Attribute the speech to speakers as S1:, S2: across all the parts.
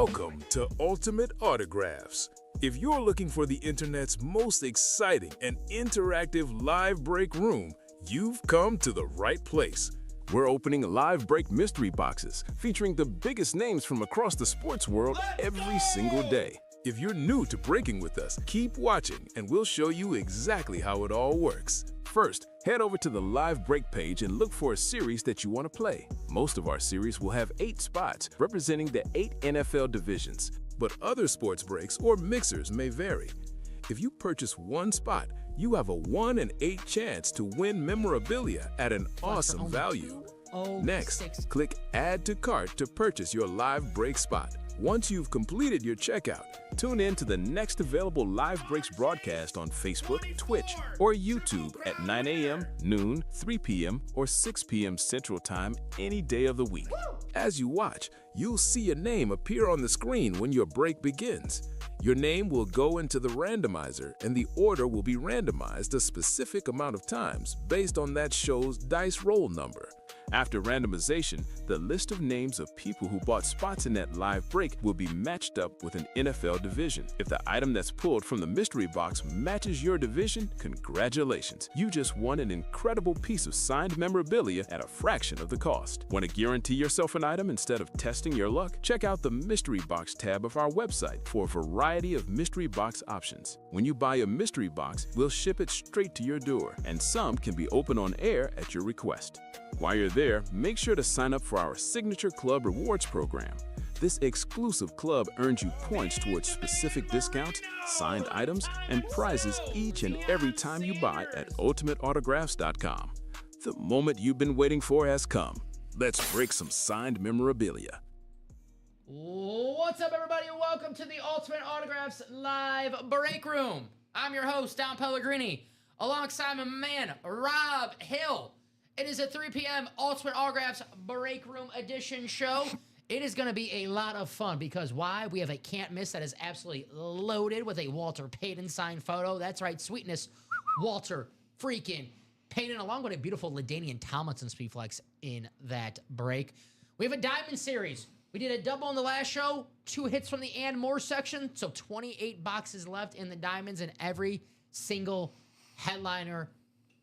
S1: Welcome to Ultimate Autographs. If you're looking for the internet's most exciting and interactive live break room, you've come to the right place. We're opening live break mystery boxes featuring the biggest names from across the sports world every single day. If you're new to breaking with us, keep watching and we'll show you exactly how it all works. First, head over to the live break page and look for a series that you want to play. Most of our series will have 8 spots representing the 8 NFL divisions, but other sports breaks or mixers may vary. If you purchase one spot, you have a 1 in 8 chance to win memorabilia at an awesome value. Next, click Add to Cart to purchase your live break spot. Once you've completed your checkout, tune in to the next available Live Breaks broadcast on Facebook, Twitch, or YouTube at 9 a.m., noon, 3 p.m., or 6 p.m. Central Time any day of the week. As you watch, you'll see your name appear on the screen when your break begins. Your name will go into the randomizer, and the order will be randomized a specific amount of times based on that show's dice roll number. After randomization, the list of names of people who bought spots in that live break will be matched up with an NFL division. If the item that's pulled from the mystery box matches your division, congratulations! You just won an incredible piece of signed memorabilia at a fraction of the cost. Want to guarantee yourself an item instead of testing your luck? Check out the mystery box tab of our website for a variety of mystery box options. When you buy a mystery box, we'll ship it straight to your door, and some can be opened on air at your request. While you're there, make sure to sign up for our Signature Club Rewards program. This exclusive club earns you points towards specific discounts, signed items, and prizes each and every time you buy at ultimateautographs.com. The moment you've been waiting for has come. Let's break some signed memorabilia.
S2: What's up, everybody, and welcome to the Ultimate Autographs Live Break Room. I'm your host, Don Pellegrini, alongside my man, Rob Hill. It is a 3 p.m. Ultimate Autographs Break Room Edition show. It is going to be a lot of fun because why? We have a can't miss that is absolutely loaded with a Walter Peyton signed photo. That's right, sweetness, Walter freaking Peyton, along with a beautiful LaDainian Tomlinson speedflex in that break. We have a Diamond Series. We did a double in the last show, 2 hits from the and more section, so 28 boxes left in the Diamonds, and every single headliner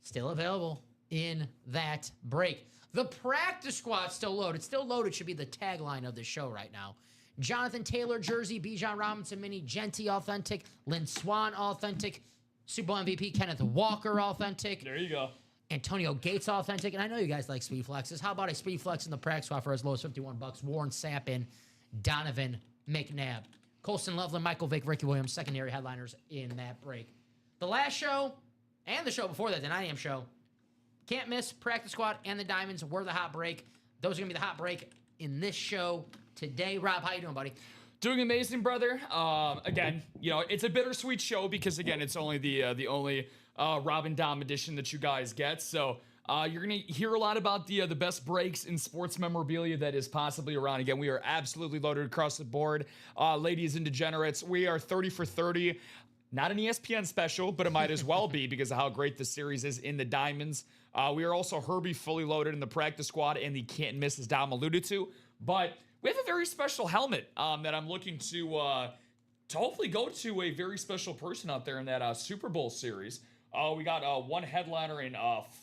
S2: still available in that break. The practice squad's still loaded. Still loaded should be the tagline of the show right now. Jonathan Taylor jersey, Bijan Robinson mini, Genty authentic, Lynn Swan authentic, Super Bowl MVP Kenneth Walker authentic.
S3: There you go.
S2: Antonio Gates authentic, and I know you guys like speed flexes. How about a speed flex in the practice squad for as low as $51? Warren Sappin, Donovan McNabb, Colston Loveland, Michael Vick, Ricky Williams, secondary headliners in that break. The last show and the show before that, the 9 a.m. show, can't miss practice squad and the Diamonds were the hot break. Those are gonna be the hot break in this show today. Rob, how you doing, buddy?
S3: Doing amazing, brother. Again, you know, it's a bittersweet show because again, it's only the only Rob and Dom edition that you guys get. So you're gonna hear a lot about the best breaks in sports memorabilia that is possibly around. Again, we are absolutely loaded across the board, ladies and degenerates. We are 30 for 30. Not an ESPN special, but it might as well be because of how great the series is in the Diamonds. We are also Herbie fully loaded in the practice squad and the can't miss, as Dom alluded to. But we have a very special helmet that I'm looking to hopefully go to a very special person out there in that Super Bowl series. We got 1 headliner and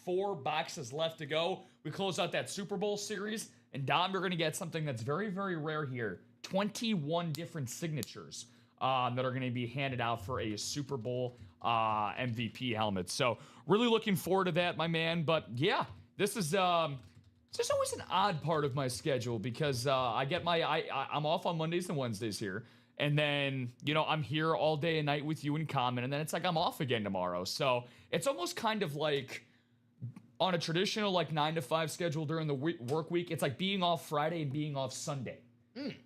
S3: 4 boxes left to go. We close out that Super Bowl series. And Dom, you're going to get something that's very, very rare here. 21 different signatures that are going to be handed out for a Super Bowl MVP helmet. So really looking forward to that, my man. But yeah, this is it's always an odd part of my schedule because I'm off on Mondays and Wednesdays here. And then, you know, I'm here all day and night with you in common. And then it's like I'm off again tomorrow. So it's almost kind of like on a traditional like 9 to 5 schedule during the work week. It's like being off Friday and being off Sunday.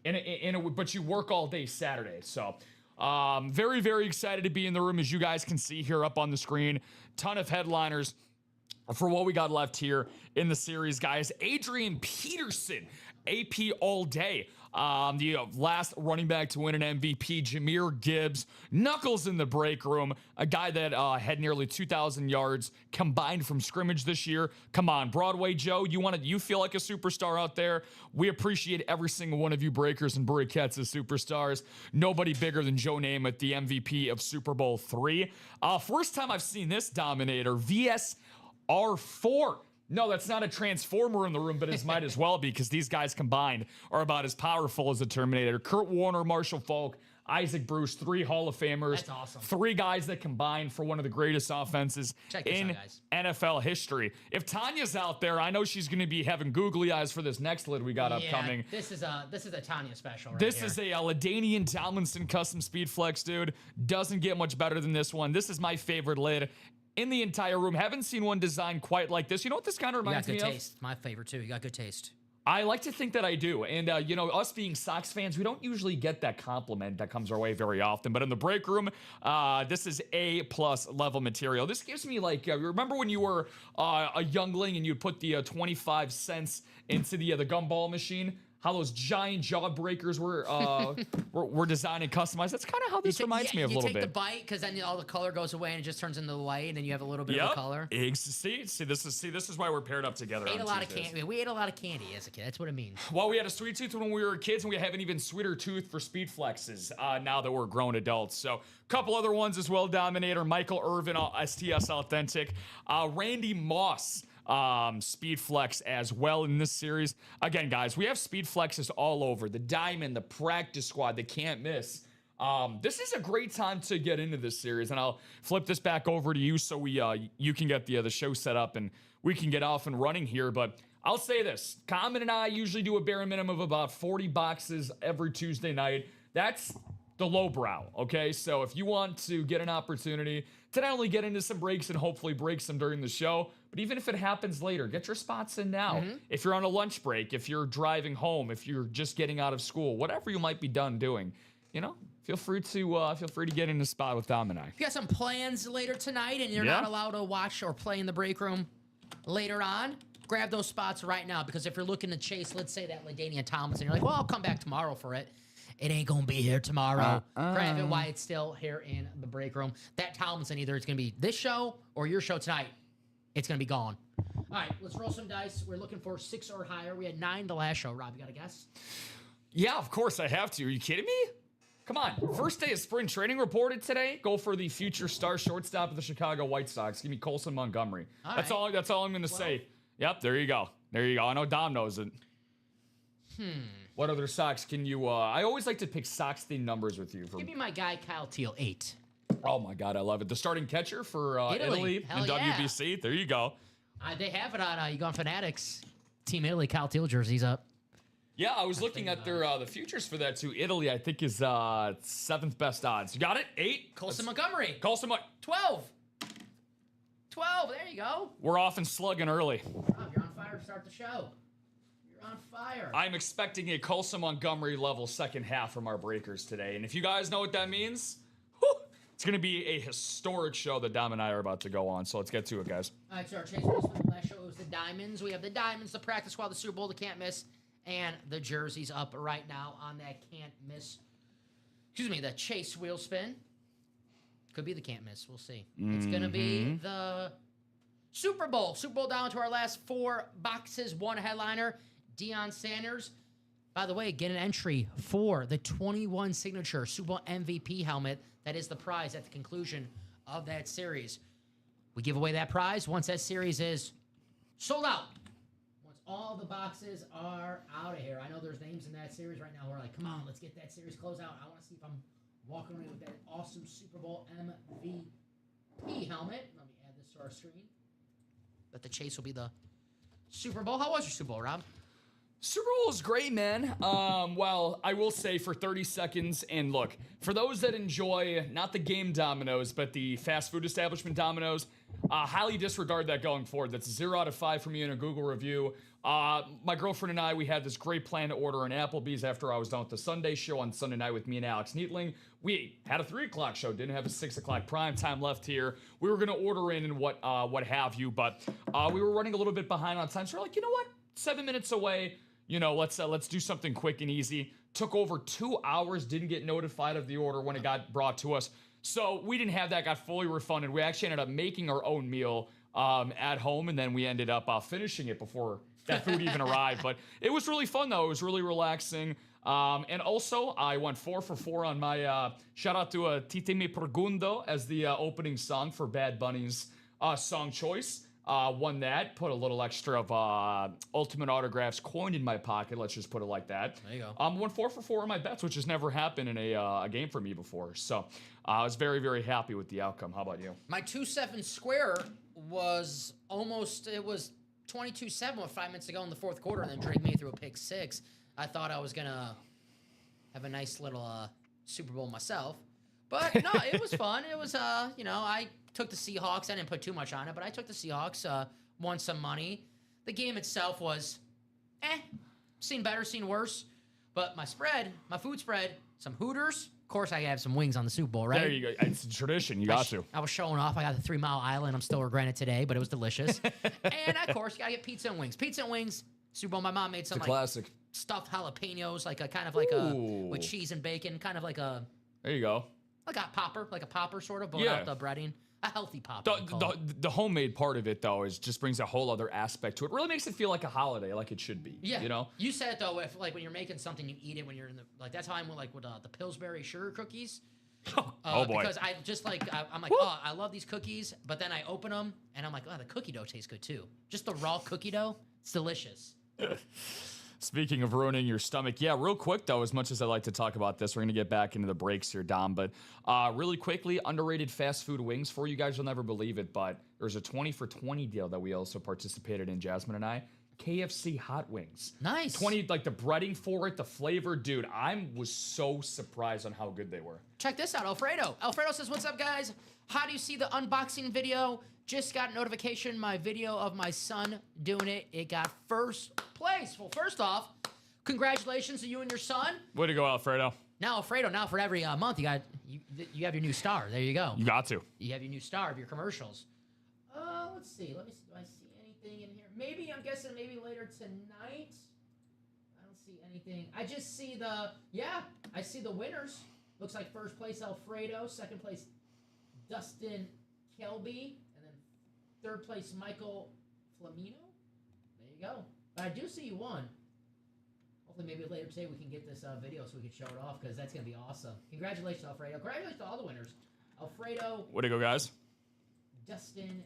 S3: But you work all day Saturday. So very, very excited to be in the room, as you guys can see here up on the screen. Ton of headliners. for what we got left here in the series, guys. Adrian Peterson, AP all day. The last running back to win an MVP, Jahmyr Gibbs, knuckles in the break room. A guy that had nearly 2,000 yards combined from scrimmage this year. Come on, Broadway Joe, you feel like a superstar out there. We appreciate every single one of you breakers and breakettes as superstars. Nobody bigger than Joe Namath, the MVP of Super Bowl III. First time I've seen this Dominator, VSR4. No, that's not a transformer in the room, but it might as well be, because these guys combined are about as powerful as the Terminator. Kurt Warner, Marshall Faulk, Isaac Bruce, 3 Hall of Famers.
S2: That's awesome.
S3: 3 guys that combined for one of the greatest offenses in NFL history. If Tanya's out there, I know she's going to be having googly eyes for this next lid we got upcoming.
S2: This is a Tanya special right
S3: This
S2: here.
S3: is a LaDainian Tomlinson custom speed flex, dude. Doesn't get much better than this one. This is my favorite lid in the entire room. Haven't seen one designed quite like this. You know what this kind of reminds me of?
S2: You got good taste. My favorite, too. You got good taste.
S3: I like to think that I do. And, us being Sox fans, we don't usually get that compliment that comes our way very often. But in the break room, this is A-plus level material. This gives me, remember when you were a youngling and you'd put the 25 cents into the gumball machine? How those giant jawbreakers were designed and customized. That's kind of how this reminds me of a little bit.
S2: You take the bite, because then all the color goes away and it just turns into white, and then you have a little bit of the color.
S3: See, this is why we're paired up together.
S2: We ate a lot of candy. We ate a lot of candy as a kid. That's what it means.
S3: Well, we had a sweet tooth when we were kids, and we have an even sweeter tooth for speed flexes now that we're grown adults. So, a couple other ones as well. Dominator, Michael Irvin, STS Authentic, Randy Moss. Speed flex as well in this series. Again, guys, we have speed flexes all over. The Diamond, the practice squad, the can't miss. This is a great time to get into this series, and I'll flip this back over to you so you can get the show set up and we can get off and running here. But I'll say this, Common and I usually do a bare minimum of about 40 boxes every Tuesday night. That's the lowbrow, okay? So if you want to get an opportunity to not only get into some breaks and hopefully break some during the show, but even if it happens later, get your spots in now. If you're on a lunch break, if you're driving home, if you're just getting out of school, whatever you might be done doing, feel free to get in the spot with Dom and I.
S2: If you got some plans later tonight and you're not allowed to watch or play in the break room later on, grab those spots right now, because if you're looking to chase, let's say that LaDainian Tomlinson, you're like, well, I'll come back tomorrow for it. It ain't going to be here tomorrow. Grab it while it's still here in the break room. That Tomlinson, either it's going to be this show or your show tonight. It's going to be gone. All right, let's roll some dice. We're looking for 6 or higher. We had 9 the last show. Rob, you got a guess?
S3: Yeah, of course I have to. Are you kidding me? Come on. First day of spring training reported today. Go for the future star shortstop of the Chicago White Sox. Give me Colson Montgomery. That's all I'm going to say. Yep, there you go. I know Dom knows it. What other Sox can you... I always like to pick Sox-themed numbers with you.
S2: Give me my guy, Kyle Teal, 8.
S3: Oh, my God, I love it. The starting catcher for Italy
S2: Hell
S3: in WBC. There you go.
S2: They have it on You Gone Fanatics. Team Italy, Kyle Teal jerseys up.
S3: Yeah, I was looking at their the futures for that, too. Italy, I think, is 7th best odds. You got it? 8?
S2: Colson Montgomery.
S3: 12.
S2: 12, there you go.
S3: We're off and slugging early.
S2: Rob, you're on fire to start the show. On fire.
S3: I'm expecting a Colson Montgomery level second half from our breakers today. And if you guys know what that means, it's going to be a historic show that Dom and I are about to go on. So let's get to it, guys.
S2: All right, so our chase rules for the last show was the Diamonds. We have the Diamonds, the practice squad, the Super Bowl, the can't miss, and the jerseys up right now on that can't miss. The chase wheel spin. Could be the can't miss. We'll see. It's going to be the Super Bowl. Super Bowl down to our last 4 boxes, 1 headliner. Deion Sanders, by the way, get an entry for the 21 signature Super Bowl MVP helmet. That is the prize at the conclusion of that series. We give away that prize once that series is sold out. Once all the boxes are out of here. I know there's names in that series right now who are like, come on, let's get that series closed out. I want to see if I'm walking away with that awesome Super Bowl MVP helmet. Let me add this to our screen. But the chase will be the Super Bowl. How was your Super Bowl, Rob?
S3: Super Bowl is great, man. Well, I will say for 30 seconds, and look, for those that enjoy not the game Domino's, but the fast food establishment Domino's, highly disregard that going forward. That's a 0 out of 5 for me in a Google review. My girlfriend and I, we had this great plan to order an Applebee's after I was done with the Sunday show on Sunday night with me and Alex Neatling. We had a 3 o'clock show, didn't have a 6 o'clock prime time left here. We were going to order in and what have you, but we were running a little bit behind on time. So we're like, you know what? 7 minutes away. You know, let's do something quick and easy. Took over 2 hours, didn't get notified of the order when it got brought to us. So we didn't have that, got fully refunded. We actually ended up making our own meal at home, and then we ended up finishing it before that food even arrived. But it was really fun, though. It was really relaxing. And also, I went 4 for 4 on my shout out to Tite Me Pregundo as the opening song for Bad Bunny's song choice. Won that, put a little extra of Ultimate Autographs coin in my pocket. Let's just put it like that.
S2: There you go.
S3: Won 4 for 4 on my bets, which has never happened in a game for me before. So I was very, very happy with the outcome. How about you?
S2: My 2-7 square was almost, it was 22-7 with 5 minutes to go in the fourth quarter, and then Drake made through a pick 6. I thought I was going to have a nice little Super Bowl myself. But no, it was fun. It was, I took the Seahawks. I didn't put too much on it, but I took the Seahawks, won some money. The game itself was, seen better, seen worse. But my food spread, some Hooters. Of course, I have some wings on the Super Bowl, right?
S3: There you go. It's a tradition. You got to.
S2: I was showing off. I got the 3 Mile Island. I'm still regretting it today, but it was delicious. And, of course, you got to get pizza and wings. Pizza and wings, Super Bowl. My mom made some,
S3: classic.
S2: Stuffed jalapenos, with cheese and bacon, kind of like a...
S3: There you go.
S2: Like a popper sort of, but without the breading. A healthy popper.
S3: The homemade part of it, though, just brings a whole other aspect to it. Really makes it feel like a holiday, like it should be.
S2: Yeah.
S3: You know?
S2: You said, though, if when you're making something, you eat it when you're in the... that's how I'm with the Pillsbury sugar cookies.
S3: Oh, boy.
S2: Because I just I'm like, oh, I love these cookies, but then I open them, and I'm like, oh, the cookie dough tastes good, too. Just the raw cookie dough, it's delicious.
S3: Speaking of ruining your stomach, yeah, real quick, though, as much as I like to talk about this, we're going to get back into the breaks here, Dom, but really quickly, underrated fast food wings for you guys. You'll never believe it, but there's a 20 for 20 deal that we also participated in, Jasmine and I. KFC hot wings.
S2: Nice.
S3: 20, like the breading for it, the flavor, dude, I was so surprised on how good they were.
S2: Check this out, Alfredo. Alfredo says, what's up, guys? How do you see the unboxing video? Just got notification, my video of my son doing it. It got first place. Well, first off, congratulations to you and your son.
S3: Way to go, Alfredo.
S2: Now, Alfredo, for every month, you have your new star. There you go.
S3: You got to.
S2: You have your new star of your commercials. Let's see. Let me see. Do I see anything in here? Maybe, I'm guessing maybe later tonight. I don't see anything. I just see I see the winners. Looks like first place, Alfredo. Second place, Dustin Kelby. Third place, Michael Flamino. There you go. But I do see you won. Hopefully, maybe later today we can get this video so we can show it off, because that's going to be awesome. Congratulations, Alfredo. Congratulations to all the winners. Alfredo.
S3: Way to go, guys.
S2: Dustin, and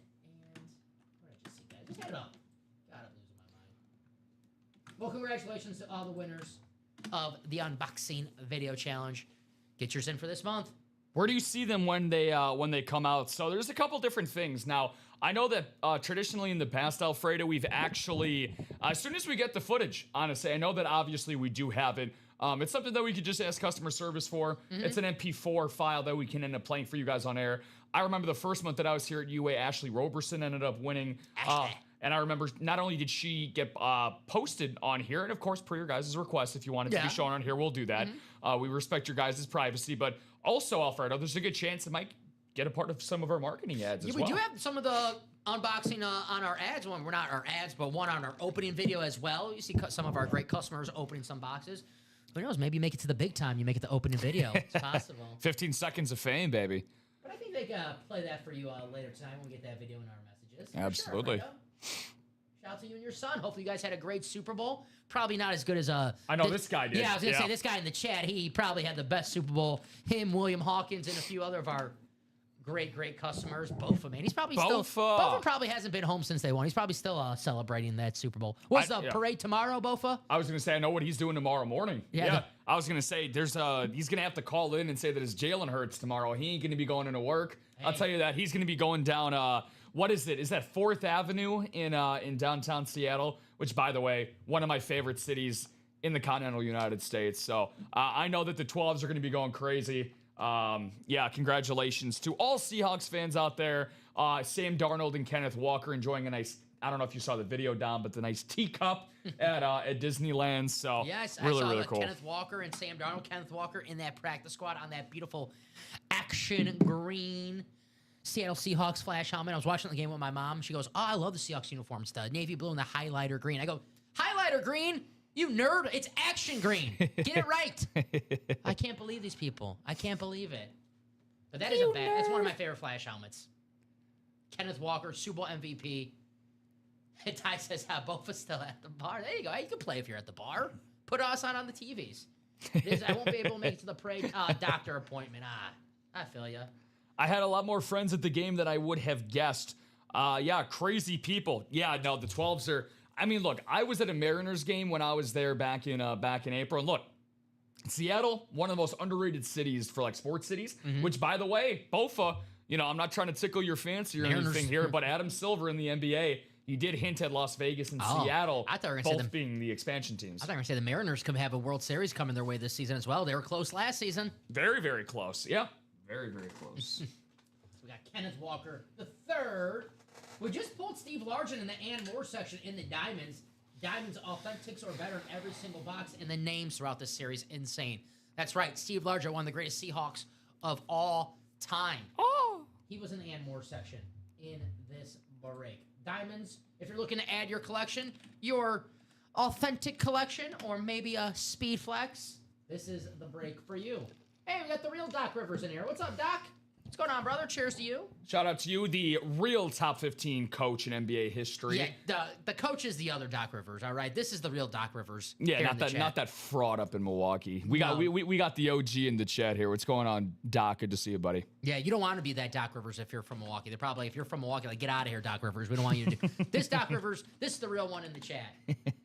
S2: what did I just see, guys? Just get it up. God, I'm losing my mind. Well, congratulations to all the winners of the unboxing video challenge. Get yours in for this month.
S3: Where do you see them when they come out? So there's a couple different things. Now, I know that traditionally in the past, Alfredo, we've actually, as soon as we get the footage, honestly, I know that obviously we do have it. It's something that we could just ask customer service for. Mm-hmm. It's an MP4 file that we can end up playing for you guys on air. I remember the first month that I was here at UA, Ashley Roberson ended up winning. And I remember not only did she get posted on here, and of course, per your guys' request, if you wanted to be shown on here, we'll do that. Mm-hmm. We respect your guys' privacy, but also, Alfredo, there's a good chance it might get a part of some of our marketing ads as well.
S2: We do have some of the unboxing on our ads. One, we're not our ads, but one on our opening video as well. You see some of our great customers opening some boxes. Who knows? Maybe you make it to the big time. You make it the opening video. It's possible.
S3: 15 seconds of fame, baby.
S2: But I think they can play that for you later tonight when we get that video in our messages.
S3: Absolutely.
S2: Sure, shout out to you and your son. Hopefully you guys had a great Super Bowl. Probably not as good as
S3: I know this guy did.
S2: Yeah, I was gonna say this guy in the chat. He probably had the best Super Bowl. Him, William Hawkins, and a few other of our great customers. Bofa, man. He's probably Bofa probably hasn't been home since they won. He's probably still celebrating that Super Bowl. What's the parade tomorrow, Bofa?
S3: I was gonna say I know what he's doing tomorrow morning. Yeah. I was gonna say he's gonna have to call in and say that his Jalen hurts tomorrow. He ain't gonna be going into work. Hey. I'll tell you that he's gonna be going down. what is it? Is that 4th Avenue in downtown Seattle? Which, by the way, one of my favorite cities in the continental United States. So I know that the 12s are going to be going crazy. Yeah, congratulations to all Seahawks fans out there. Sam Darnold and Kenneth Walker enjoying a nice, I don't know if you saw the video, Dom, but the nice teacup at Disneyland. So
S2: yes,
S3: really,
S2: I saw
S3: really cool.
S2: Kenneth Walker and Sam Darnold. Kenneth Walker in that practice squad on that beautiful action green Seattle Seahawks flash helmet. I was watching the game with my mom. She goes, "Oh, I love the Seahawks uniform. It's the navy blue and the highlighter green." I go, "Highlighter green? You nerd. It's action green. Get it right." I can't believe these people. I can't believe it. But that is a bad. That's one of my favorite flash helmets. Kenneth Walker, Super Bowl MVP. And Ty says, Bofa's still at the bar. There you go. You can play if you're at the bar. Put us on the TVs. I won't be able to make it to the parade doctor appointment. I feel you.
S3: I had a lot more friends at the game than I would have guessed. Yeah, crazy people. Yeah, no, the 12s are... I mean, look, I was at a Mariners game when I was there back in April. And look, Seattle, one of the most underrated cities for like sports cities, which, by the way, Bofa, you know, I'm not trying to tickle your fancy or anything here, but Adam Silver in the NBA, he did hint at Las Vegas and Seattle,
S2: I thought you were
S3: both being the expansion teams.
S2: I thought you were going to say the Mariners could have a World Series coming their way this season as well. They were close last season.
S3: Very, very close. Yeah, very, very close.
S2: So we got Kenneth Walker the third. We just pulled Steve Largent in the Ann Moore section in the Diamonds. Diamonds Authentics are better in every single box, and the names throughout this series, insane. That's right, Steve Largent, one of the greatest Seahawks of all time.
S3: Oh!
S2: He was in the Ann Moore section in this break. Diamonds, if you're looking to add your collection, your authentic collection, or maybe a Speed Flex, this is the break for you. Hey, we got the real Doc Rivers in here. What's up, Doc? What's going on, brother? Cheers to you.
S3: Shout out to you, the real top 15 coach in NBA history.
S2: Yeah, the coach is the other Doc Rivers, all right? This is the real Doc Rivers.
S3: Yeah, not that fraud up in Milwaukee. We got the OG in the chat here. What's going on, Doc? Good to see you, buddy.
S2: Yeah, you don't want to be that Doc Rivers if you're from Milwaukee. They're probably, if you're from Milwaukee, like, get out of here, Doc Rivers. We don't want you to do this. Doc Rivers, this is the real one in the chat.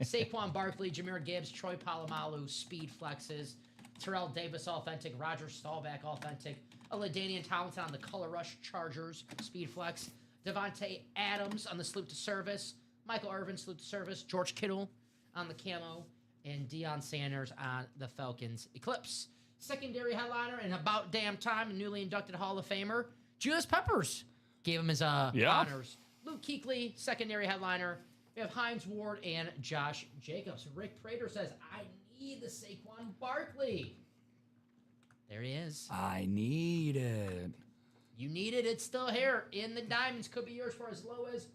S2: Saquon Barkley, Jahmyr Gibbs, Troy Polamalu, Speed Flexes, Terrell Davis Authentic, Roger Staubach Authentic, LaDainian Tomlinson on the Color Rush Chargers Speed Flex, Devontae Adams on the Salute to Service, Michael Irvin Salute to Service, George Kittle on the Camo, and Deion Sanders on the Falcons Eclipse. Secondary headliner and about damn time, newly inducted Hall of Famer, Julius Peppers gave him his honors. Luke Kuechly, secondary headliner. We have Hines Ward and Josh Jacobs. Rick Prater says, I need the Saquon Barkley. There he is.
S3: I need it.
S2: You need it. It's still here in the Diamonds. Could be yours for as low as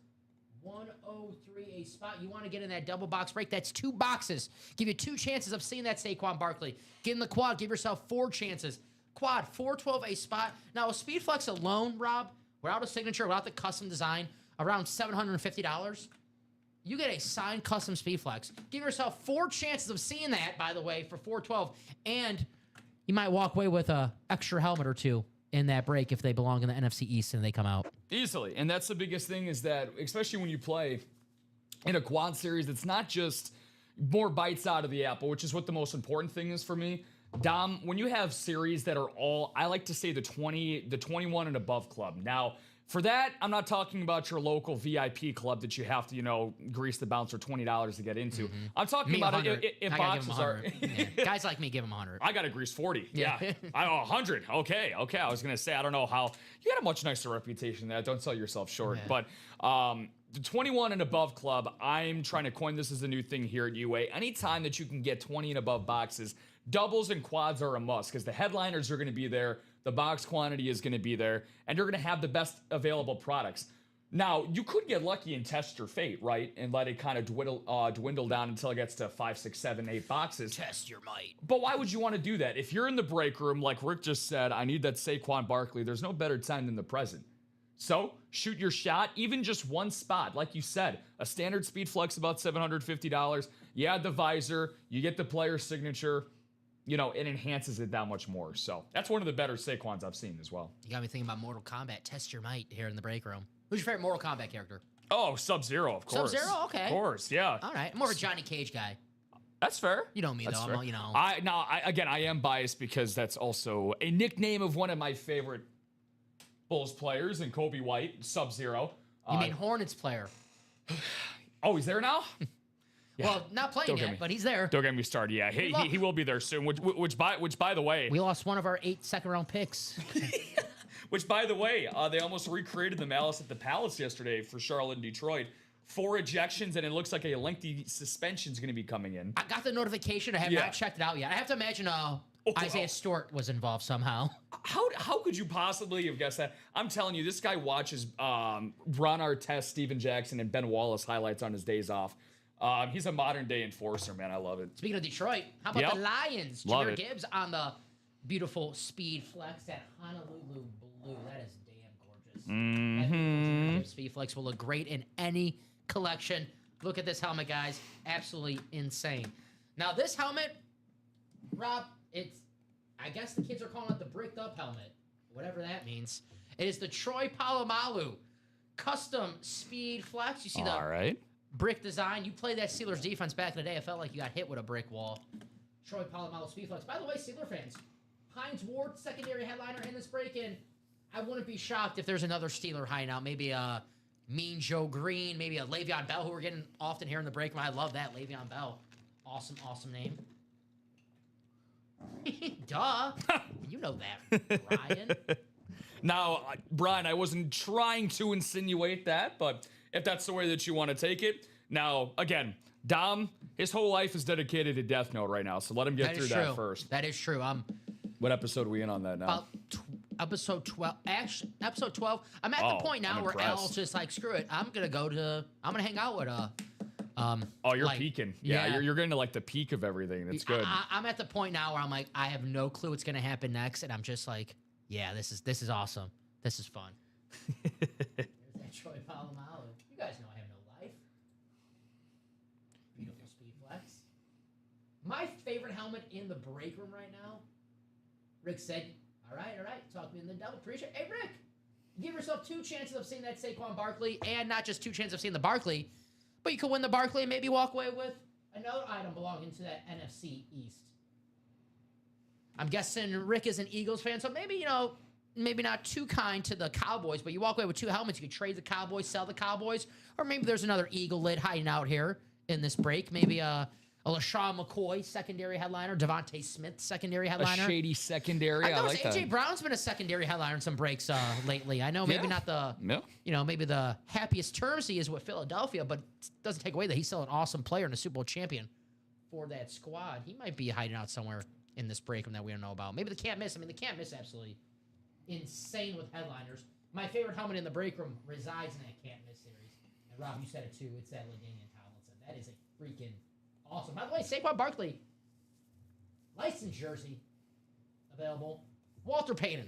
S2: 103 a spot. You want to get in that double box break? That's 2 boxes. Give you 2 chances of seeing that Saquon Barkley. Get in the quad. Give yourself 4 chances. Quad, 412 a spot. Now, with Speed Flex alone, Rob, without a signature, without the custom design, around $750. You get a signed custom Speed Flex. Give yourself 4 chances of seeing that, by the way, for 412. And you might walk away with a extra helmet or 2 in that break if they belong in the NFC East and they come out.
S3: Easily. And that's the biggest thing is that, especially when you play in a quad series, it's not just more bites out of the apple, which is what the most important thing is for me. Dom, when you have series that are all, I like to say the 21 and above club. Now, for that, I'm not talking about your local VIP club that you have to, grease the bouncer $20 to get into. I'm talking about if boxes are...
S2: Guys like me, give them 100.
S3: I got to grease 40. Yeah. 100. Okay. I was going to say, I don't know how... You got a much nicer reputation than that. Don't sell yourself short. Yeah. But the 21 and above club, I'm trying to coin this as a new thing here at UA. Anytime that you can get 20 and above boxes, doubles and quads are a must because the headliners are going to be there. The box quantity is going to be there, and you're going to have the best available products. Now, you could get lucky and test your fate, right? And let it kind of dwindle down until it gets to 5, 6, 7, 8 boxes.
S2: Test your might.
S3: But why would you want to do that? If you're in the break room, like Rick just said, I need that Saquon Barkley, there's no better time than the present. So, shoot your shot, even just one spot. Like you said, a standard Speed Flex about $750. You add the visor, you get the player signature. It enhances it that much more. So that's one of the better Saquons I've seen as well.
S2: You got me thinking about Mortal Kombat. Test your might here in the break room. Who's your favorite Mortal Kombat character?
S3: Oh, Sub-Zero, of course.
S2: Sub-Zero? Okay.
S3: Of course, yeah.
S2: All right. I'm more of a Johnny Cage guy.
S3: That's fair.
S2: You know me,
S3: that's
S2: though.
S3: Fair. I am biased because that's also a nickname of one of my favorite Bulls players, and Kobe White, Sub-Zero.
S2: You mean Hornets player?
S3: Oh, he's there now? Yeah.
S2: Well, not playing yet, but he's there.
S3: Don't get me started. Yeah, he will be there soon. Which by the way,
S2: we lost one of our 8 second-round picks.
S3: Which, by the way, they almost recreated the Malice at the Palace yesterday for Charlotte and Detroit. 4 ejections, and it looks like a lengthy suspension is going to be coming in.
S2: I got the notification. I have not checked it out yet. I have to imagine Isaiah Stewart was involved somehow.
S3: How could you possibly have guessed that? I'm telling you, this guy watches Ron Artest, Steven Jackson, and Ben Wallace highlights on his days off. He's a modern-day enforcer, man. I love it.
S2: Speaking of Detroit, how about the Lions?
S3: Love
S2: Jahmyr Gibbs on the beautiful speed flex, that Honolulu blue. That is damn gorgeous.
S3: Mm-hmm.
S2: That speed flex will look great in any collection. Look at this helmet, guys. Absolutely insane. Now, this helmet, Rob, I guess the kids are calling it the bricked up helmet, whatever that means. It is the Troy Polamalu custom speed flex. You see the brick design. You played that Steelers defense back in the day. I felt like you got hit with a brick wall. Troy Polamalu speed flex. By the way, Steeler fans, Hines Ward, secondary headliner in this break, and I wouldn't be shocked if there's another Steeler high now. Maybe a Mean Joe Green, maybe a Le'Veon Bell, who we're getting often here in the break. I love that, Le'Veon Bell. Awesome, awesome name. Duh. You know that, Brian.
S3: Now, Brian, I wasn't trying to insinuate that, but if that's the way that you want to take it. Now, again, Dom, his whole life is dedicated to Death Note right now, so let him get through that first.
S2: That is true.
S3: What episode are we in on that now?
S2: Episode 12. Actually, episode 12. I'm at the point now where Al's just like, screw it. I'm going to hang out with
S3: you're peaking. Yeah, you're getting to like the peak of everything. That's good.
S2: I'm at the point now where I'm like, I have no clue what's going to happen next, and I'm just like, yeah, this is awesome. This is fun. There's that Troy Polamalu. You guys know I have no life. Beautiful speed flex. My favorite helmet in the break room right now, Rick said, all right, talk me in the double. Appreciate it. Hey, Rick, give yourself 2 chances of seeing that Saquon Barkley, and not just 2 chances of seeing the Barkley, but you could win the Barkley and maybe walk away with another item belonging to that NFC East. I'm guessing Rick is an Eagles fan, so maybe, maybe not too kind to the Cowboys, but you walk away with 2 helmets. You could trade the Cowboys, sell the Cowboys, or maybe there's another Eagle lid hiding out here in this break. Maybe a LaShawn McCoy secondary headliner, Devontae Smith secondary headliner.
S3: A shady secondary. I like that.
S2: AJ Brown's been a secondary headliner in some breaks lately. I know maybe not the maybe the happiest terms he is with Philadelphia, but it doesn't take away that he's still an awesome player and a Super Bowl champion for that squad. He might be hiding out somewhere in this break that we don't know about. Maybe the can't miss. I mean, the can't miss absolutely insane with headliners. My favorite helmet in the break room resides in that can't miss series. And Rob, you said it too. It's that LaDainian Tomlinson. That is a freaking awesome. By the way, Saquon Barkley, licensed jersey available. Walter Payton.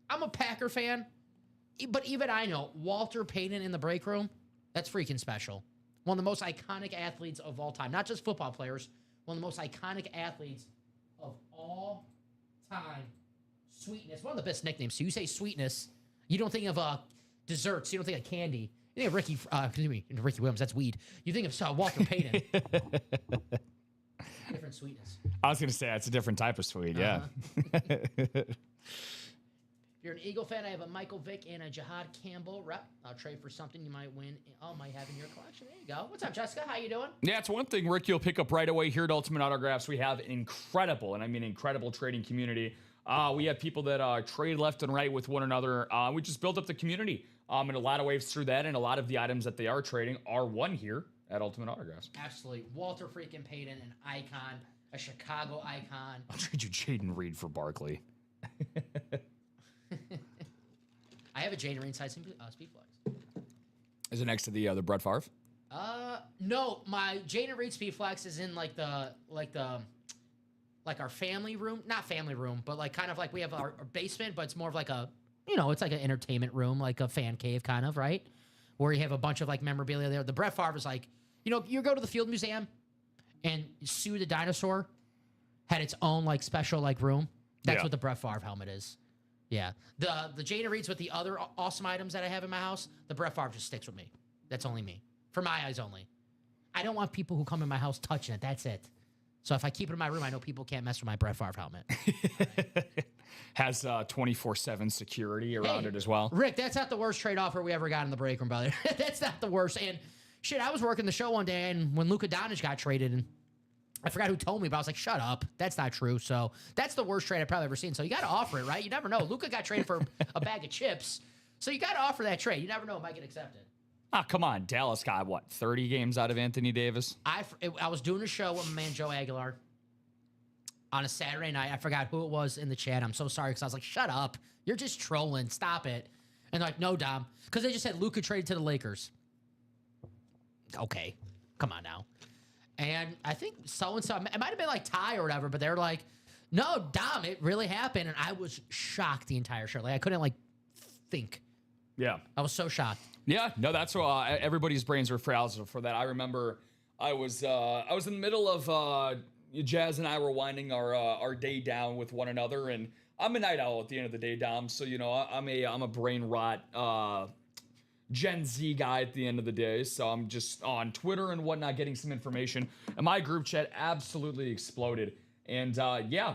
S2: I'm a Packer fan, but even I know Walter Payton in the break room, that's freaking special. One of the most iconic athletes of all time. Not just football players, one of the most iconic athletes of all time. Sweetness, one of the best nicknames. So you say sweetness, you don't think of desserts, you don't think of candy. You think of Ricky Williams, that's weed. You think of Walter Payton. Different sweetness.
S3: I was going to say, that's a different type of sweet, yeah.
S2: If you're an Eagle fan, I have a Michael Vick and a Jihad Campbell rep. I'll trade for something you might win. Might have in your collection. There you go. What's up, Jessica? How you doing?
S3: Yeah, it's one thing, Rick, you'll pick up right away here at Ultimate Autographs. We have an incredible, and I mean incredible trading community. We have people that trade left and right with one another. We just built up the community in a lot of ways through that, and a lot of the items that they are trading are won here at Ultimate Autographs.
S2: Absolutely. Walter freaking Payton, an icon, a Chicago icon.
S3: I'll trade you Jaden Reed for Barkley.
S2: I have a Jaden Reed side speed flex.
S3: Is it next to the Brett Favre?
S2: No, my Jaden Reed speed flex is in like our family room, not family room, but like kind of like we have our basement, but it's more of like a, it's like an entertainment room, like a fan cave kind of, right? Where you have a bunch of like memorabilia there. The Brett Favre is like, you go to the Field Museum and Sue the dinosaur had its own like special like room. That's what the Brett Favre helmet is. Yeah. The Jaden Reeds with the other awesome items that I have in my house, the Brett Favre just sticks with me. That's only me. For my eyes only. I don't want people who come in my house touching it. That's it. So if I keep it in my room, I know people can't mess with my Brett Favre helmet.
S3: Has 24/7 security around it as well.
S2: Rick, that's not the worst trade offer we ever got in the break room, brother. That's not the worst. And shit, I was working the show one day, and when Luka Dončić got traded, and I forgot who told me, but I was like, shut up. That's not true. So that's the worst trade I've probably ever seen. So you got to offer it, right? You never know. Luka got traded for a bag of chips. So you got to offer that trade. You never know. It might get accepted.
S3: Ah, come on. Dallas got, 30 games out of Anthony Davis?
S2: I was doing a show with my man Joe Aguilar on a Saturday night. I forgot who it was in the chat. I'm so sorry because I was like, shut up. You're just trolling. Stop it. And they're like, no, Dom. Because they just said Luka traded to the Lakers. Okay. Come on now. And I think so-and-so, it might have been like Ty or whatever, but they're like, no, Dom, it really happened. And I was shocked the entire show. Like, I couldn't, think.
S3: Yeah.
S2: I was so shocked.
S3: Yeah, no, that's why everybody's brains were frazzled for that. I remember I was in the middle of Jazz and I were winding our day down with one another, and I'm a night owl at the end of the day, Dom. So I'm a brain rot Gen Z guy at the end of the day. So I'm just on Twitter and whatnot getting some information, and my group chat absolutely exploded. And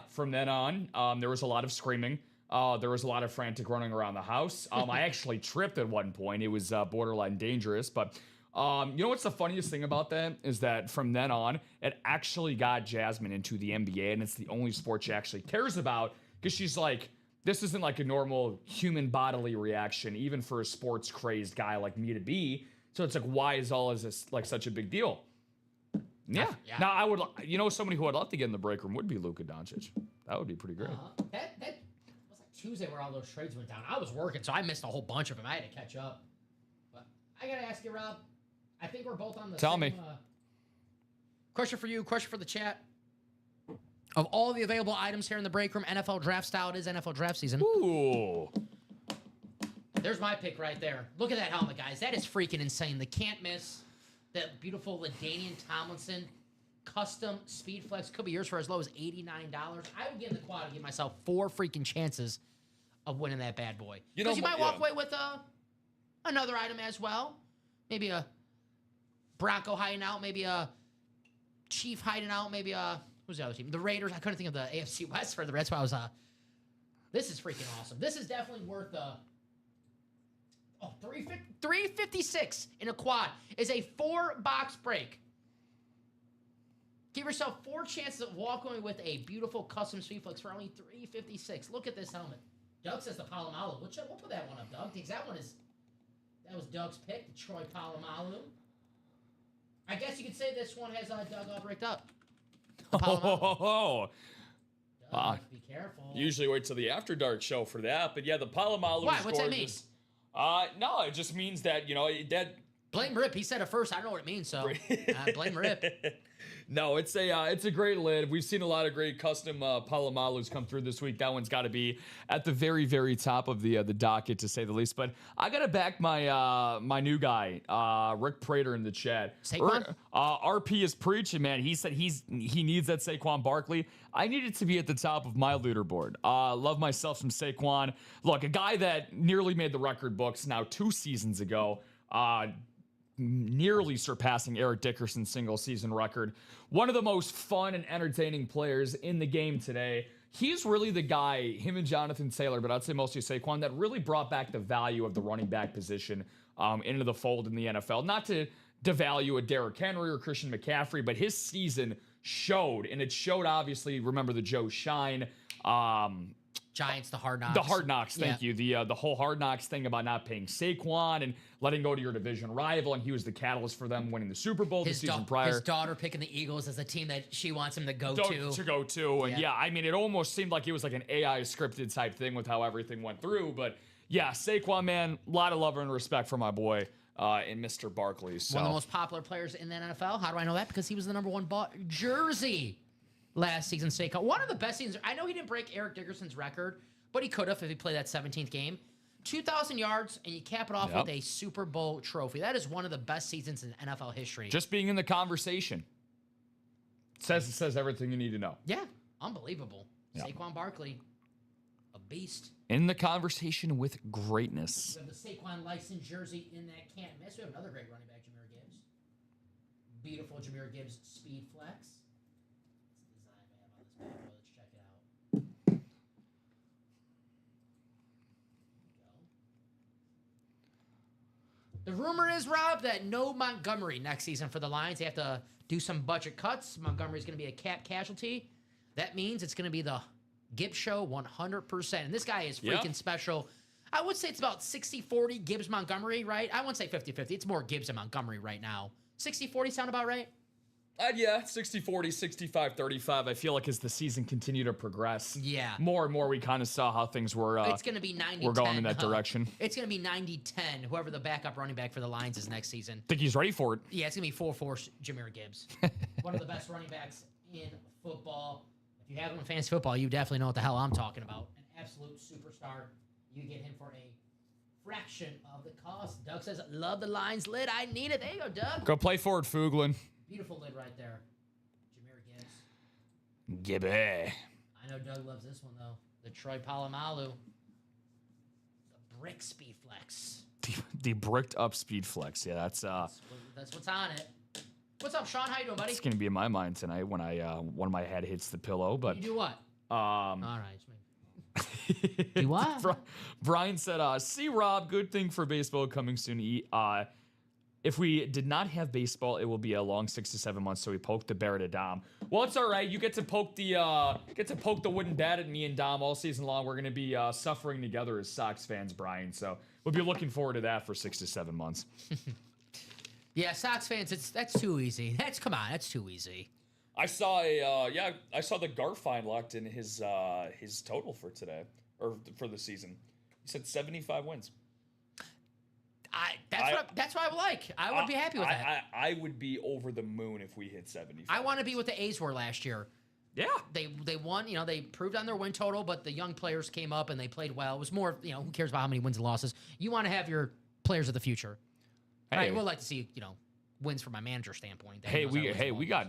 S3: from then on, there was a lot of screaming. There was a lot of frantic running around the house. I actually tripped at one point. It was borderline dangerous. But you know what's the funniest thing about that is that from then on, it actually got Jasmine into the NBA, and it's the only sport she actually cares about because she's like, this isn't like a normal human bodily reaction, even for a sports crazed guy like me to be. So it's like, why is all of this like such a big deal? Yeah. Now I would, somebody who I'd love to get in the break room would be Luka Dončić. That would be pretty great.
S2: That was like Tuesday where all those trades went down. I was working, so I missed a whole bunch of them. I had to catch up. But I gotta ask you, Rob. I think we're both on the
S3: Tell
S2: same,
S3: me.
S2: Question for you, question for the chat. Of all the available items here in the break room, NFL draft style, it is NFL draft season.
S3: Ooh.
S2: There's my pick right there. Look at that helmet, guys. That is freaking insane. The can't miss. That beautiful LaDainian Tomlinson custom speed flex could be yours for as low as $89. I would get in the quad and give myself 4 freaking chances of winning that bad boy. Because you might walk away with another item as well. Maybe a Bronco hiding out. Maybe a Chief hiding out. Maybe who's the other team? The Raiders. I couldn't think of the AFC West for the Reds. That's why I was this is freaking awesome. This is definitely worth $356 in a quad is a 4-box break. Give yourself 4 chances of walking away with a beautiful custom speed flex for only $356. Look at this helmet. Doug says the Palomalu. We'll put that one up, Doug. Thinks that was Doug's pick, the Troy Palomalu. I guess you could say this one has Doug all bricked up. Doug, be careful.
S3: Usually wait till the After Dark show for that, but yeah, the Palomalu.
S2: Why? What's that mean?
S3: No, it just means that that.
S2: Blame Rip. He said it first. I don't know what it means, so blame Rip.
S3: No, it's a great lid. We've seen a lot of great custom Palomalus come through this week. That one's got to be at the very, very top of the docket, to say the least. But I got to back my new guy, Rick Prater, in the chat.
S2: Saquon?
S3: RP is preaching, man. He said he needs that Saquon Barkley. I need it to be at the top of my leaderboard. Love myself some Saquon. Look, a guy that nearly made the record books now 2 seasons ago. Nearly surpassing Eric Dickerson's single-season record. One of the most fun and entertaining players in the game today. He's really the guy, him and Jonathan Taylor, but I'd say mostly Saquon, that really brought back the value of the running back position into the fold in the NFL. Not to devalue a Derrick Henry or Christian McCaffrey, but his season showed, and it showed, obviously, remember the Joe Shine,
S2: Giants, the Hard Knocks.
S3: The Hard Knocks, thank you. The whole Hard Knocks thing about not paying Saquon and letting go to your division rival, and he was the catalyst for them winning the Super Bowl the season prior.
S2: His daughter picking the Eagles as a team that she wants him to go to.
S3: And I mean, it almost seemed like it was like an AI scripted type thing with how everything went through. But yeah, Saquon, man, a lot of love and respect for my boy in Mr. Barkley. So.
S2: One of the most popular players in the NFL. How do I know that? Because he was the number 1 bought jersey last season. Saquon, one of the best seasons. I know he didn't break Eric Dickerson's record, but he could have if he played that 17th game. 2,000 yards, and you cap it off with a Super Bowl trophy. That is one of the best seasons in NFL history.
S3: Just being in the conversation. It says everything you need to know.
S2: Yeah, unbelievable. Yeah. Saquon Barkley, a beast.
S3: In the conversation with greatness.
S2: We have the Saquon licensed jersey in that can't miss. We have another great running back, Jahmyr Gibbs. Beautiful Jahmyr Gibbs speed flex. rumor is, Rob, that no Montgomery next season for the Lions. They have to do some budget cuts. Montgomery's going to be a cap casualty. That means it's going to be the Gibbs show 100%. And this guy is freaking special. I would say it's about 60-40 Gibbs-Montgomery, right? I wouldn't say 50-50. It's more Gibbs and Montgomery right now. 60-40 sound about right?
S3: Yeah, 60-40, 65-35. I feel like as the season continued to progress, more and more we kind of saw how things were.
S2: It's going to be 90-10.
S3: We're going in that direction.
S2: It's going to be 90-10, whoever the backup running back for the Lions is next season.
S3: Think he's ready for it.
S2: Yeah, it's going to be 4-4 Jahmyr Gibbs. One of the best running backs in football. If you have him in fantasy football, you definitely know what the hell I'm talking about. An absolute superstar. You get him for a fraction of the cost. Doug says, love the Lions lid. I need it. There you go, Doug.
S3: Go play for it, Fuglin.
S2: Beautiful lid right there. Jahmyr Gibbs.
S3: Gibby.
S2: I know Doug loves this one, though. The Troy Polamalu. The brick speed flex.
S3: The bricked up speed flex. Yeah, that's
S2: what's on it. What's up, Sean? How you doing, buddy?
S3: It's going to be in my mind tonight when one of my head hits the pillow. But
S2: you do what?
S3: All
S2: right. Do what?
S3: Brian said, see, Rob, good thing for baseball coming soon. If we did not have baseball, it will be a long 6 to 7 months. So we poked the bear at Dom. Well, it's all right. You get to poke the wooden bat at me and Dom all season long. We're going to be suffering together as Sox fans, Brian. So we'll be looking forward to that for 6 to 7 months.
S2: Yeah, Sox fans, that's too easy. That's too easy.
S3: I saw I saw the Garfine locked in his total for today or for the season. He said 75 wins.
S2: That's what I would like. I would be happy with that.
S3: I would be over the moon if we hit 75.
S2: I want to be what the A's were last year.
S3: Yeah.
S2: They won, they proved on their win total, but the young players came up and they played well. It was more, who cares about how many wins and losses? You want to have your players of the future. Hey. I would like to see, wins from my manager standpoint.
S3: We got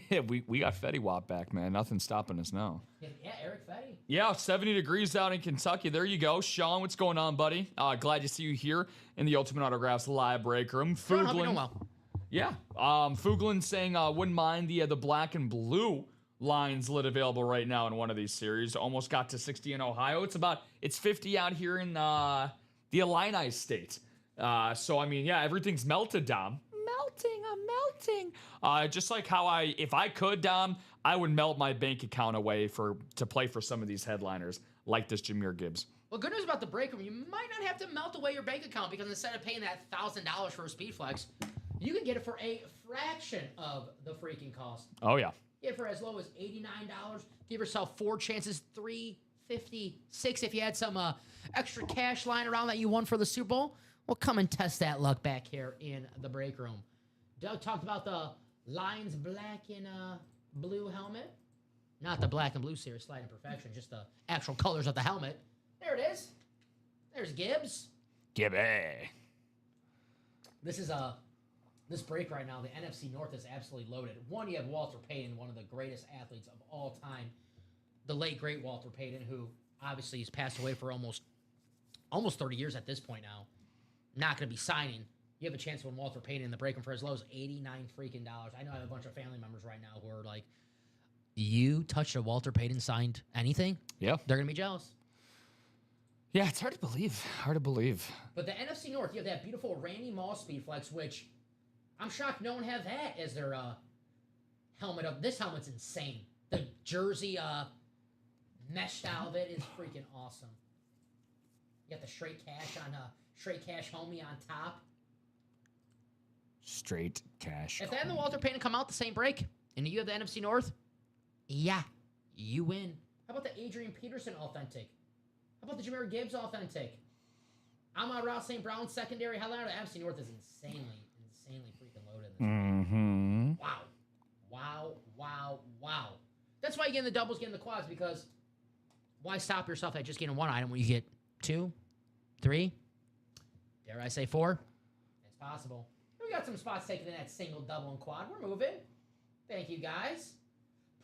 S3: Fetty Wap back, man. Nothing's stopping us now.
S2: Yeah, Eric Fetty.
S3: Yeah, 70 degrees out in Kentucky. There you go. Sean, what's going on, buddy? Glad to see you here in the Ultimate Autographs live break room.
S2: Fuglin. Well.
S3: Yeah. Fuglin saying wouldn't mind the black and blue lines lit available right now in one of these series. Almost got to 60 in Ohio. It's 50 out here in the Illini state. So, everything's melted, Dom. I'm melting. Just like how if I could, Dom, I would melt my bank account away to play for some of these headliners, like this Jahmyr Gibbs.
S2: Well, good news about the break room, you might not have to melt away your bank account because instead of paying that $1,000 for a speed flex, you can get it for a fraction of the freaking cost.
S3: Oh, yeah.
S2: Get it for as low as $89. Give yourself 4 chances, $356 if you had some extra cash lying around that you won for the Super Bowl. Well, come and test that luck back here in the break room. Doug talked about the Lions black and blue helmet. Not the black and blue series slide in perfection, just the actual colors of the helmet. There it is. There's Gibbs.
S3: Gibby.
S2: This break right now, the NFC North is absolutely loaded. One, you have Walter Payton, one of the greatest athletes of all time. The late, great Walter Payton, who obviously has passed away for almost 30 years at this point now. Not going to be signing. You have a chance to win Walter Payton in the break room for as low as $89 freaking dollars. I know I have a bunch of family members right now who are like, you touched a Walter Payton signed anything?
S3: Yeah.
S2: They're going to be jealous.
S3: Yeah, it's hard to believe.
S2: But the NFC North, you have that beautiful Randy Moss Speed Flex, which I'm shocked no one have that as their helmet up. This helmet's insane. The jersey mesh style of it is freaking awesome. You got the straight cash homie on top.
S3: Straight cash.
S2: If they had the Walter Payton come out the same break, and you have the NFC North, yeah, you win. How about the Adrian Peterson authentic? How about the Jahmyr Gibbs authentic? Amon-Ra St. Brown secondary headliner. The NFC North is insanely freaking loaded.
S3: Mm-hmm.
S2: Wow. That's why you get in the doubles, get in the quads, because why stop yourself at just getting one item when you get 2, 3, dare I say 4? It's possible. We got some spots taken in that single, double, and quad. We're moving. Thank you, guys.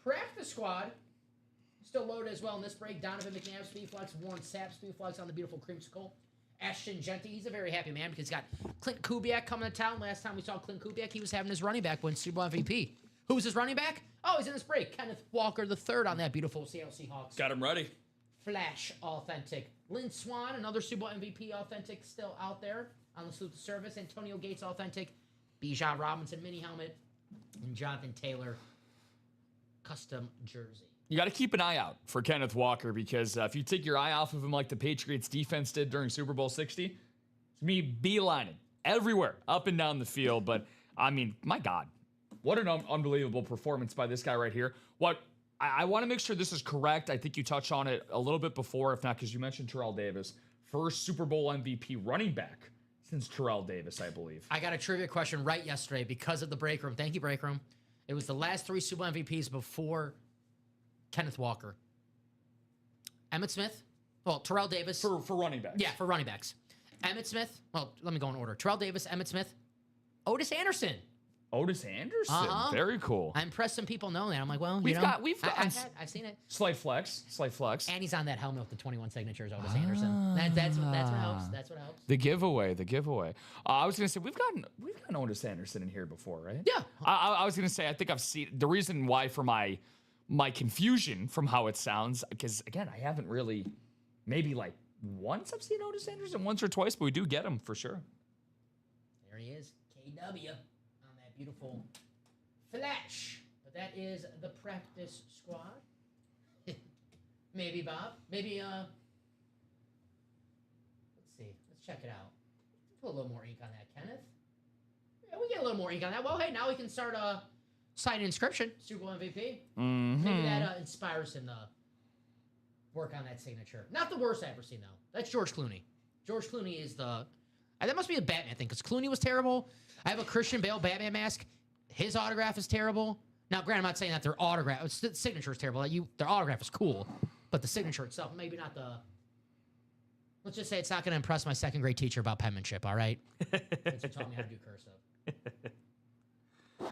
S2: Practice squad still loaded as well in this break. Donovan McNabb, Speed Flex. Warren Sapp, Speed Flex on the beautiful creamsicle. Ashton Genty, he's a very happy man because he's got Clint Kubiak coming to town. Last time we saw Clint Kubiak, he was having his running back win Super Bowl MVP. Who was his running back? Oh, he's in this break. Kenneth Walker III on that beautiful Seattle Seahawks.
S3: Got him ready.
S2: Flash authentic. Lynn Swan, another Super Bowl MVP authentic still out there. on the Salute to Service. Antonio Gates Authentic, Bijan Robinson mini helmet, and Jonathan Taylor custom jersey.
S3: You got to keep an eye out for Kenneth Walker because if you take your eye off of him like the Patriots defense did during Super Bowl 60, it's me beelining everywhere, up and down the field. But, I mean, my God, what an unbelievable performance by this guy right here. I want to make sure this is correct. I think you touched on it a little bit before, if not, because you mentioned Terrell Davis. First Super Bowl MVP running back since Terrell Davis, I believe.
S2: I got a trivia question right yesterday because of the break room. Thank you, break room. It was the last 3 Super Bowl MVPs before Kenneth Walker. Emmitt Smith. Well, Terrell Davis.
S3: For running backs.
S2: Yeah, for running backs. Emmitt Smith. Well, let me go in order. Terrell Davis, Emmitt Smith, Otis Anderson.
S3: Otis Anderson. Very cool.
S2: I'm impressed some people know that. I'm like, well,
S3: we've got
S2: I've seen it.
S3: Slight flex.
S2: And he's on that helmet with the 21 signatures, Otis Anderson. That's what helps. That's what helps.
S3: The giveaway. I was gonna say we've gotten Otis Anderson in here before, right?
S2: Yeah.
S3: I was gonna say I think I've seen the reason why for my confusion from how it sounds, because again, I haven't really, maybe like once I've seen Otis Anderson, once or twice, but we do get him for sure.
S2: There he is, KW. Beautiful flash. But that is the practice squad. Maybe, Bob. Maybe, let's see. Let's check it out. Put a little more ink on that, Kenneth. Yeah, we get a little more ink on that. Well, hey, now we can start signing inscription. Super Bowl MVP.
S3: Mm-hmm.
S2: Maybe that inspires him to work on that signature. Not the worst I've ever seen, though. That's George Clooney. George Clooney is the... that must be a Batman thing, because Clooney was terrible. I have a Christian Bale Batman mask. His autograph is terrible. Now, granted, I'm not saying that their autograph, the signature is terrible. Their autograph is cool, but the signature itself, maybe not the... Let's just say it's not going to impress my second grade teacher about penmanship, all right? Since you taught me how to do cursive.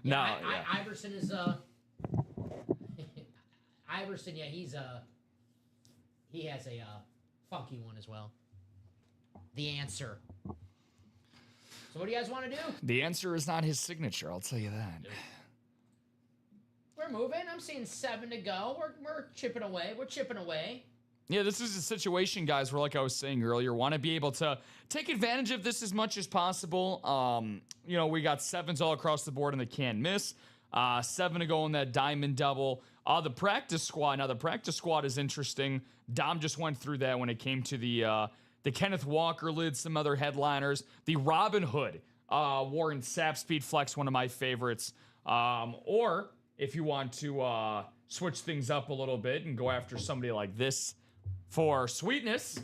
S2: Yeah, Iverson is... Iverson, yeah, he has a funky one as well. The answer. So what do you guys want to do?
S3: The answer is not his signature, I'll tell you that.
S2: We're moving. I'm seeing 7 to go. We're chipping away. We're chipping away.
S3: Yeah, this is a situation, guys, where, like I was saying earlier, want to be able to take advantage of this as much as possible. We got 7s all across the board and they can't miss. 7 to go in that diamond double. The practice squad. Now, the practice squad is interesting. Dom just went through that when it came to the Kenneth Walker lid, some other headliners. The Robin Hood, Warren Sapp Speed Flex, one of my favorites. Or if you want to switch things up a little bit and go after somebody like this for sweetness.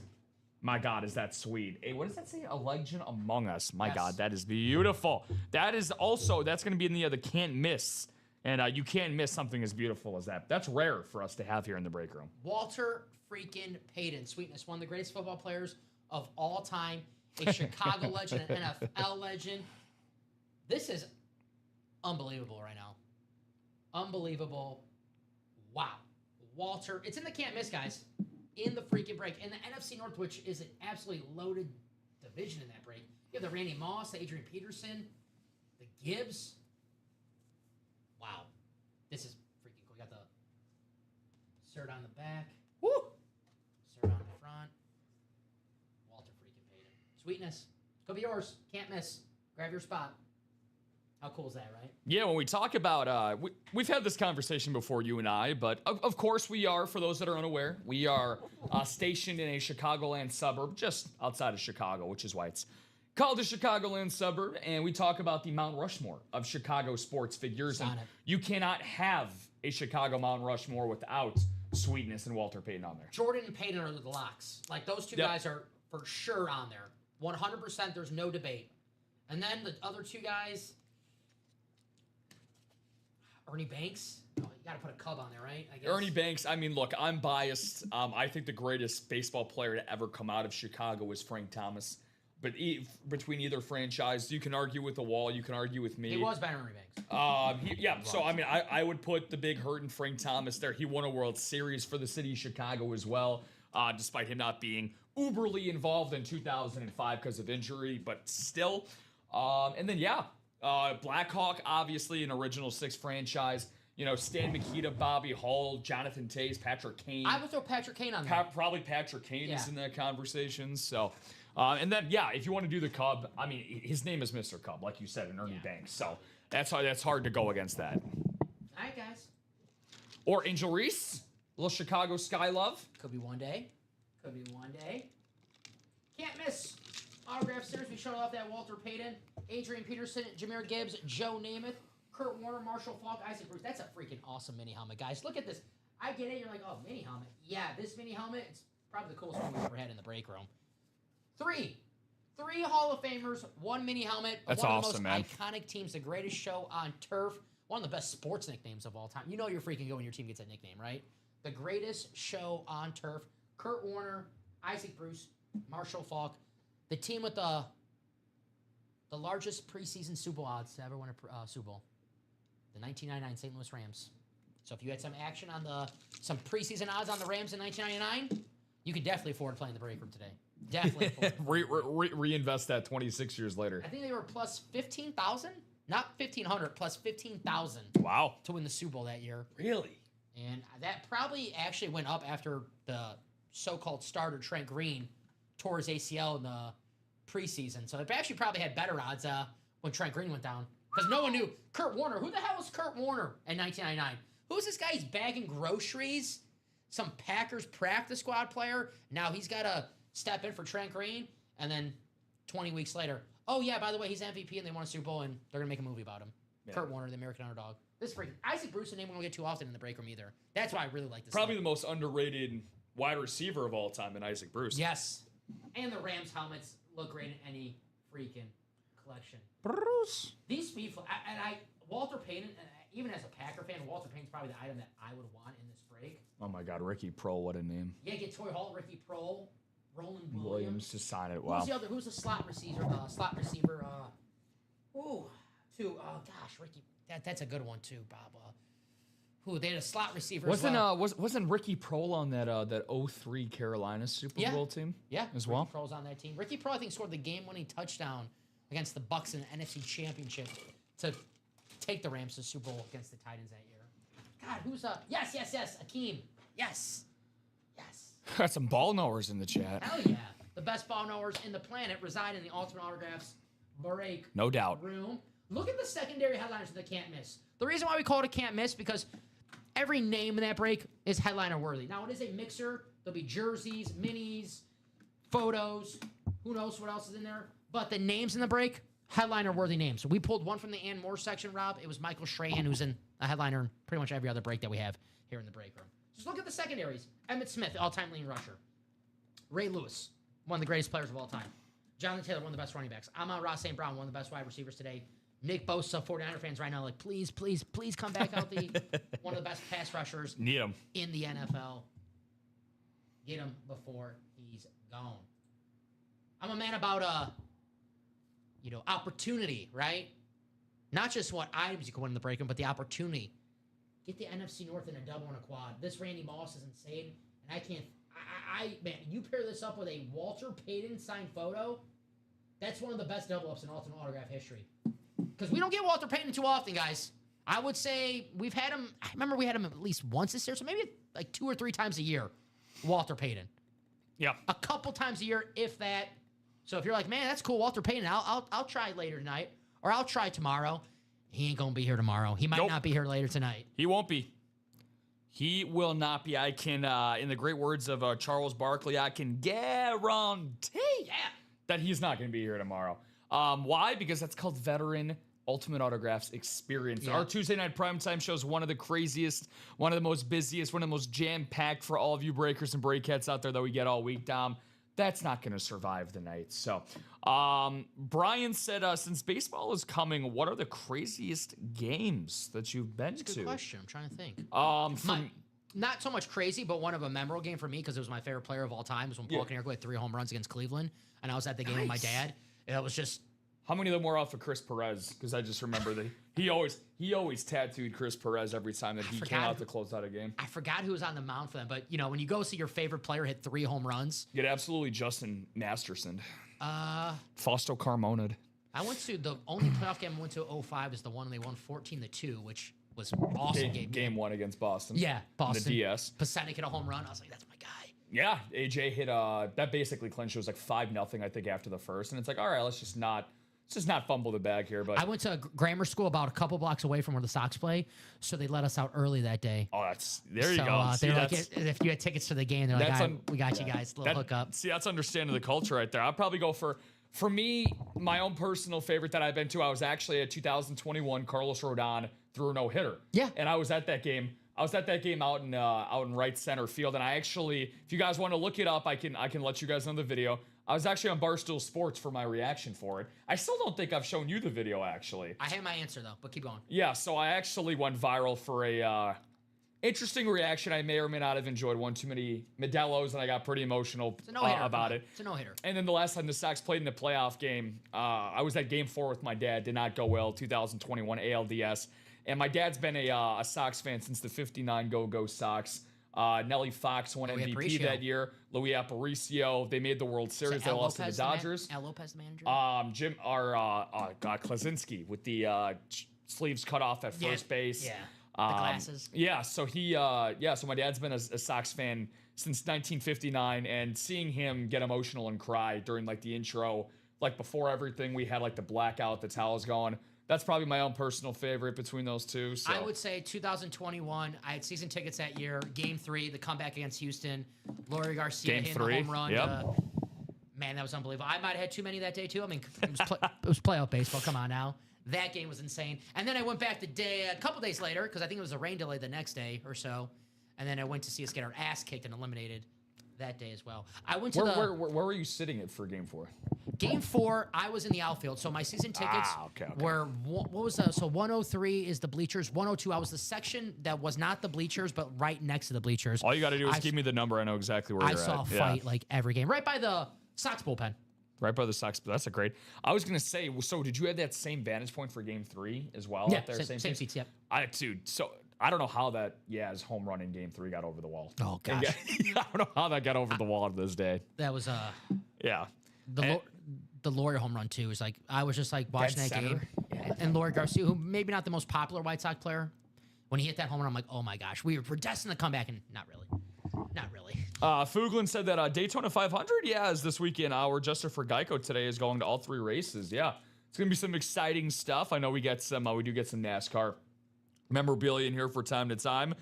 S3: My God, is that sweet. Hey, what does that say? A legend among us. My God, that is beautiful. That's going to be in the can't miss. And you can't miss something as beautiful as that. That's rare for us to have here in the break room.
S2: Walter freaking Peyton. Sweetness, one of the greatest football players of all time, a Chicago legend, an NFL legend. This is unbelievable right now. Unbelievable. Wow. Walter, it's in the can't miss, guys. In the freaking break. In the NFC North, which is an absolutely loaded division in that break. You have the Randy Moss, the Adrian Peterson, the Gibbs. Wow. This is freaking cool. You got the cert on the back. Woo! Cert on the front. Walter freaking Payton. Sweetness. Could be yours. Can't miss. Grab your spot. How cool is that, right?
S3: Yeah, when we talk about, we've had this conversation before, you and I, but of course we are, for those that are unaware, we are stationed in a Chicagoland suburb just outside of Chicago, which is why it's called the Chicagoland suburb, and we talk about the Mount Rushmore of Chicago sports figures. And you cannot have a Chicago Mount Rushmore without Sweetness and Walter Payton on there.
S2: Jordan and Payton are the locks. Like, those two guys are for sure on there. 100%, there's no debate. And then the other two guys... Ernie Banks? Oh, you got to put a Cub on there, right? I guess.
S3: Ernie Banks, I mean, look, I'm biased. I think the greatest baseball player to ever come out of Chicago was Frank Thomas. But between either franchise, you can argue with the Wall, you can argue with me.
S2: He was better than Ernie Banks.
S3: So, I mean, I would put the big hurt in Frank Thomas there. He won a World Series for the city of Chicago as well, despite him not being uberly involved in 2005 because of injury, but still. And then, Blackhawk, obviously an original 6 franchise. You know, Stan Mikita, Bobby Hull, Jonathan Tays, Patrick Kane.
S2: I would throw Patrick Kane on there.
S3: Probably Patrick Kane is in that conversation. So, And then, yeah, if you want to do the Cub, I mean, his name is Mr. Cub, like you said, and Ernie Banks. So that's hard to go against that.
S2: All right, guys.
S3: Or Angel Reese, little Chicago Sky Love.
S2: Could be one day. Can't miss. Autograph series. We showed off that Walter Payton, Adrian Peterson, Jahmyr Gibbs, Joe Namath, Kurt Warner, Marshall Faulk, Isaac Bruce. That's a freaking awesome mini helmet, guys. Look at this. I get it. You're like, oh, mini helmet. Yeah, this mini helmet, it's probably the coolest one we've ever had in the break room. Three Hall of Famers, one mini helmet.
S3: That's
S2: one
S3: awesome,
S2: of the
S3: man.
S2: most iconic teams, the greatest show on turf. One of the best sports nicknames of all time. You know you're freaking good when your team gets that nickname, right? The greatest show on turf. Kurt Warner, Isaac Bruce, Marshall Faulk. The team with the largest preseason Super Bowl odds to ever win a Super Bowl. The 1999 St. Louis Rams. So if you had some action on some preseason odds on the Rams in 1999, you could definitely afford to play in the break room today. Definitely afford.
S3: Reinvest that 26 years later.
S2: I think they were plus 15,000, not 1,500, plus 15,000.
S3: Wow.
S2: To win the Super Bowl that year.
S3: Really?
S2: And that probably actually went up after the so-called starter Trent Green tore his ACL in the preseason. So they actually probably had better odds when Trent Green went down. Because no one knew. Kurt Warner. Who the hell was Kurt Warner in 1999? Who's this guy? He's bagging groceries. Some Packers practice squad player. Now he's got to step in for Trent Green. And then 20 weeks later, oh, yeah, by the way, he's MVP and they won a Super Bowl and they're going to make a movie about him. Yeah. Kurt Warner, the American underdog. This freaking Isaac Bruce, a name we don't get too often in the break room either. That's why I really like this.
S3: Probably the most underrated wide receiver of all time in Isaac Bruce.
S2: Yes. And the Rams helmets look great in any freaking collection.
S3: Bruce.
S2: These speed, Walter Payton, even as a Packer fan, Walter Payton's probably the item that I would want in this break.
S3: Oh my God, Ricky Prohl, what a name.
S2: Yeah, get Torrey Hall, Ricky Prohl, Roland
S3: Williams to sign it. Wow.
S2: Who's the slot receiver? Ricky. That's a good one too, Bob. They had a slot receiver.
S3: Wasn't Ricky Prohl on that 03 Carolina Super Bowl team?
S2: Yeah,
S3: as well.
S2: Ricky Prohl's on that team. Ricky Prohl, I think, scored the game-winning touchdown against the Bucs in the NFC Championship to take the Rams to the Super Bowl against the Titans that year. God, who's Yes, Akeem. Yes.
S3: Got some ball knowers in the chat.
S2: Hell yeah. The best ball knowers in the planet reside in the Ultimate Autographs break
S3: no doubt
S2: room. Look at the secondary headliners that can't miss. The reason why we call it a can't miss because every name in that break is headliner worthy. Now it is a mixer. There'll be jerseys, minis, photos. Who knows what else is in there? But the names in the break, headliner worthy names. So we pulled one from the Ann Moore section, Rob. It was Michael Strahan, who's in a headliner in pretty much every other break that we have here in the break room. Just look at the secondaries. Emmitt Smith, all-time leading rusher. Ray Lewis, one of the greatest players of all time. Jonathan Taylor, one of the best running backs. Amon-Ra St. Brown, one of the best wide receivers today. Nick Bosa, 49er fans right now, like, please come back healthy. One of the best pass rushers
S3: Need him.
S2: In the NFL. Get him before he's gone. I'm a man about, opportunity, right? Not just what items you can win in the break room, but the opportunity. Get the NFC North in a double and a quad. This Randy Moss is insane, and I can't. Man, you pair this up with a Walter Payton signed photo. That's one of the best double ups in Ultimate Autograph history. Because we don't get Walter Payton too often, guys. I would say we've had him. I remember we had him at least once this year, so maybe like 2 or 3 times a year. Walter Payton.
S3: Yeah.
S2: A couple times a year, if that. So if you're like, man, that's cool, Walter Payton. I'll try later tonight, or I'll try tomorrow. He ain't gonna be here tomorrow. He might not be here later tonight.
S3: He won't be. He will not be. I can, in the great words of Charles Barkley, I can guarantee that he's not going to be here tomorrow. Why? Because that's called Veteran Ultimate Autographs Experience. Yeah. Our Tuesday night primetime show is one of the craziest, one of the most busiest, one of the most jam-packed for all of you breakers and breakettes out there that we get all week, Dom. That's not going to survive the night. So, Brian said, since baseball is coming, what are the craziest games that you've been to?
S2: That's a good question. I'm trying to think.
S3: Not
S2: so much crazy, but one of a memorable game for me because it was my favorite player of all time was when Paul Konerko had 3 home runs against Cleveland, and I was at the game with my dad. It was just...
S3: How many of them were off of Chris Perez? Because I just remember that he always tattooed Chris Perez every time that he came out to close out a game.
S2: I forgot who was on the mound for them, but when you go see your favorite player hit 3 home runs,
S3: you get absolutely Justin Masterson. Fausto Carmona.
S2: I went to the only playoff game I went to 2005 is the one they won 14-2, which was awesome.
S3: Game 1 against Boston.
S2: Yeah, Boston.
S3: The DS.
S2: Pacetic hit a home run. I was like, that's my guy.
S3: yeah, AJ hit that basically clinched. It was like 5-0, I think, after the first, and it's like, all right, let's just not fumble the bag here. But
S2: I went to a grammar school about a couple blocks away from where the Sox play, so they let us out early that day.
S3: Oh, there you go.
S2: They're like, if you had tickets to the game, they're like, all right, we got you guys, little hookup.
S3: See, that's understanding the culture right there. I'll probably go for me, my own personal favorite that I've been to. I was actually at 2021. Carlos Rodon threw a no-hitter.
S2: Yeah,
S3: and I was at that game. out in right center field, and I actually, if you guys want to look it up, I can let you guys know the video. I was actually on Barstool Sports for my reaction for it. I still don't think I've shown you the video, actually.
S2: I have my answer, though, but keep going.
S3: Yeah, so I actually went viral for a interesting reaction. I may or may not have enjoyed one too many Modelos, and I got pretty emotional about it.
S2: It's a no-hitter.
S3: And then the last time the Sox played in the playoff game, I was at Game 4 with my dad. Did not go well, 2021 ALDS. And my dad's been a Sox fan since the 59 Go Sox. Nelly Fox won MVP that year. Luis Aparicio. They made the World Series. They lost to the Dodgers.
S2: Al Lopez, the manager.
S3: Klasinski with the sleeves cut off at first base.
S2: Yeah. The glasses.
S3: Yeah. So so my dad's been a Sox fan since 1959, and seeing him get emotional and cry during like the intro, like before everything, we had like the blackout, the towels going. That's probably my own personal favorite between those two. So.
S2: I would say 2021. I had season tickets that year. Game 3, the comeback against Houston. Lori Garcia hitting the home run.
S3: Yep.
S2: Man, that was unbelievable. I might have had too many that day, too. I mean, it was playoff baseball. Come on now. That game was insane. And then I went back a couple days later, because I think it was a rain delay the next day or so. And then I went to see us get our ass kicked and eliminated that day as well. I went to
S3: where were you sitting at for Game 4?
S2: Game 4, I was in the outfield. So my season tickets were, what was that? So 103 is the bleachers. 102, I was the section that was not the bleachers, but right next to the bleachers.
S3: All you got to do is give me the number. I know exactly where you're at.
S2: I saw a fight like every game. Right by the Sox bullpen.
S3: Right by the Sox. That's a great. I was going to say, so did you have that same vantage point for Game 3 as well?
S2: Yeah,
S3: out there?
S2: same seats, yep.
S3: So I don't know how that his home run in Game 3 got over the wall.
S2: Oh, gosh.
S3: I don't know how that got over the wall to this day.
S2: That was,
S3: yeah.
S2: The Lori home run, too, is like, I was just like watching that game.
S3: Yeah.
S2: And Lori Garcia, who maybe not the most popular White Sox player, when he hit that home run, I'm like, oh my gosh, we were destined to come back, and not really. Not really.
S3: Fuglin said that Daytona 500, is this weekend. Our adjuster for Geico today is going to all 3 races. Yeah, it's gonna be some exciting stuff. I know we do get some NASCAR memorabilia in here for time to time.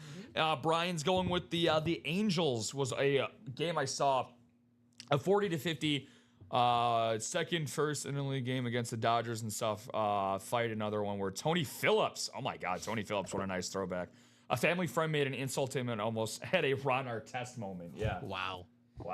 S3: Brian's going with the Angels. Was a game I saw, a 40-50 second first in the league game against the Dodgers and stuff. Fight another one where Tony Phillips. Oh my God, Tony Phillips! What a nice throwback. A family friend made an insult to him and almost had a Ron Artest moment. Yeah.
S2: Wow.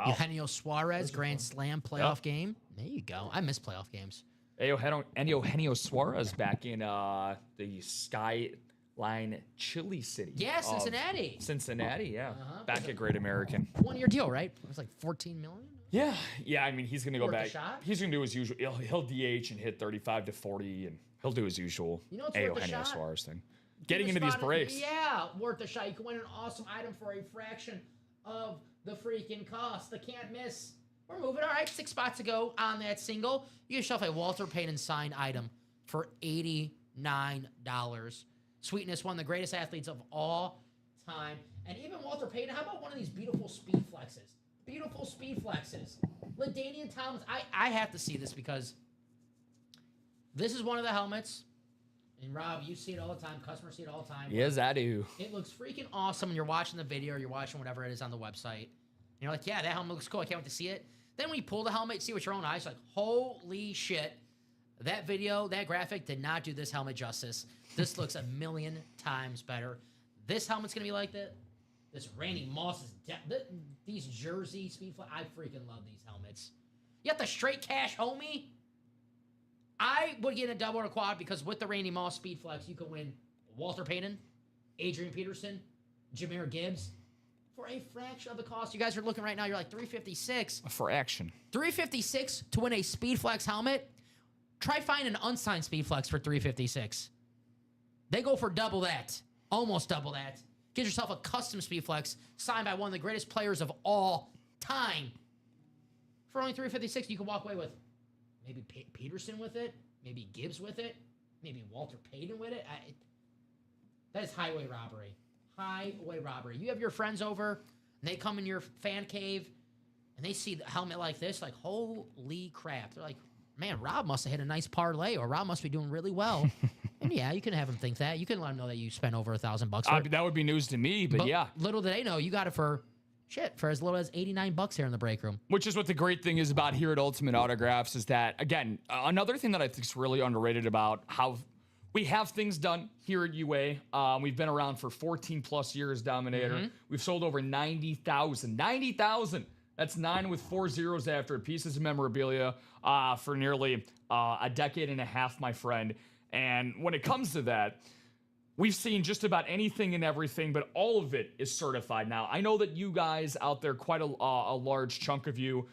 S2: Eugenio Suarez Grand Slam playoff game. There you go. I miss playoff games.
S3: Eugenio Suarez back in the Skyline Chili City.
S2: Yeah, Cincinnati.
S3: Yeah. Back at Great American.
S2: 1-year deal, right? It was like $14 million.
S3: Yeah. I mean, he's gonna go
S2: Worth a
S3: back.
S2: shot?
S3: He's gonna do his usual. He'll DH and hit 35 to 40, and he'll do his usual.
S2: You know what's worth a
S3: Eugenio
S2: shot?
S3: Suarez thing. Getting into these breaks.
S2: Yeah, worth a shot. You can win an awesome item for a fraction of the freaking cost. The can't miss. We're moving. All right, 6 spots to go on that single. You get yourself a Walter Payton signed item for $89. Sweetness, one of the greatest athletes of all time. And even Walter Payton, how about one of these beautiful speed flexes? Beautiful speed flexes. LaDainian Thomas, I have to see this because this is one of the helmets. And Rob, you see it all the time. Customers see it all the time.
S3: Yes, I do.
S2: It looks freaking awesome when you're watching the video or you're watching whatever it is on the website. And you're like, yeah, that helmet looks cool. I can't wait to see it. Then when you pull the helmet, see with your own eyes, like, holy shit. That video, that graphic did not do this helmet justice. This looks a million times better. This helmet's going to be like that. This Randy Moss's these jersey speed fly. I freaking love these helmets. You got the straight cash, homie. I would get a double or a quad because with the Randy Moss Speed Flex, you can win Walter Payton, Adrian Peterson, Jahmyr Gibbs for a fraction of the cost. You guys are looking right now, you're like $356.
S3: For action.
S2: $356 to win a Speed Flex helmet. Try finding an unsigned Speed Flex for $356. They go for double that, almost double that. Get yourself a custom Speed Flex signed by one of the greatest players of all time. For only $356, you can walk away with maybe Peterson with it, maybe Gibbs with it, maybe Walter Payton with it. That is highway robbery. Highway robbery. You have your friends over, and they come in your fan cave and they see the helmet like this, like, holy crap. They're like, man, Rob must have hit a nice parlay, or Rob must be doing really well. And yeah, you can have them think that. You can let them know that you spent over $1,000 for it.
S3: That would be news to me, but yeah.
S2: Little do they know, you got it for as little as $89 here in the break room.
S3: Which is what the great thing is about here at Ultimate Autographs is that, again, another thing that I think is really underrated about how we have things done here at UA. We've been around for 14 plus years, Dominator.
S2: Mm-hmm.
S3: We've sold over 90,000. 90,000! That's 9 with 4 zeros after it. Pieces of memorabilia for nearly a decade and a half, my friend. And when it comes to that, we've seen just about anything and everything, but all of it is certified now. I know that you guys out there, quite a large chunk of you,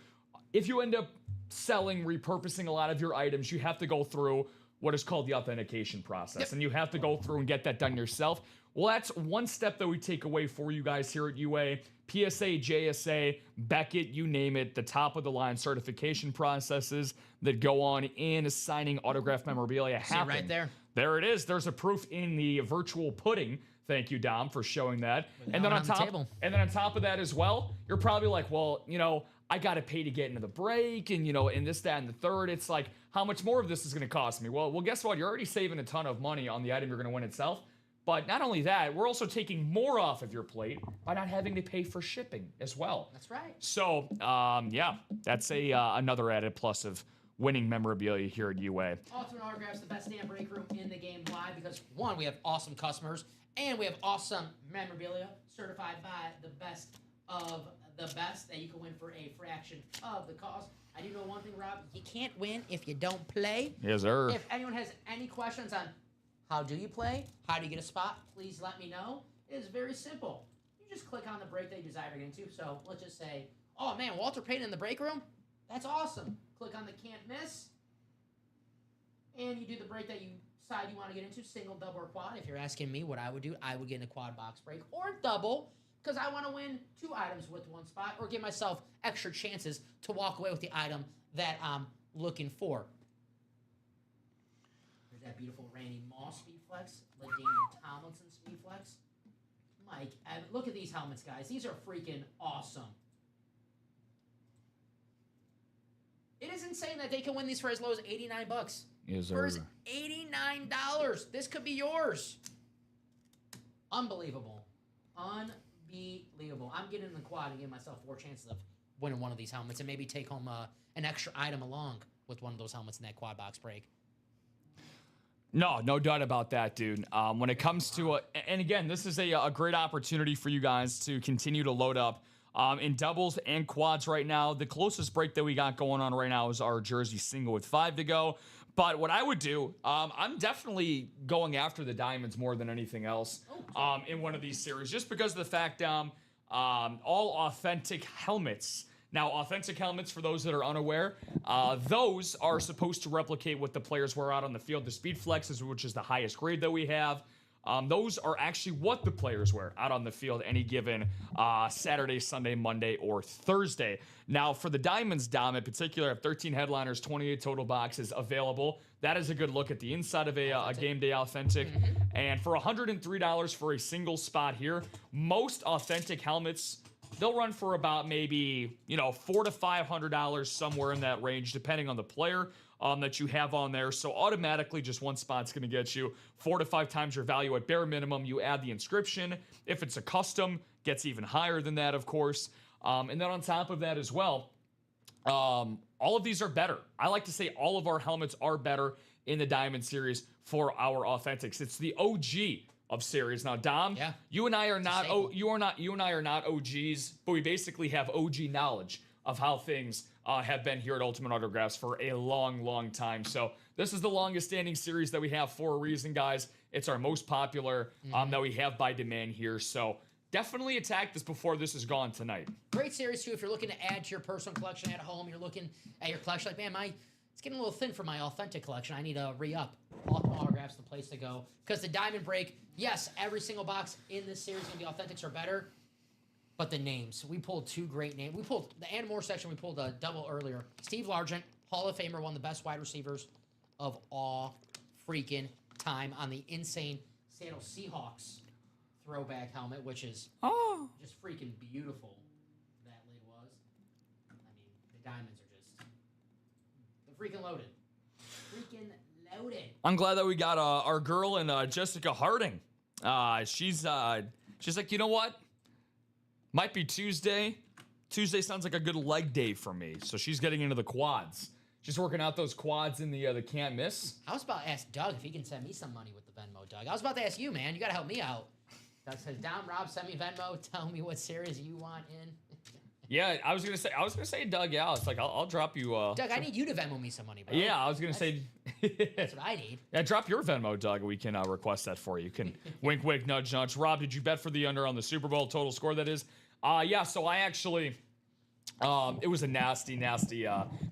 S3: if you end up selling, repurposing a lot of your items, you have to go through what is called the authentication process. Yep. And you have to go through and get that done yourself. Well, that's one step that we take away for you guys here at UA. PSA, JSA, Beckett, you name it, the top of the line certification processes that go on in assigning autographed memorabilia happen.
S2: See right there.
S3: There it is. There's a proof in the virtual pudding. Thank you, Dom, for showing that. And then on top of that as well, you're probably like, well, I got to pay to get into the break and, and this, that, and the third. It's like, how much more of this is going to cost me? Well, guess what? You're already saving a ton of money on the item you're going to win itself. But not only that, we're also taking more off of your plate by not having to pay for shipping as well.
S2: That's right.
S3: So, yeah, that's another added plus of winning memorabilia here at UA.
S2: Ultimate Autographs, the best damn break room in the game live because, one, we have awesome customers, and we have awesome memorabilia certified by the best of the best that you can win for a fraction of the cost. I do know one thing, Rob. You can't win if you don't play.
S3: Yes, sir.
S2: If anyone has any questions on how do you play, how do you get a spot, please let me know. It is very simple. You just click on the break that you desire to get into. So let's just say, oh, man, Walter Payton in the break room? That's awesome. Click on the can't miss, and you do the break that you decide you want to get into, single, double, or quad. If you're asking me what I would do, I would get in a quad box break or double because I want to win 2 items with 1 spot or give myself extra chances to walk away with the item that I'm looking for. There's that beautiful Randy Moss speed flex, LaDainian Tomlinson speed flex. Mike, look at these helmets, guys. These are freaking awesome. It is insane that they can win these for as low as $89.
S3: Yes, sir.
S2: For as $89, this could be yours. Unbelievable. Unbelievable. I'm getting in the quad and giving myself 4 chances of winning one of these helmets and maybe take home an extra item along with one of those helmets in that quad box break.
S3: No doubt about that, dude. When it comes to, and again, this is a great opportunity for you guys to continue to load up in doubles and quads right now. The closest break that we got going on right now is our jersey single with 5 to go. But what I would do, I'm definitely going after the diamonds more than anything else in one of these series, just because of the fact all authentic helmets. Now, authentic helmets, for those that are unaware, those are supposed to replicate what the players wear out on the field. The Speed Flexes, which is the highest grade that we have, those are actually what the players wear out on the field any given Saturday, Sunday, Monday, or Thursday. Now, for the Diamonds, Dom, in particular, have 13 headliners, 28 total boxes available. That is a good look at the inside of a game day authentic. Mm-hmm. And for $103 for a single spot here, most authentic helmets, they'll run for about maybe, $400 to $500, somewhere in that range, depending on the player that you have on there. So automatically, just one spot's going to get you 4 to 5 times your value at bare minimum. You add the inscription. If it's a custom, gets even higher than that, of course. And then on top of that as well, all of these are better. I like to say all of our helmets are better in the Diamond Series for our authentics. It's the OG of series. Now, Dom, you and I are not OGs, but we basically have OG knowledge of how things have been here at Ultimate Autographs for a long, long time. So this is the longest standing series that we have for a reason, guys. It's our most popular that we have by demand here. So definitely attack this before this is gone tonight.
S2: Great series, too. If you're looking to add to your personal collection at home, you're looking at your collection like, man, it's getting a little thin for my authentic collection. I need to re-up. Ultimate Autographs the place to go. Because the Diamond Break, yes, every single box in this series is going to be authentics or better. But the names. We pulled 2 great names. We pulled the and more section. We pulled a double earlier. Steve Largent, Hall of Famer, one of the best wide receivers of all freaking time on the insane Seattle Seahawks throwback helmet, which is just freaking beautiful. Freaking loaded.
S3: I'm glad that we got our girl and Jessica Harding. She's like, you know what? Might be Tuesday. Tuesday sounds like a good leg day for me. So she's getting into the quads. She's working out those quads in the can't miss.
S2: I was about to ask Doug if he can send me some money with the Venmo, Doug. I was about to ask you, man. You got to help me out. Doug says, down, Rob, send me Venmo. Tell me what series you want in.
S3: Yeah, I was gonna say Doug. Yeah, it's like I'll drop you.
S2: Doug, I need you to Venmo me some money, bro.
S3: Yeah, I was gonna say.
S2: That's what I need.
S3: Yeah, drop your Venmo, Doug. We can request that for you. You can wink, wink, nudge, nudge. Rob, did you bet for the under on the Super Bowl total score? That is. Yeah. So I actually. It was a nasty. Me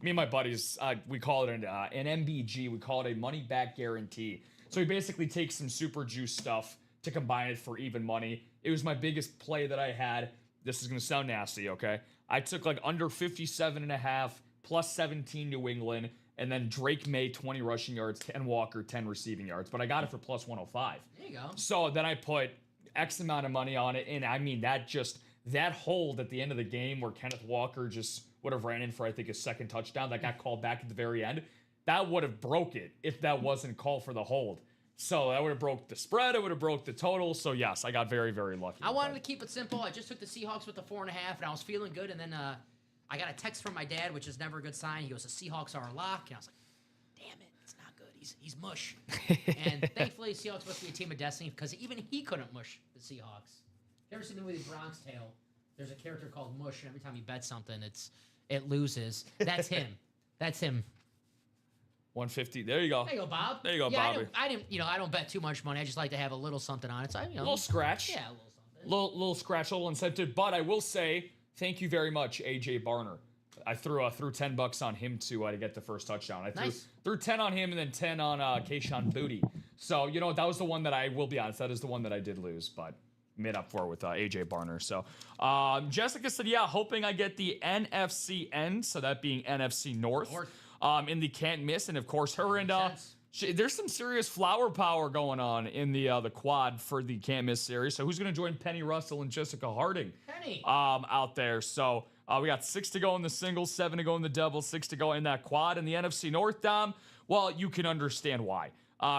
S3: and my buddies, we call it an MBG. We call it a money back guarantee. So he basically takes some super juice stuff to combine it for even money. It was my biggest play that I had. This is going to sound nasty, okay? I took like under 57.5 plus 17 New England, and then Drake May 20 rushing yards, Ken Walker 10 receiving yards, but I got it for plus 105.
S2: There you go.
S3: So then I put X amount of money on it, and I mean that hold at the end of the game where Kenneth Walker just would have ran in for, I think, his second touchdown that got called back at the very end, that would have broke it if that wasn't called for the hold. So that would have broke the spread. It would have broke the total. So, yes, I got very, very lucky.
S2: I wanted to keep it simple. I just took the Seahawks with the 4.5, and I was feeling good. And then I got a text from my dad, which is never a good sign. He goes, the Seahawks are a lock. And I was like, damn it, it's not good. He's mush. And thankfully, Seahawks must be a team of destiny because even he couldn't mush the Seahawks. You ever seen the movie Bronx Tale? There's a character called Mush, and every time he bets something, it loses. That's him. That's him.
S3: 150. There you go.
S2: There you go, Bob.
S3: There you go,
S2: yeah,
S3: Bobby.
S2: I didn't. I don't bet too much money. I just like to have a little something on it. So,
S3: a little scratch.
S2: Yeah, a little something.
S3: Little scratch, a little incentive. But I will say, thank you very much, AJ Barner. I threw $10 on him to get the first touchdown. I threw 10 on him and then 10 on Kayshon Boutte. So that was the one that I will be honest. That is the one that I did lose, but made up for with AJ Barner. So Jessica said, yeah, hoping I get the NFC end, so that being NFC North. In the can't miss, and of course her and there's some serious flower power going on in the quad for the can't miss series. So who's going to join Penny Russell and Jessica Harding?
S2: Penny
S3: out there. So we got 6 to go in the singles, 7 to go in the doubles, 6 to go in that quad. In the NFC North, Dom, well, you can understand why.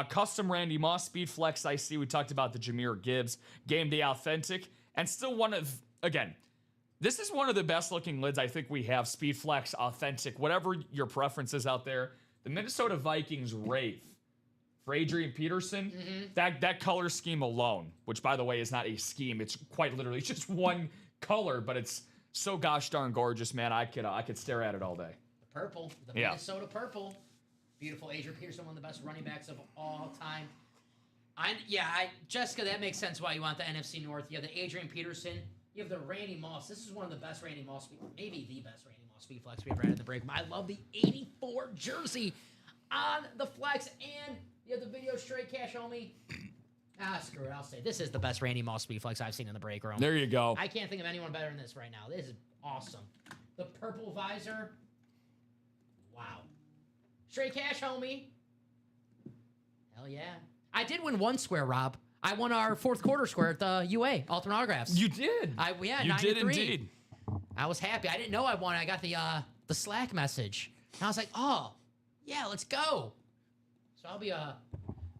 S3: Custom Randy Moss Speed Flex. I see we talked about the Jahmyr Gibbs Game Day Authentic, and still this is one of the best looking lids I think we have. Speed Flex Authentic, whatever your preference is out there. The Minnesota Vikings Wraith for Adrian Peterson. Mm-hmm. That color scheme alone, which by the way is not a scheme, it's quite literally just one color, but it's so gosh darn gorgeous, man. I could stare at it all day.
S2: The purple, the Minnesota purple. Beautiful. Adrian Peterson, one of the best running backs of all time. Jessica, that makes sense why you want the NFC North. You have the Adrian Peterson. You have the Randy Moss. This is one of the best Randy Moss, maybe the best Randy Moss speed flex we ever had in the break. I love the 84 jersey on the flex, and you have the video straight cash, homie. Screw it. I'll say this is the best Randy Moss speed flex I've seen in the break room.
S3: There you go.
S2: I can't think of anyone better than this right now. This is awesome. The purple visor. Wow. Straight cash, homie. Hell yeah. I did win one square, Rob. I won our fourth quarter square at the UA, Ultimate Autographs.
S3: You did.
S2: You did indeed. I was happy. I didn't know I won. I got the Slack message. And I was like, oh, yeah, let's go. So I'll be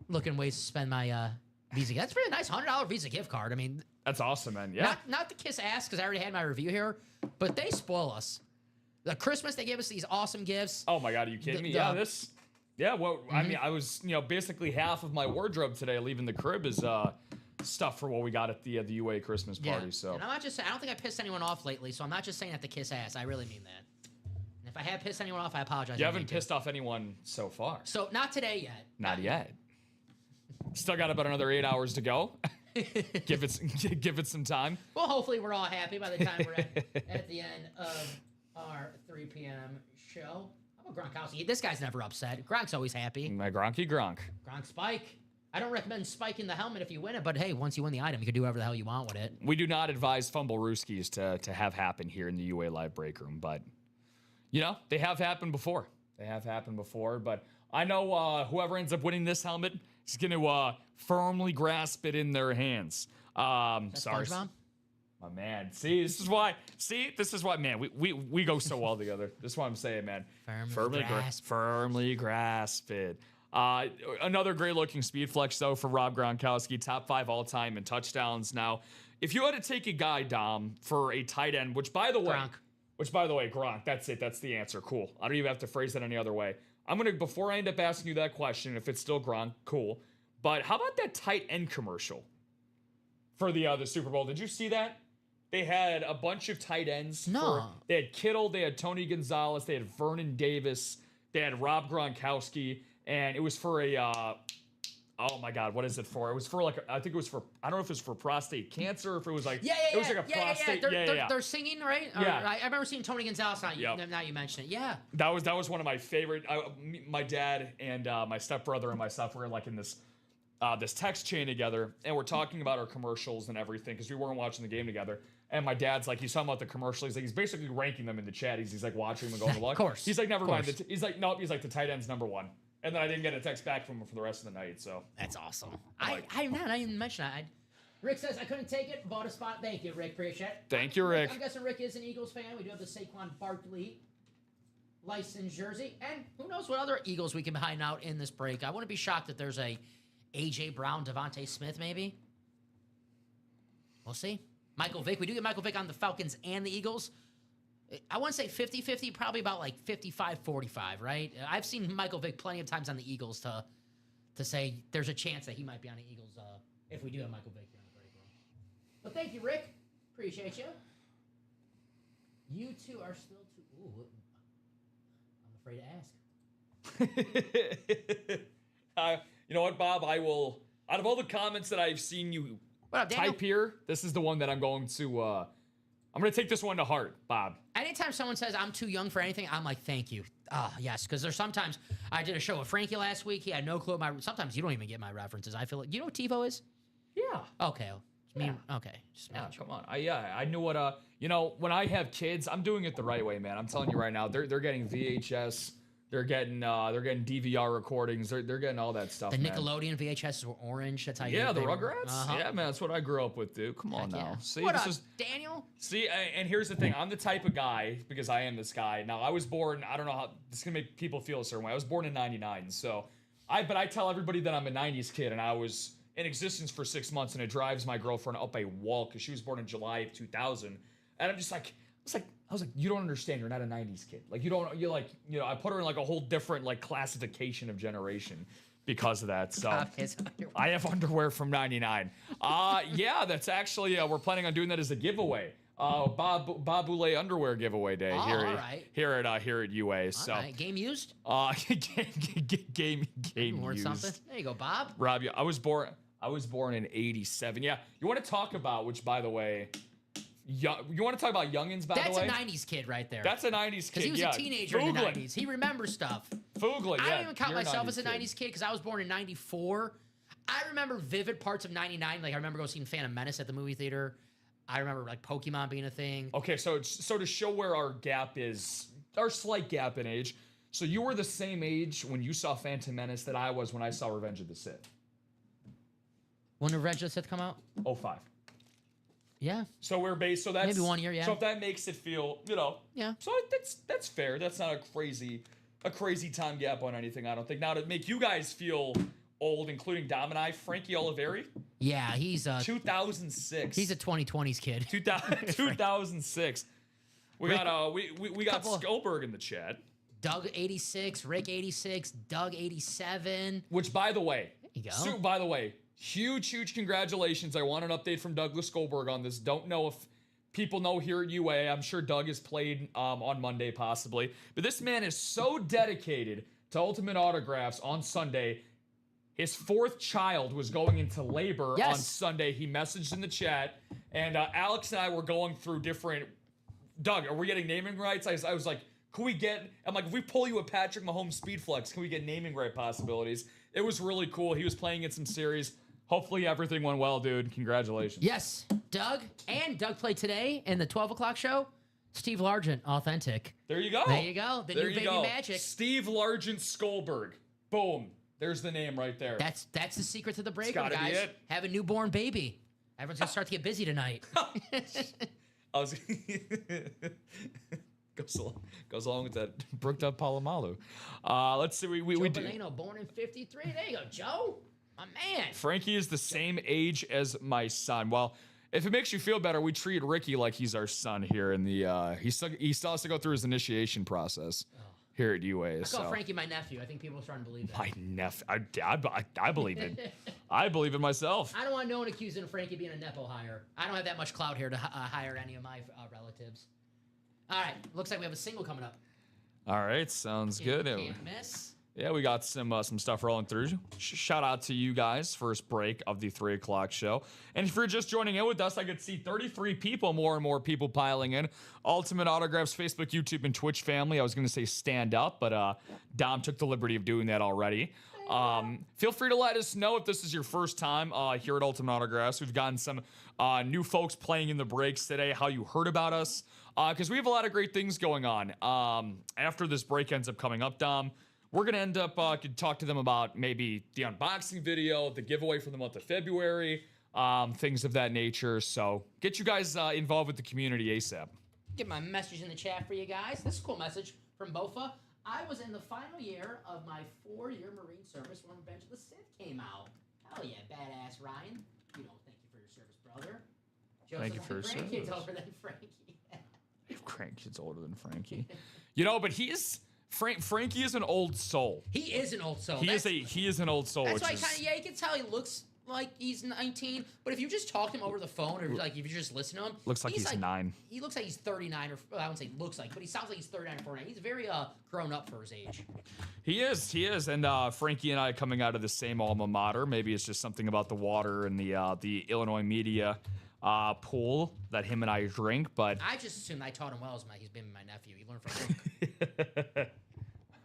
S2: looking ways to spend my Visa. That's a pretty nice $100 Visa gift card. I mean,
S3: that's awesome, man. Yeah.
S2: Not to kiss ass because I already had my review here, but they spoil us. The Christmas, they gave us these awesome gifts.
S3: Oh my God, are you kidding me? Yeah, well, I mean, I was, basically half of my wardrobe today leaving the crib is stuff for what we got at the UA Christmas party. So,
S2: and I'm not just saying, I don't think I pissed anyone off lately, so I'm not just saying that to kiss ass. I really mean that. And if I have pissed anyone off, I apologize.
S3: You haven't pissed off anyone so far.
S2: So not today yet.
S3: Not yet. Still got about another 8 hours to go. give it some time.
S2: Well, hopefully we're all happy by the time we're at the end of our 3 p.m. show. Gronkowski. This guy's never upset. Gronk's always happy.
S3: My Gronky Gronk.
S2: Gronk Spike. I don't recommend spiking the helmet if you win it, but hey, once you win the item, you can do whatever the hell you want with it.
S3: We do not advise fumble rooskies to have happen here in the UA Live Break Room, but, they have happened before. But I know whoever ends up winning this helmet is going to firmly grasp it in their hands. Sorry.
S2: SpongeBob?
S3: My man. This is why, man, we go so well together. This is what I'm saying, man. Firmly grasp it. Another great looking speed flex though for Rob Gronkowski, top 5 all time in touchdowns. Now, if you had to take a guy, Dom, for a tight end, which by the way, Gronk, that's it. That's the answer. Cool. I don't even have to phrase it any other way. Before I end up asking you that question, if it's still Gronk, cool. But how about that tight end commercial for the Super Bowl? Did you see that? They had a bunch of tight ends.
S2: No.
S3: They had Kittle, they had Tony Gonzalez, they had Vernon Davis, they had Rob Gronkowski, and it was for a, oh my God, what is it for? It was for I don't know if it was for prostate cancer, or if it was like, it was like a prostate.
S2: They're singing, right?
S3: Yeah.
S2: I remember seeing Tony Gonzalez, now you mention it. Yeah.
S3: That was one of my favorite, my dad and my stepbrother and myself were like in this text chain together, and we're talking about our commercials and everything, because we weren't watching the game together. And my dad's like, he's talking about the commercials. He's basically ranking them in the chat. He's like watching them going along.
S2: Of course.
S3: He's like, never mind. He's like, nope. He's like, the tight end's number 1. And then I didn't get a text back from him for the rest of the night. So
S2: that's awesome. I didn't mention that. Rick says I couldn't take it. Bought a spot. Thank you, Rick. Appreciate it.
S3: Thank you, Rick.
S2: I'm guessing Rick is an Eagles fan. We do have the Saquon Barkley licensed jersey, and who knows what other Eagles we can find out in this break. I wouldn't be shocked if there's a AJ Brown, Devontae Smith, maybe. We'll see. Michael Vick. We do get Michael Vick on the Falcons and the Eagles. I wouldn't say 50-50, probably about like 55-45, right? I've seen Michael Vick plenty of times on the Eagles to say there's a chance that he might be on the Eagles if we do have Michael Vick here on the break room. But thank you, Rick. Appreciate you. You two are still too... Ooh, I'm afraid to ask.
S3: You know what, Bob? I will... Out of all the comments that I've seen you type here, this is the one that I'm going to... I'm going to take this one to heart, Bob.
S2: Anytime someone says I'm too young for anything, I'm like, thank you. Yes, because there's sometimes... I did a show with Frankie last week. He had no clue my... Sometimes you don't even get my references. I feel like... You know what TiVo is?
S3: Yeah.
S2: Okay. Okay.
S3: Come on. I knew what... when I have kids, I'm doing it the right way, man. I'm telling you right now, they're getting VHS... They're getting DVR recordings. They're getting all that stuff.
S2: The Nickelodeon VHS were orange. That's how you.
S3: Yeah, the Rugrats. Yeah, man, that's what I grew up with, dude. Come on now.
S2: Yeah.
S3: See,
S2: what up, Daniel?
S3: See, and here's the thing. I'm the type of guy, because I am this guy. Now, I was born. I don't know how this is gonna make people feel a certain way. I was born in '99, so but I tell everybody that I'm a '90s kid, and I was in existence for 6 months, and it drives my girlfriend up a wall because she was born in July of 2000, and I'm just like, I was like, you don't understand. You're not a 90s kid. Like, I put her in like a whole different like classification of generation because of that. So I have underwear from 99. Yeah, that's actually, we're planning on doing that as a giveaway. Bob Boulay underwear giveaway day here at UA. So
S2: right. Game used?
S3: Game
S2: or
S3: used.
S2: Something. There you go, Bob.
S3: Rob, I was born in 87. Yeah. You want to talk about, which by the way, you want to talk about youngins, by the way?
S2: That's a 90s kid right there.
S3: That's a 90s kid,
S2: because he was a teenager in the 90s. He remembers stuff.
S3: Foogly, yeah.
S2: I don't even count myself as a 90s kid because I was born in 94. I remember vivid parts of 99. Like, I remember going seeing Phantom Menace at the movie theater. I remember, like, Pokemon being a thing.
S3: Okay, so to show where our gap is, our slight gap in age, so you were the same age when you saw Phantom Menace that I was when I saw Revenge of the Sith.
S2: When did Revenge of the Sith come out?
S3: 05.
S2: Yeah.
S3: So we're based. So that's
S2: maybe 1 year. Yeah.
S3: So if that makes it feel,
S2: Yeah.
S3: So that's fair. That's not a crazy time gap on anything. I don't think. Now to make you guys feel old, including Dom and I, Frankie Oliveri.
S2: Yeah, he's
S3: 2006.
S2: He's a 2020s kid.
S3: 2006. We got we got Skolberg in the chat.
S2: Doug 86, Rick 86, Doug 87.
S3: Which, by the way,
S2: there you go.
S3: So, by the way. Huge congratulations. I want an update from Douglas Skolberg on this. Don't know if people know here at UA. I'm sure Doug has played on Monday possibly. But this man is so dedicated to Ultimate Autographs on Sunday. His 4th child was going into labor on Sunday. He messaged in the chat. And Alex and I were going through different... Doug, are we getting naming rights? I was like, can we get... I'm like, if we pull you a Patrick Mahomes Speed Flex, can we get naming right possibilities? It was really cool. He was playing in some series. Hopefully everything went well, dude. Congratulations.
S2: Yes, Doug. And Doug played today in the 12 o'clock show. Steve Largent, authentic.
S3: There you go.
S2: There you go. The new baby magic.
S3: Steve Largent Skolberg. Boom. There's the name right there.
S2: That's the secret to the breaker,
S3: It's gotta
S2: guys.
S3: be it.
S2: Have a newborn baby. Everyone's gonna start to get busy tonight.
S3: I was goes along with that brooked up Palomalu. Let's see. We do.
S2: Joe born in 53. There you go, Joe. My man.
S3: Frankie is the same age as my son. Well, if it makes you feel better, we treat Ricky like he's our son here in the. He still has to go through his initiation process here at UA.
S2: I call Frankie my nephew. I think people are starting to believe that.
S3: My nephew. I believe it. I believe it myself.
S2: I don't want no one accusing Frankie being a nepo hire. I don't have that much clout here to hire any of my relatives. All right, looks like we have a single coming up.
S3: All right, sounds good.
S2: Can't miss.
S3: Yeah, we got some stuff rolling through. Shout out to you guys, first break of the 3 o'clock show. And if you're just joining in with us, I could see 33 people, more and more people piling in. Ultimate Autographs, Facebook, YouTube, and Twitch family. I was going to say stand up, but Dom took the liberty of doing that already. Feel free to let us know if this is your first time here at Ultimate Autographs. We've gotten some new folks playing in the breaks today, how you heard about us. Because we have a lot of great things going on. After this break ends up coming up, Dom, we're going to end up, could talk to them about maybe the unboxing video, the giveaway for the month of February, things of that nature. So get you guys involved with the community ASAP.
S2: Get my message in the chat for you guys. This is a cool message from Bofa. I was in the final year of my 4-year Marine service when Revenge of the Sith came out. Hell yeah, badass Ryan. You know, thank you for your service, brother. Joseph,
S3: Thank you for your service.
S2: Grandkids older than Frankie.
S3: Grandkids older than Frankie. You know, but Frankie is an old soul.
S2: He is an old soul.
S3: He is an old soul.
S2: That's why you can tell he looks like he's 19, but if you just talk to him over the phone or like if you just listen to him,
S3: looks like he's 9.
S2: He looks like he's 39 or I wouldn't say looks like, but he sounds like he's 39 or 49. He's very grown up for his age.
S3: He is. And Frankie and I coming out of the same alma mater. Maybe it's just something about the water and the Illinois media pool that him and I drink, but
S2: I just assumed I taught him well as he's been my nephew. He learned from Luke.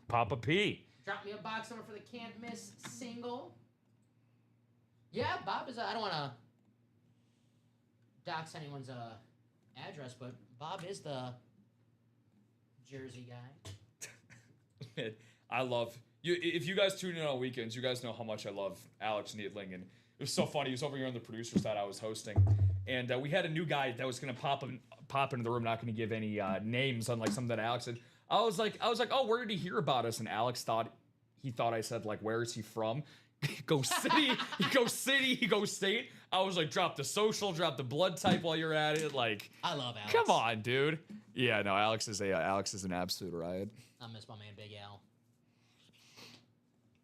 S3: Papa P.
S2: Drop me a box number for the can't miss single. Yeah, Bob is. I don't want to dox anyone's address, but Bob is the Jersey guy.
S3: Man, I love you. If you guys tune in on weekends, you guys know how much I love Alex Needling, and it was so funny. He was over here on the producer side I was hosting, and we had a new guy that was gonna pop into the room. Not gonna give any names, unlike something that Alex said. I was like, oh, where did he hear about us? And Alex thought I said like, where is he from? Go city, he goes city, he goes state. I was like, drop the social, drop the blood type while you're at it. Like,
S2: I love Alex.
S3: Come on, dude. Yeah, no, Alex is an absolute riot.
S2: I miss my man Big Al.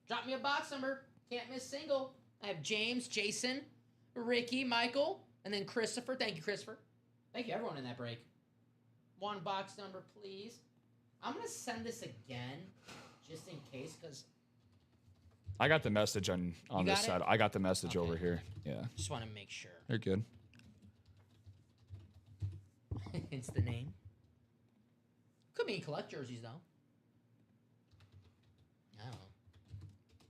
S2: Drop me a box number. Can't miss single. I have James, Jason, Ricky, Michael, and then Christopher. Thank you, Christopher. Thank you, everyone in that break. 1 box number, please. I'm gonna send this again, just in case, because.
S3: I got the message on this side. I got the message over here. Yeah.
S2: Just want to make sure.
S3: You're good.
S2: It's the name. Could be collect jerseys, though. I don't know.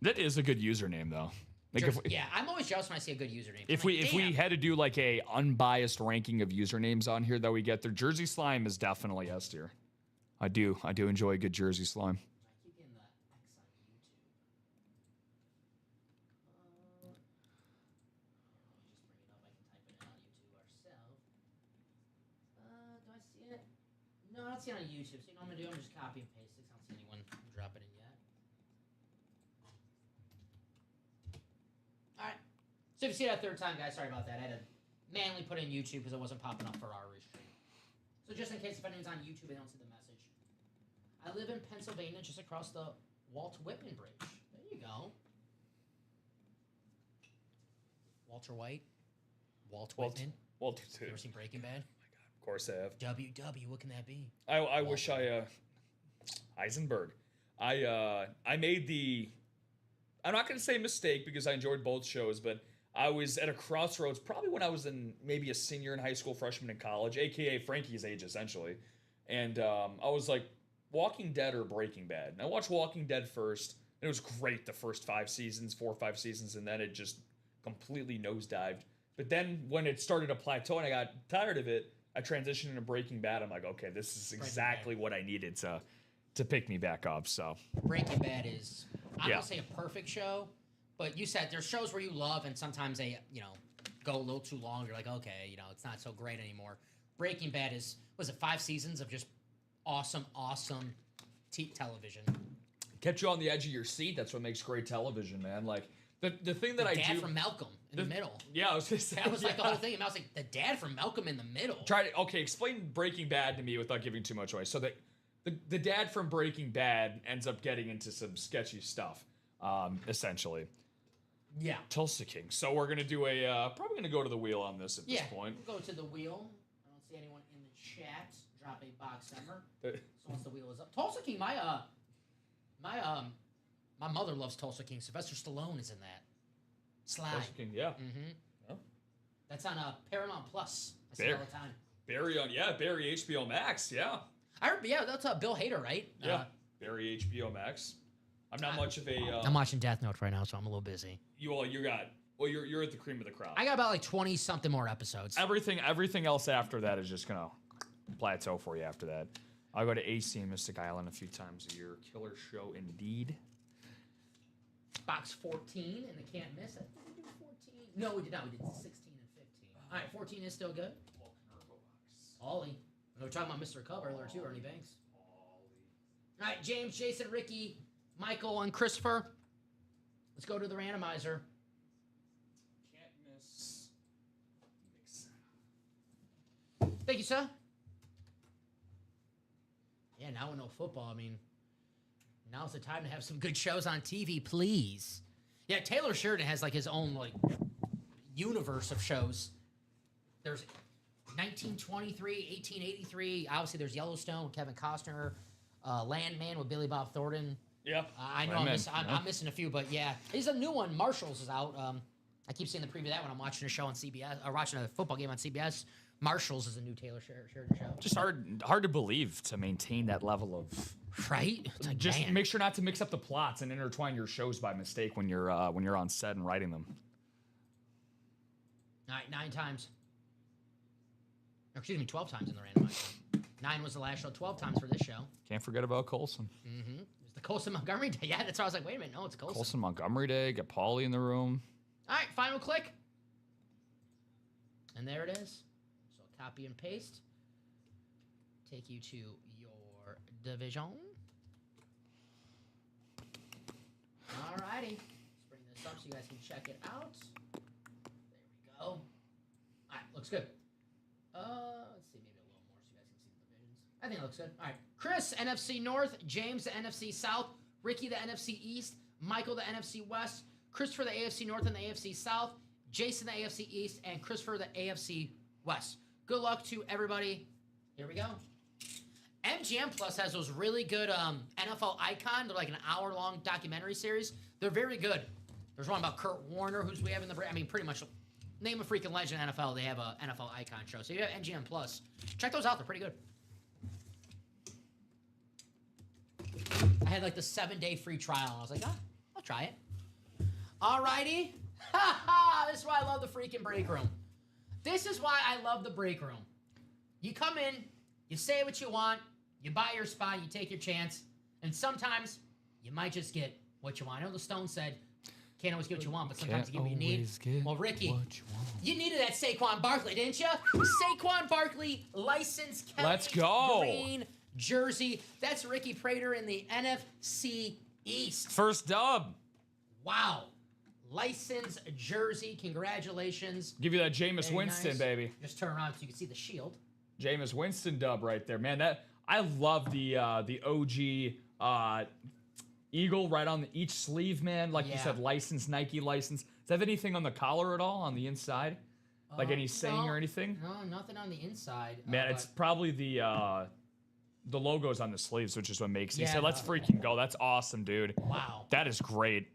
S3: That is a good username, though. Like
S2: yeah, I'm always jealous when I see a good username.
S3: If we had to do like a unbiased ranking of usernames on here that we get there, Jersey Slime is definitely S tier. I do enjoy a good Jersey Slime.
S2: No, I don't see it on YouTube. So you know what I'm going to do? I'm just copy and paste it. I don't see anyone drop it in yet. All right. So if you see that third time, guys, sorry about that. I had to manually put it in YouTube because it wasn't popping up for our restream. So just in case if anyone's on YouTube, they don't see the message. I live in Pennsylvania, just across the Walt Whitman Bridge. There you go. Walter White. Walt Whitman.
S3: Walter too.
S2: You ever seen Breaking Bad?
S3: Of course I have.
S2: WW, what can that be?
S3: I wish Eisenberg. I made the, I'm not going to say mistake because I enjoyed both shows, but I was at a crossroads probably when I was in maybe a senior in high school, freshman in college, aka Frankie's age essentially. And I was like, Walking Dead or Breaking Bad? And I watched Walking Dead first, and it was great the first 4 or 5 seasons, and then it just completely nosedived. But then when it started to plateau and I got tired of it, I transitioned into Breaking Bad. I'm like, okay, this is exactly what I needed to pick me back up. So
S2: Breaking Bad is, I don't say a perfect show, but you said there's shows where you love and sometimes they, go a little too long, you're like, okay, it's not so great anymore. Breaking Bad was it 5 seasons of just awesome television.
S3: Kept you on the edge of your seat. That's what makes great television, man. Like the thing that
S2: dad from Malcolm in the middle.
S3: Yeah, I was gonna say
S2: that was like the whole thing. And I was like, the dad from Malcolm in the middle.
S3: Explain Breaking Bad to me without giving too much away. So the dad from Breaking Bad ends up getting into some sketchy stuff, essentially.
S2: Yeah.
S3: Tulsa King. So we're gonna do probably gonna go to the wheel on this at this point.
S2: We'll go to the wheel. I don't see anyone in the chat. Drop a box number. So once the wheel is up, Tulsa King. My mother loves Tulsa King. Sylvester Stallone is in that. Sly.
S3: Tulsa King, yeah.
S2: Mm-hmm.
S3: Yeah.
S2: That's on Paramount Plus. I see it all the time.
S3: Barry HBO Max, yeah.
S2: I heard, that's Bill Hader, right?
S3: Yeah. Barry HBO Max. I'm not much of a.
S2: I'm watching Death Note right now, so I'm a little busy.
S3: You're at the cream of the crop.
S2: I got about like 20 something more episodes.
S3: Everything else after that is just gonna plateau for you after that. I'll go to AC and Mystic Island a few times a year. Killer show indeed.
S2: Box 14 and the can't miss it. Did we do 14? No, we did not. We did 16 and 15. All right, 14 is still good. Ollie. We were talking about Mr. Cub earlier too, Ernie Banks. All right, James, Jason, Ricky, Michael, and Christopher. Let's go to the randomizer.
S3: Can't miss.
S2: Thank you, sir. Yeah, now we know football. I mean, now's the time to have some good shows on TV, please. Yeah, Taylor Sheridan has like his own like universe of shows. There's 1923, 1883. Obviously, there's Yellowstone with Kevin Costner, Landman with Billy Bob Thornton.
S3: Yeah,
S2: I know I'm missing a few, but yeah, there's a new one. Marshall's is out. I keep seeing the preview of that when I'm watching a show on CBS or watching a football game on CBS. Marshall's is a new Taylor Sheridan show.
S3: Just hard to believe to maintain that level of
S2: right. It's like,
S3: just
S2: man.
S3: Make sure not to mix up the plots and intertwine your shows by mistake when you're on set and writing them.
S2: All right, 9 times. Or, excuse me, 12 times in the randomizer. 9 was the last show. 12 times for this show.
S3: Can't forget about Colson.
S2: Mm-hmm. It's the Colson Montgomery Day. Yeah, that's why I was like, wait a minute, no, it's Colson.
S3: Colson Montgomery Day. Get Paulie in the room.
S2: All right, final click. And there it is. So copy and paste. Take you to your division. All righty. Let's bring this up so you guys can check it out. There we go. All right, looks good. Let's see, maybe a little more so you guys can see the divisions. I think it looks good. All right. Chris, NFC North. James, the NFC South. Ricky, the NFC East. Michael, the NFC West. Christopher, the AFC North and the AFC South. Jason, the AFC East. And Christopher, the AFC West. Good luck to everybody. Here we go. MGM Plus has those really good NFL Icon. They're like an hour-long documentary series. They're very good. There's one about Kurt Warner, who's we have in the... I mean, pretty much... Name a freaking legend in NFL. They have a NFL Icon show. So you have MGM Plus. Check those out. They're pretty good. I had like the 7-day free trial. And I was like, I'll try it. All righty. This is why I love the freaking break room. This is why I love the break room. You come in, you say what you want, you buy your spot, you take your chance, and sometimes you might just get what you want. I know the Stone said, can't always get what you want, but sometimes you get what you need. Well, Ricky, you needed that Saquon Barkley, didn't you? Saquon Barkley, licensed green jersey. That's Ricky Prater in the NFC East.
S3: First dub.
S2: Wow. Licensed jersey. Congratulations.
S3: Give you that Jameis
S2: Very
S3: Winston,
S2: nice.
S3: baby.
S2: Just turn around so you can see the shield.
S3: Jameis Winston dub right there, man. I love the OG eagle right on each sleeve, man. Like you said, licensed, Nike license. Does it have anything on the collar at all on the inside? Like any saying or anything?
S2: No, nothing on the inside.
S3: Man, it's probably the logos on the sleeves, which is what makes it.
S2: Yeah,
S3: So let's freaking go. That's awesome, dude.
S2: Wow.
S3: That is great.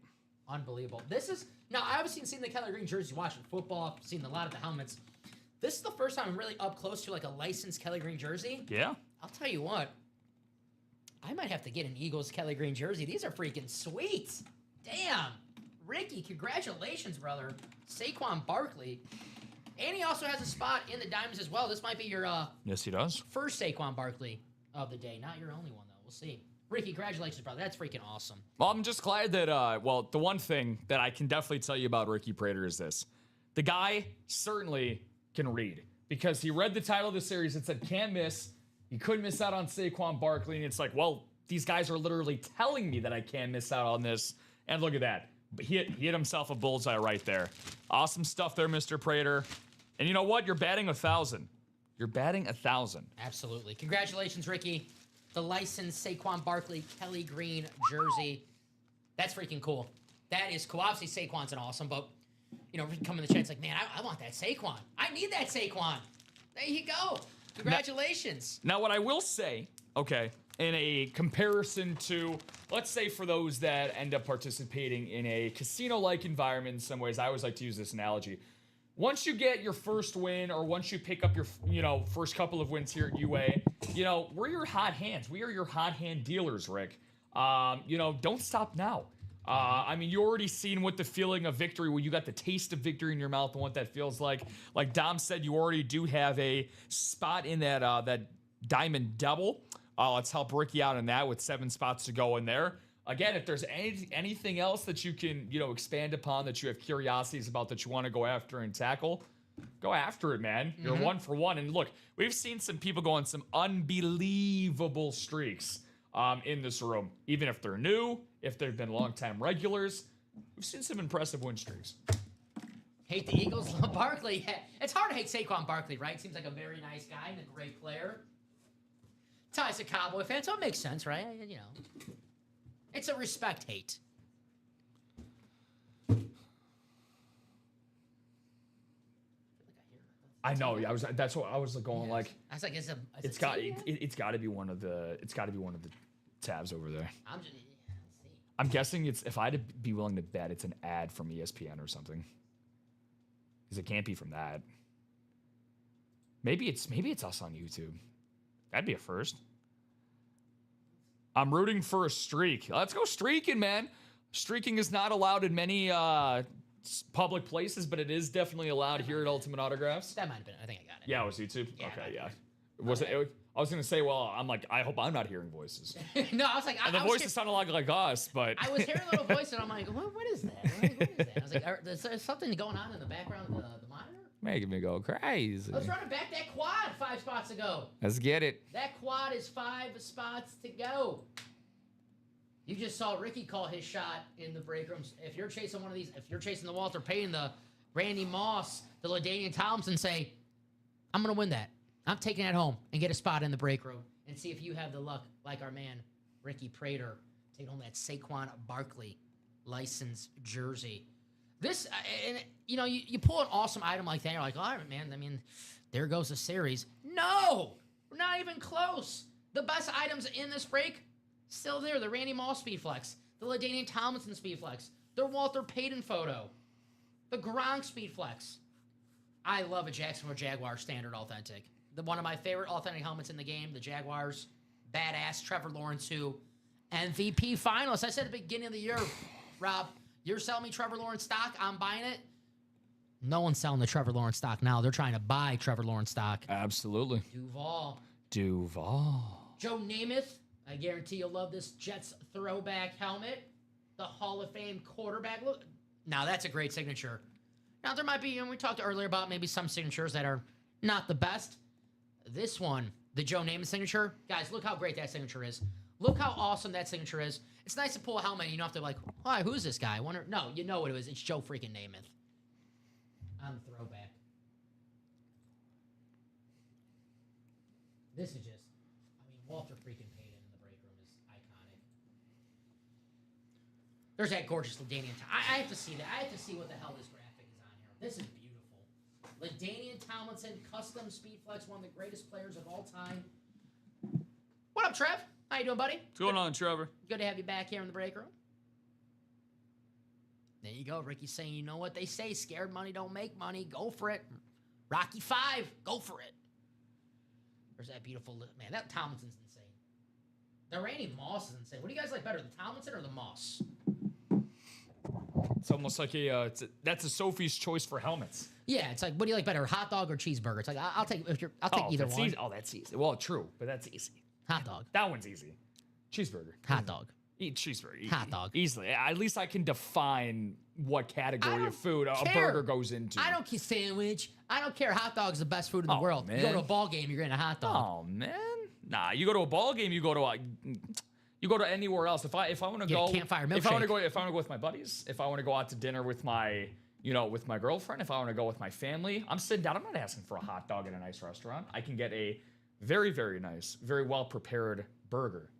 S2: Unbelievable. This is now I obviously seen the Kelly Green jerseys watching football, seen a lot of the helmets. This is the first time I'm really up close to like a licensed Kelly Green jersey.
S3: Yeah.
S2: I'll tell you what. I might have to get an Eagles Kelly Green jersey. These are freaking sweet. Damn. Ricky, congratulations, brother. Saquon Barkley. And he also has a spot in the Diamonds as well. This might be your
S3: Yes, he does.
S2: first Saquon Barkley of the day. Not your only one, though. We'll see. Ricky, congratulations, brother. That's freaking awesome.
S3: Well, I'm just glad that, the one thing that I can definitely tell you about Ricky Prater is this. The guy certainly can read because he read the title of the series. It said can't miss. He couldn't miss out on Saquon Barkley. And it's like, well, these guys are literally telling me that I can't miss out on this. And look at that. But he hit himself a bullseye right there. Awesome stuff there, Mr. Prater. And you know what? You're batting 1,000. You're batting 1,000.
S2: Absolutely. Congratulations, Ricky. The licensed Saquon Barkley Kelly Green jersey. That's freaking cool. That is cool. Obviously, Saquon's an awesome, but, you know, come in the chat, it's like, man, I want that Saquon. I need that Saquon. There you go. Congratulations.
S3: Now, what I will say, okay, in a comparison to, let's say for those that end up participating in a casino-like environment in some ways, I always like to use this analogy. Once you get your first win or once you pick up your, first couple of wins here at UA, we're your hot hands. We are your hot hand dealers, Rick. Don't stop now. You already seen what the feeling of victory, when you got the taste of victory in your mouth and what that feels like. Like Dom said, you already do have a spot in that diamond double. Let's help Ricky out in that with 7 spots to go in there. Again, if there's anything else that you can, expand upon, that you have curiosities about, that you want to go after and tackle, go after it, man. You're 1 for 1. And look, we've seen some people go on some unbelievable streaks in this room. Even if they're new, if they've been longtime regulars, we've seen some impressive win streaks.
S2: Hate the Eagles, love Barkley. It's hard to hate Saquon Barkley, right? Seems like a very nice guy and a great player. Ty's a Cowboy fan, so it makes sense, right? It's a respect hate.
S3: I know. That's what I was going like.
S2: I was like,
S3: it's got to be one of the tabs over there.
S2: Let's see.
S3: I'm guessing if I had to be willing to bet, it's an ad from ESPN or something. Because it can't be from that. Maybe it's us on YouTube. That'd be a first. I'm rooting for a streak. Let's go streaking, man. Streaking is not allowed in many public places, but it is definitely allowed here at Ultimate Autographs.
S2: That might have been. I think I got it.
S3: Yeah, it was YouTube?
S2: Yeah,
S3: okay, yeah. I was going to say, well, I'm like, I hope I'm not hearing voices.
S2: No, I was like...
S3: And the voices sounded like us, but...
S2: I was hearing a little voice, and I'm like, what is that? What is that? I was like, is there something going on in the background of the monitor?
S3: Making me go crazy.
S2: Let's run it back that quad 5 spots to go.
S3: Let's get it.
S2: That quad is 5 spots to go. You just saw Ricky call his shot in the break rooms. If you're chasing one of these, if you're chasing the Walter Payton, the Randy Moss, the LaDainian Tomlinson, say, I'm going to win that. I'm taking it home and get a spot in the break room and see if you have the luck, like our man, Ricky Prater, take home that Saquon Barkley license jersey. This, you pull an awesome item like that, you're like, all right, man, there goes the series. No, we're not even close. The best items in this break, still there. The Randy Moss Speed Flex, the LaDainian Tomlinson Speed Flex, the Walter Payton photo, the Gronk Speed Flex. I love a Jacksonville Jaguars Standard Authentic. One of my favorite authentic helmets in the game, the Jaguars, badass Trevor Lawrence, who MVP finalist. I said at the beginning of the year, Rob, you're selling me Trevor Lawrence stock, I'm buying it. No one's selling the Trevor Lawrence stock now. They're trying to buy Trevor Lawrence stock.
S3: Absolutely.
S2: Duval.
S3: Joe
S2: Namath. I guarantee you'll love this Jets throwback helmet. The Hall of Fame quarterback. Look, now that's a great signature. Now there might be, we talked earlier about maybe some signatures that are not the best. This one, the Joe Namath signature, guys, look how great that signature is. Look how awesome that signature is. It's nice to pull a helmet and you don't have to like, why, who's this guy? No, you know what it is. It's Joe freaking Namath. On the throwback. This is just, Walter freaking Payton in the break room is iconic. There's that gorgeous LaDainian. I have to see that. I have to see what the hell this graphic is on here. This is beautiful. LaDainian Tomlinson, custom Speedflex, one of the greatest players of all time. What up, Trev? How you doing, buddy?
S3: What's going on, Trevor?
S2: Good to have you back here in the break room. There you go. Ricky's saying, you know what they say, scared money don't make money. Go for it. Rocky 5, go for it. There's that beautiful, man, that Tomlinson's insane. The Randy Moss is insane. What do you guys like better, the Tomlinson or the Moss?
S3: It's almost like that's a Sophie's choice for helmets.
S2: Yeah, it's like, what do you like better, hot dog or cheeseburger? It's like, I'll take either one.
S3: Easy. Oh, that's easy. Well, true, but that's easy.
S2: Hot dog.
S3: That one's easy. Cheeseburger.
S2: Hot dog.
S3: Eat cheeseburger.
S2: Hot dog.
S3: Easily. At least I can define what category of food a burger goes into.
S2: I don't care sandwich. I don't care. Hot dog's the best food in the world.
S3: Man.
S2: You go to a ball game, you're getting a hot dog.
S3: Oh man. Nah, you go to a ball game, you go to anywhere else. If I want to go
S2: campfire milkshake.
S3: if I want to go with my buddies, if I want to go out to dinner with my with my girlfriend, if I want to go with my family, I'm sitting down. I'm not asking for a hot dog in a nice restaurant. I can get a very, very nice, very well prepared burger,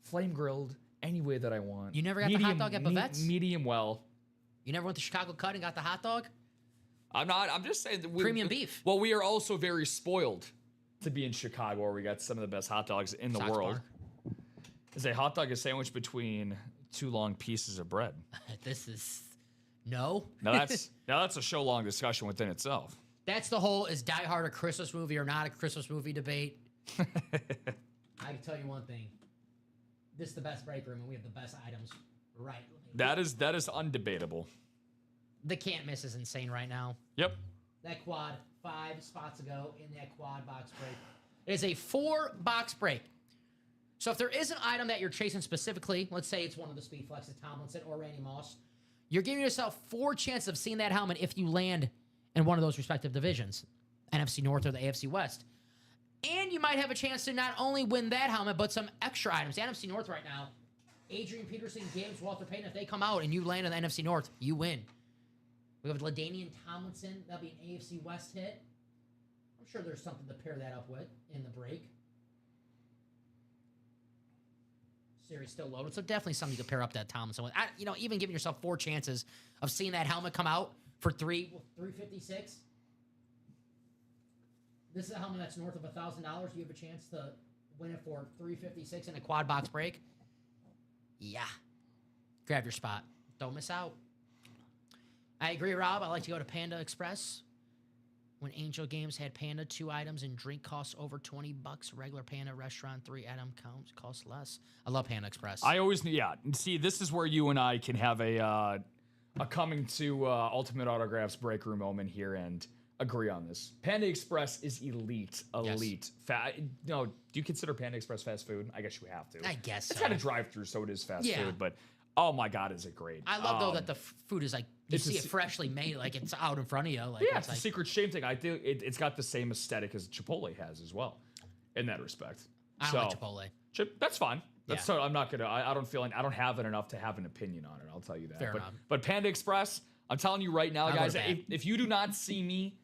S3: flame grilled, any way that I want.
S2: You never got the hot dog at Bavette's?
S3: Medium well.
S2: You never went to Chicago Cut and got the hot dog?
S3: I'm just saying that
S2: Premium beef.
S3: Well, we are also very spoiled to be in Chicago, where we got some of the best hot dogs in the
S2: Sox
S3: world.
S2: bar.
S3: Is a hot dog a sandwich between two long pieces of bread?
S2: This is no.
S3: Now that's a show long discussion within itself.
S2: That's the whole is Die Hard a Christmas movie or not a Christmas movie debate. I can tell you one thing. This is the best break room, and we have the best items right.
S3: That is undebatable.
S2: The can't miss is insane right now.
S3: Yep.
S2: That quad 5 spots ago in that quad box break. It is a 4-box break. So if there is an item that you're chasing specifically, let's say it's one of the speed flexes, Tomlinson or Randy Moss, you're giving yourself 4 chances of seeing that helmet if you land in one of those respective divisions, NFC North or the AFC West. And you might have a chance to not only win that helmet, but some extra items. The NFC North right now, Adrian Peterson, James Walter Payton, if they come out and you land in the NFC North, you win. We have LaDainian Tomlinson. That'll be an AFC West hit. I'm sure there's something to pair that up with in the break. Series still loaded, so definitely something you could pair up that Tomlinson with. Even giving yourself 4 chances of seeing that helmet come out for $356. This is a helmet that's north of $1,000. You have a chance to win it for $356 in a quad box break. Yeah. Grab your spot. Don't miss out. I agree, Rob. I like to go to Panda Express. When Angel Games had Panda, 2 items and drink costs over $20. Regular Panda restaurant, 3 item costs less. I love Panda Express.
S3: See, this is where you and I can have a coming to Ultimate Autographs break room moment here and agree on this. Panda Express is elite.
S2: Yes.
S3: Do you consider Panda Express fast food? I guess you have to.
S2: I guess
S3: it's
S2: so.
S3: got a drive-through, so it is fast food. But oh my God, is it great?
S2: I love though that the food is like you see it freshly made, like it's out in front of you. Like,
S3: it's a secret shame thing. I think it's got the same aesthetic as Chipotle has as well, in that respect.
S2: I don't like Chipotle.
S3: That's fine. So I'm not gonna. I don't feel like I don't have it enough to have an opinion on it. I'll tell you that.
S2: Fair enough.
S3: But Panda Express, I'm telling you right now, guys, if you do not see me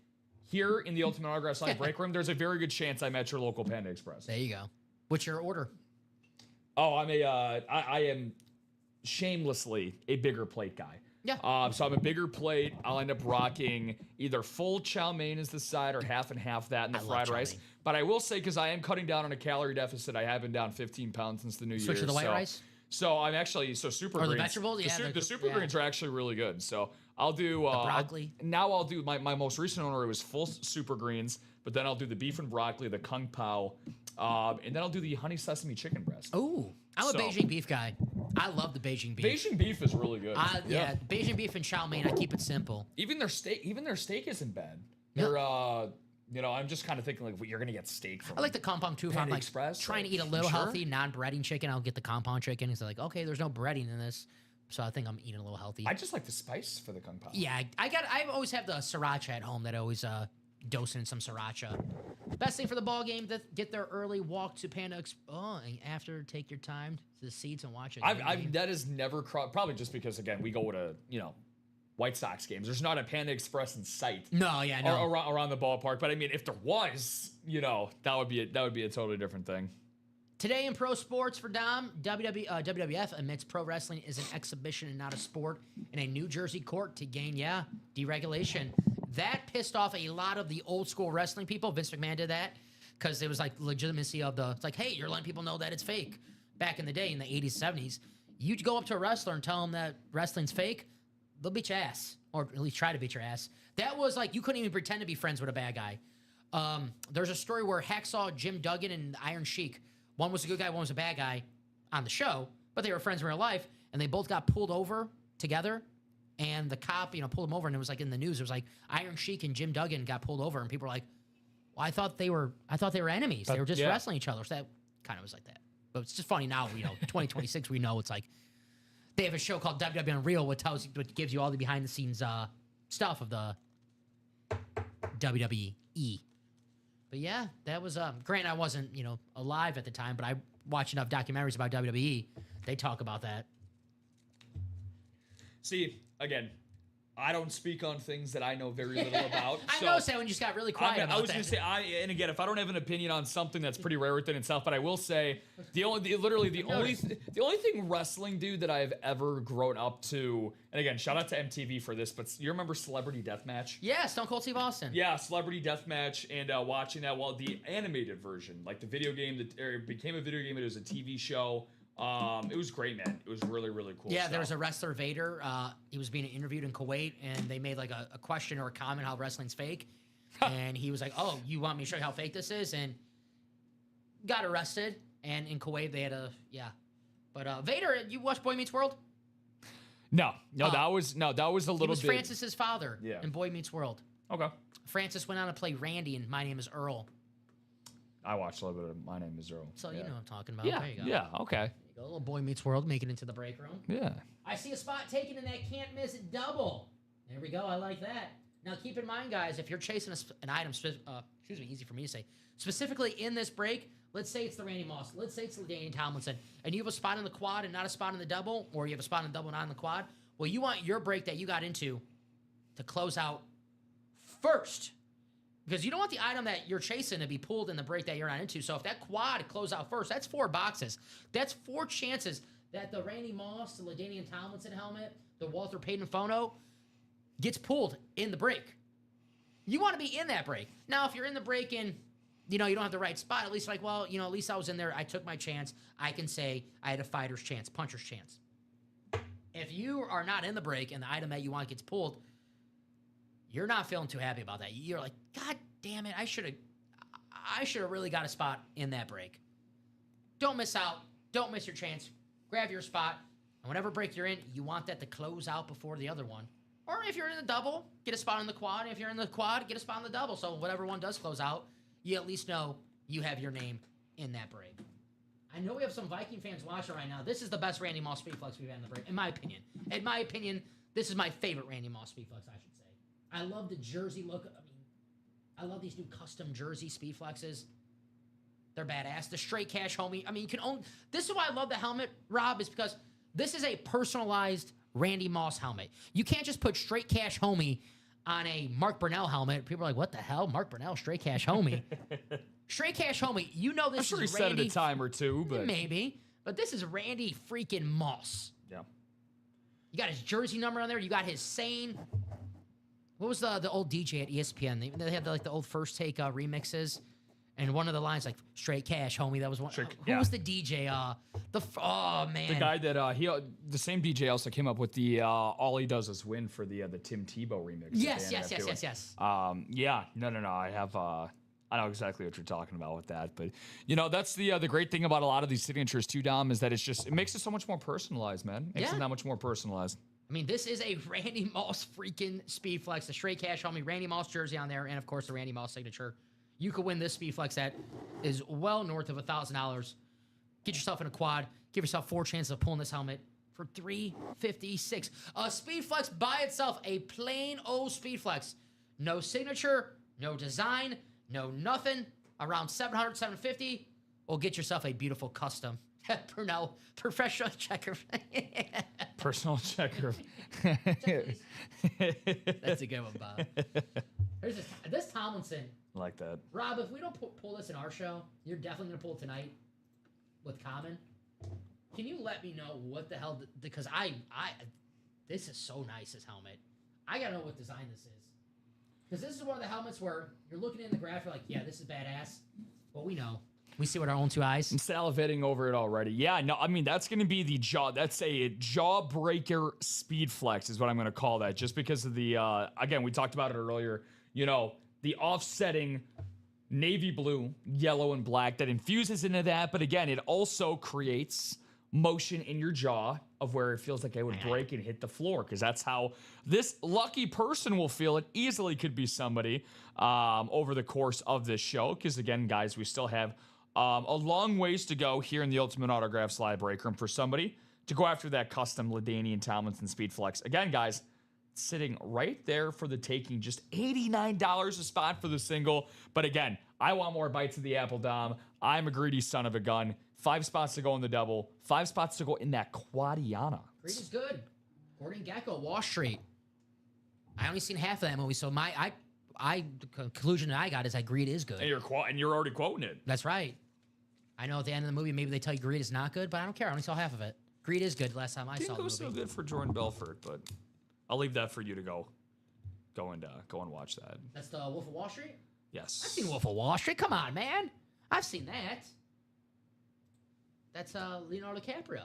S3: here in the Ultimate Autographs Live break room, there's a very good chance I'm at your local Panda Express.
S2: There you go. What's your order?
S3: Oh, I am shamelessly a bigger plate guy.
S2: Yeah.
S3: So I'm a bigger plate. I'll end up rocking either full chow mein as the side or half and half that and the fried rice. But I will say, because I am cutting down on a calorie deficit, I have been down 15 pounds since the new year.
S2: Switch to the white rice?
S3: So I'm actually, super
S2: or
S3: greens.
S2: The vegetables?
S3: The super greens are actually really good. So I'll do
S2: broccoli.
S3: I'll do my most recent order was full super greens, but then I'll do the beef and broccoli, the kung pao, and then I'll do the honey sesame chicken breast.
S2: Ooh, I'm a Beijing beef guy. I love the Beijing beef.
S3: Beijing beef is really good.
S2: Beijing beef and chow mein. I keep it simple.
S3: Even their steak isn't bad. They're I'm just kind of thinking like you're gonna get steak from.
S2: I like the compound too. If I'm like trying to eat a little healthy, non-breading chicken, I'll get the compound chicken. It's like, okay, there's no breading in this, so I think I'm eating a little healthy.
S3: I just like the spice for the kung pao.
S2: Yeah, I always have the sriracha at home that I always dose in some sriracha. Best thing for the ball game, get there early, walk to Panda and after take your time to the seats and watch it.
S3: That is never probably just because again we go to White Sox games. There's not a Panda Express in sight.
S2: No.
S3: Around the ballpark. But I mean, if there was, that would be a totally different thing.
S2: Today in pro sports for Dom, WWF admits pro wrestling is an exhibition and not a sport in a New Jersey court to gain, deregulation. That pissed off a lot of the old school wrestling people. Vince McMahon did that because it was like legitimacy of it's like, hey, you're letting people know that it's fake. Back in the day, in the 80s, 70s, you'd go up to a wrestler and tell them that wrestling's fake, they'll beat your ass, or at least try to beat your ass. That was like, you couldn't even pretend to be friends with a bad guy. There's a story where Hacksaw Jim Duggan and Iron Sheik, one was a good guy, one was a bad guy on the show, but they were friends in real life, and they both got pulled over together, and the cop, pulled them over, and it was like in the news, it was like Iron Sheik and Jim Duggan got pulled over, and people were like, well, I thought they were enemies. They were just wrestling each other. So that kind of was like that. But it's just funny now, 2026, we know it's like they have a show called WWE Unreal, which gives you all the behind the scenes stuff of the WWE. But yeah, that was granted I wasn't, alive at the time, but I watched enough documentaries about WWE. They talk about that.
S3: See, again, I don't speak on things that I know very little about.
S2: I know, Sam, when you just got really quiet about that.
S3: I was going to say, and again, if I don't have an opinion on something that's pretty rare within itself, but I will say the only thing wrestling, dude, that I've ever grown up to, and again, shout out to MTV for this, but you remember Celebrity Deathmatch?
S2: Yeah, Stone Cold Steve Austin.
S3: Yeah, Celebrity Deathmatch, and watching that, the animated version, like the video game that became a video game, it was a TV show. It was great, man. It was really, really cool.
S2: Yeah,
S3: stuff.
S2: there was a wrestler, Vader. He was being interviewed in Kuwait, and they made like a question or a comment how wrestling's fake. And he was like, "Oh, you want me to show you how fake this is?" And got arrested. And in Kuwait, they had But Vader, you watched Boy Meets World?
S3: No, that was a little bit.
S2: He was Francis's father in Boy Meets World.
S3: Okay.
S2: Francis went on to play Randy in My Name Is Earl.
S3: I watched a little bit of My Name Is Earl.
S2: So you know what I'm talking about.
S3: Yeah,
S2: There you go.
S3: yeah, okay.
S2: There you go. A little Boy Meets World, making it into the break room.
S3: Yeah.
S2: I see a spot taken in that can't miss double. There we go. I like that. Now keep in mind, guys, if you're chasing an item, easy for me to say, specifically in this break, let's say it's the Randy Moss, let's say it's the Deion Tomlinson, and you have a spot in the quad and not a spot in the double, or you have a spot in the double and not in the quad. Well, you want your break that you got into to close out first. Because you don't want the item that you're chasing to be pulled in the break that you're not into. So if that quad close out first, that's 4 boxes. That's 4 chances that the Randy Moss, the LaDainian Tomlinson helmet, the Walter Payton phono gets pulled in the break. You want to be in that break. Now, if you're in the break and, you don't have the right spot, at least at least I was in there. I took my chance. I can say I had a fighter's chance, puncher's chance. If you are not in the break and the item that you want gets pulled, you're not feeling too happy about that. You're like, God damn it, I should have really got a spot in that break. Don't miss out. Don't miss your chance. Grab your spot. And whatever break you're in, you want that to close out before the other one. Or if you're in the double, get a spot in the quad. And if you're in the quad, get a spot in the double. So whatever one does close out, you at least know you have your name in that break. I know we have some Viking fans watching right now. This is the best Randy Moss Speedflex we've had in the break, in my opinion. In my opinion, this is my favorite Randy Moss Speedflex, I should say. I love the jersey look. I love these new custom jersey Speedflexes. They're badass. The straight cash homie. You can own. This is why I love the helmet, Rob, is because this is a personalized Randy Moss helmet. You can't just put straight cash homie on a Mark Brunell helmet. People are like, what the hell? Mark Brunell, straight cash homie. Straight cash homie. You know this
S3: I'm sure
S2: is
S3: he
S2: Randy.
S3: said it a time or two, but
S2: maybe. But this is Randy freaking Moss.
S3: Yeah.
S2: You got his jersey number on there. You got his sane. What was the old DJ at ESPN? They had the old First Take remixes, and one of the lines like "Straight Cash, homie." That was one. Who was the DJ? Man,
S3: the guy that the same DJ also came up with the "All He Does Is Win" for the Tim Tebow remix.
S2: Yes.
S3: Yeah. No. I have. I know exactly what you're talking about with that, but that's the great thing about a lot of these signatures too, Dom, is that it makes it so much more personalized, man. It makes it that much more personalized.
S2: This is a Randy Moss freaking Speedflex, the straight cash homie, Randy Moss jersey on there, and of course the Randy Moss signature. You could win this Speedflex that is well north of $1,000. Get yourself in a quad. Give yourself 4 chances of pulling this helmet for $356. A Speedflex by itself, a plain old Speedflex. No signature, no design, no nothing. Around $700, $750. Well, get yourself a beautiful custom Brunell professional checker.
S3: Personal checker.
S2: That's a good one, Bob. There's this Tomlinson.
S3: I like that.
S2: Rob, if we don't pull this in our show, you're definitely going to pull it tonight with Common. Can you let me know what the hell? Because this is so nice, this helmet. I got to know what design this is. Because this is one of the helmets where you're looking in the graph, you're like, yeah, this is badass. Well, we know. We see with our own 2 eyes.
S3: I'm salivating over it already. Yeah, no, that's going to be the jaw. That's a jawbreaker Speedflex is what I'm going to call that. Just because of the, again, we talked about it earlier, the offsetting navy blue, yellow, and black that infuses into that. But again, it also creates motion in your jaw of where it feels like it would break and hit the floor, because that's how this lucky person will feel. It easily could be somebody over the course of this show, because again, guys, we still have A long ways to go here in the Ultimate Autographs live break room for somebody to go after that custom LaDainian Tomlinson Speed Flex. Again, guys, sitting right there for the taking, just $89 a spot for the single. But again, I want more bites of the apple, Dom. I'm a greedy son of a gun. 5 spots to go in the double, 5 spots to go in that Quadiana.
S2: Greed is good. Gordon Gekko, Wall Street. I only seen half of that movie, so the conclusion that I got is that Greed is good.
S3: And you're already quoting it.
S2: That's right. I know at the end of the movie, maybe they tell you Greed is not good, but I don't care. I only saw half of it. Greed is good last time I saw the movie.
S3: So good for Jordan Belfort, but I'll leave that for you to go and watch that.
S2: That's the Wolf of Wall Street?
S3: Yes.
S2: I've seen Wolf of Wall Street. Come on, man. I've seen that. That's Leonardo DiCaprio.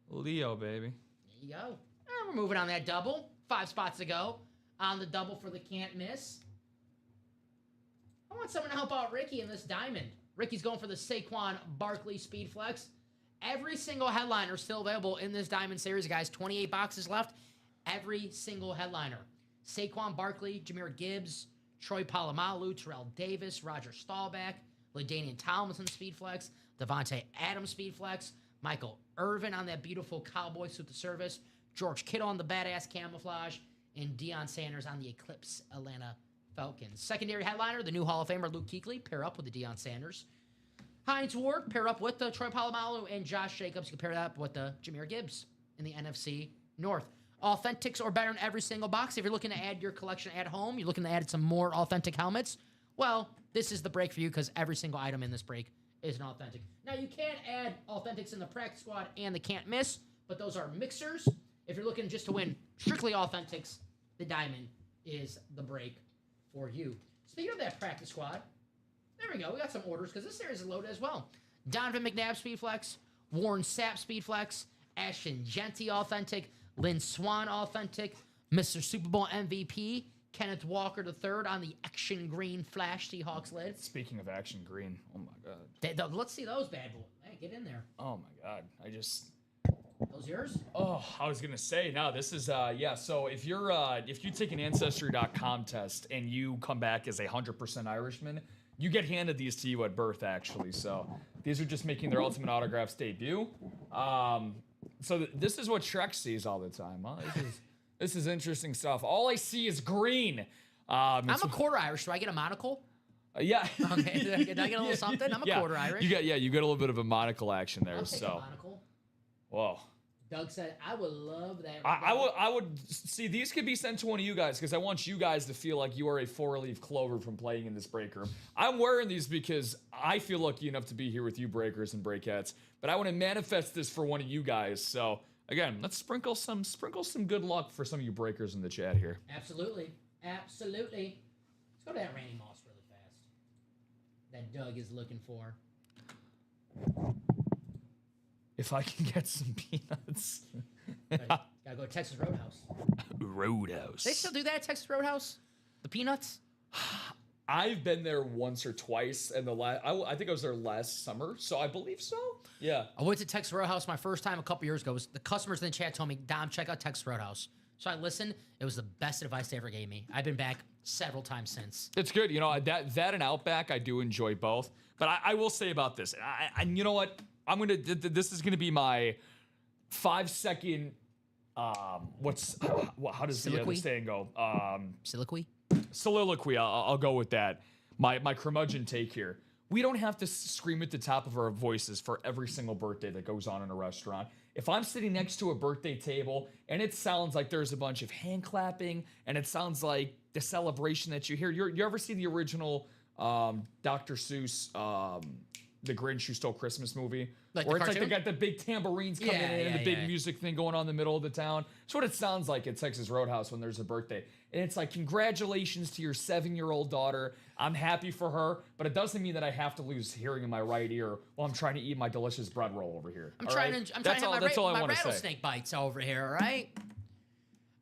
S3: Leo, baby.
S2: There you go. And we're moving on that double. 5 spots to go on the double for the can't miss. I want someone to help out Ricky in this diamond. Ricky's going for the Saquon Barkley Speed Flex. Every single headliner still available in this diamond series, guys. 28 boxes left. Every single headliner. Saquon Barkley, Jahmyr Gibbs, Troy Polamalu, Terrell Davis, Roger Staubach, LaDainian Tomlinson Speed Flex, Devontae Adams Speed Flex, Michael Irvin on that beautiful Cowboy suit to service, George Kittle on the badass camouflage, and Deion Sanders on the Eclipse Atlanta Falcons. Secondary headliner, the new Hall of Famer Luke Kuechly, pair up with the Deion Sanders. Hines Ward, pair up with the Troy Polamalu, and Josh Jacobs, you can pair that up with the Jahmyr Gibbs in the NFC North. Authentics or better in every single box. If you're looking to add your collection at home, you're looking to add some more authentic helmets, well, this is the break for you because every single item in this break is an authentic. Now, you can add authentics in the practice squad and the can't miss, but those are mixers. If you're looking just to win strictly authentics, the diamond is the break for you. Speaking of that practice squad, there we go. We got some orders because this series is loaded as well. Donovan McNabb Speed Flex, Warren Sapp Speed Flex, Ashton Genty Authentic, Lynn Swan Authentic, Mr. Super Bowl MVP, Kenneth Walker III on the Action Green Flash Seahawks lid.
S3: Speaking of Action Green, oh my God.
S2: Let's see those bad boys. Hey, get in there.
S3: Oh my God.
S2: Those yours?
S3: Oh, I was gonna say, no, this is yeah. So if you take an Ancestry.com test and you come back as 100% Irishman, you get handed these to you at birth, actually. So these are just making their Ultimate Autographs debut. So this is what Shrek sees all the time. Huh? This is interesting stuff. All I see is green.
S2: I'm a quarter Irish. Do I get a monocle?
S3: Yeah.
S2: Okay. Did I get a little something? I'm a quarter Irish.
S3: You get a little bit of a monocle action there.
S2: I'll take a monocle.
S3: Whoa.
S2: Doug said, I would love that.
S3: I would see these could be sent to one of you guys because I want you guys to feel like you are a 4-leaf clover from playing in this break room. I'm wearing these because I feel lucky enough to be here with you breakers and breakettes, but I want to manifest this for one of you guys. So again, let's sprinkle some good luck for some of you breakers in the chat here.
S2: Absolutely. Let's go to that Randy Moss really fast. That Doug is looking for.
S3: If I can get some peanuts.
S2: Gotta go to Texas Roadhouse.
S3: Roadhouse.
S2: They still do that at Texas Roadhouse? The peanuts?
S3: I've been there once or twice, and I think I was there last summer, so I believe so. Yeah.
S2: I went to Texas Roadhouse my first time a couple years ago. The customers in the chat told me, Dom, check out Texas Roadhouse. So I listened. It was the best advice they ever gave me. I've been back several times since.
S3: It's good. You know, that and Outback, I do enjoy both. But I will say about this, and you know what? This is gonna be my 5-second. How does the saying go? Soliloquy. I'll go with that. My curmudgeon take here. We don't have to scream at the top of our voices for every single birthday that goes on in a restaurant. If I'm sitting next to a birthday table and it sounds like there's a bunch of hand clapping and it sounds like the celebration that you hear, you ever see the original Dr. Seuss, The Grinch Who Stole Christmas movie?
S2: Like
S3: where
S2: the
S3: it's
S2: cartoon?
S3: like they got the big tambourines coming in and the big music thing going on in the middle of the town. It's what it sounds like at Texas Roadhouse when there's a birthday. And it's like, congratulations to your 7-year-old daughter. I'm happy for her, but it doesn't mean that I have to lose hearing in my right ear while I'm trying to eat my delicious bread roll over here.
S2: I'm trying to have my rattlesnake bites over here, all right?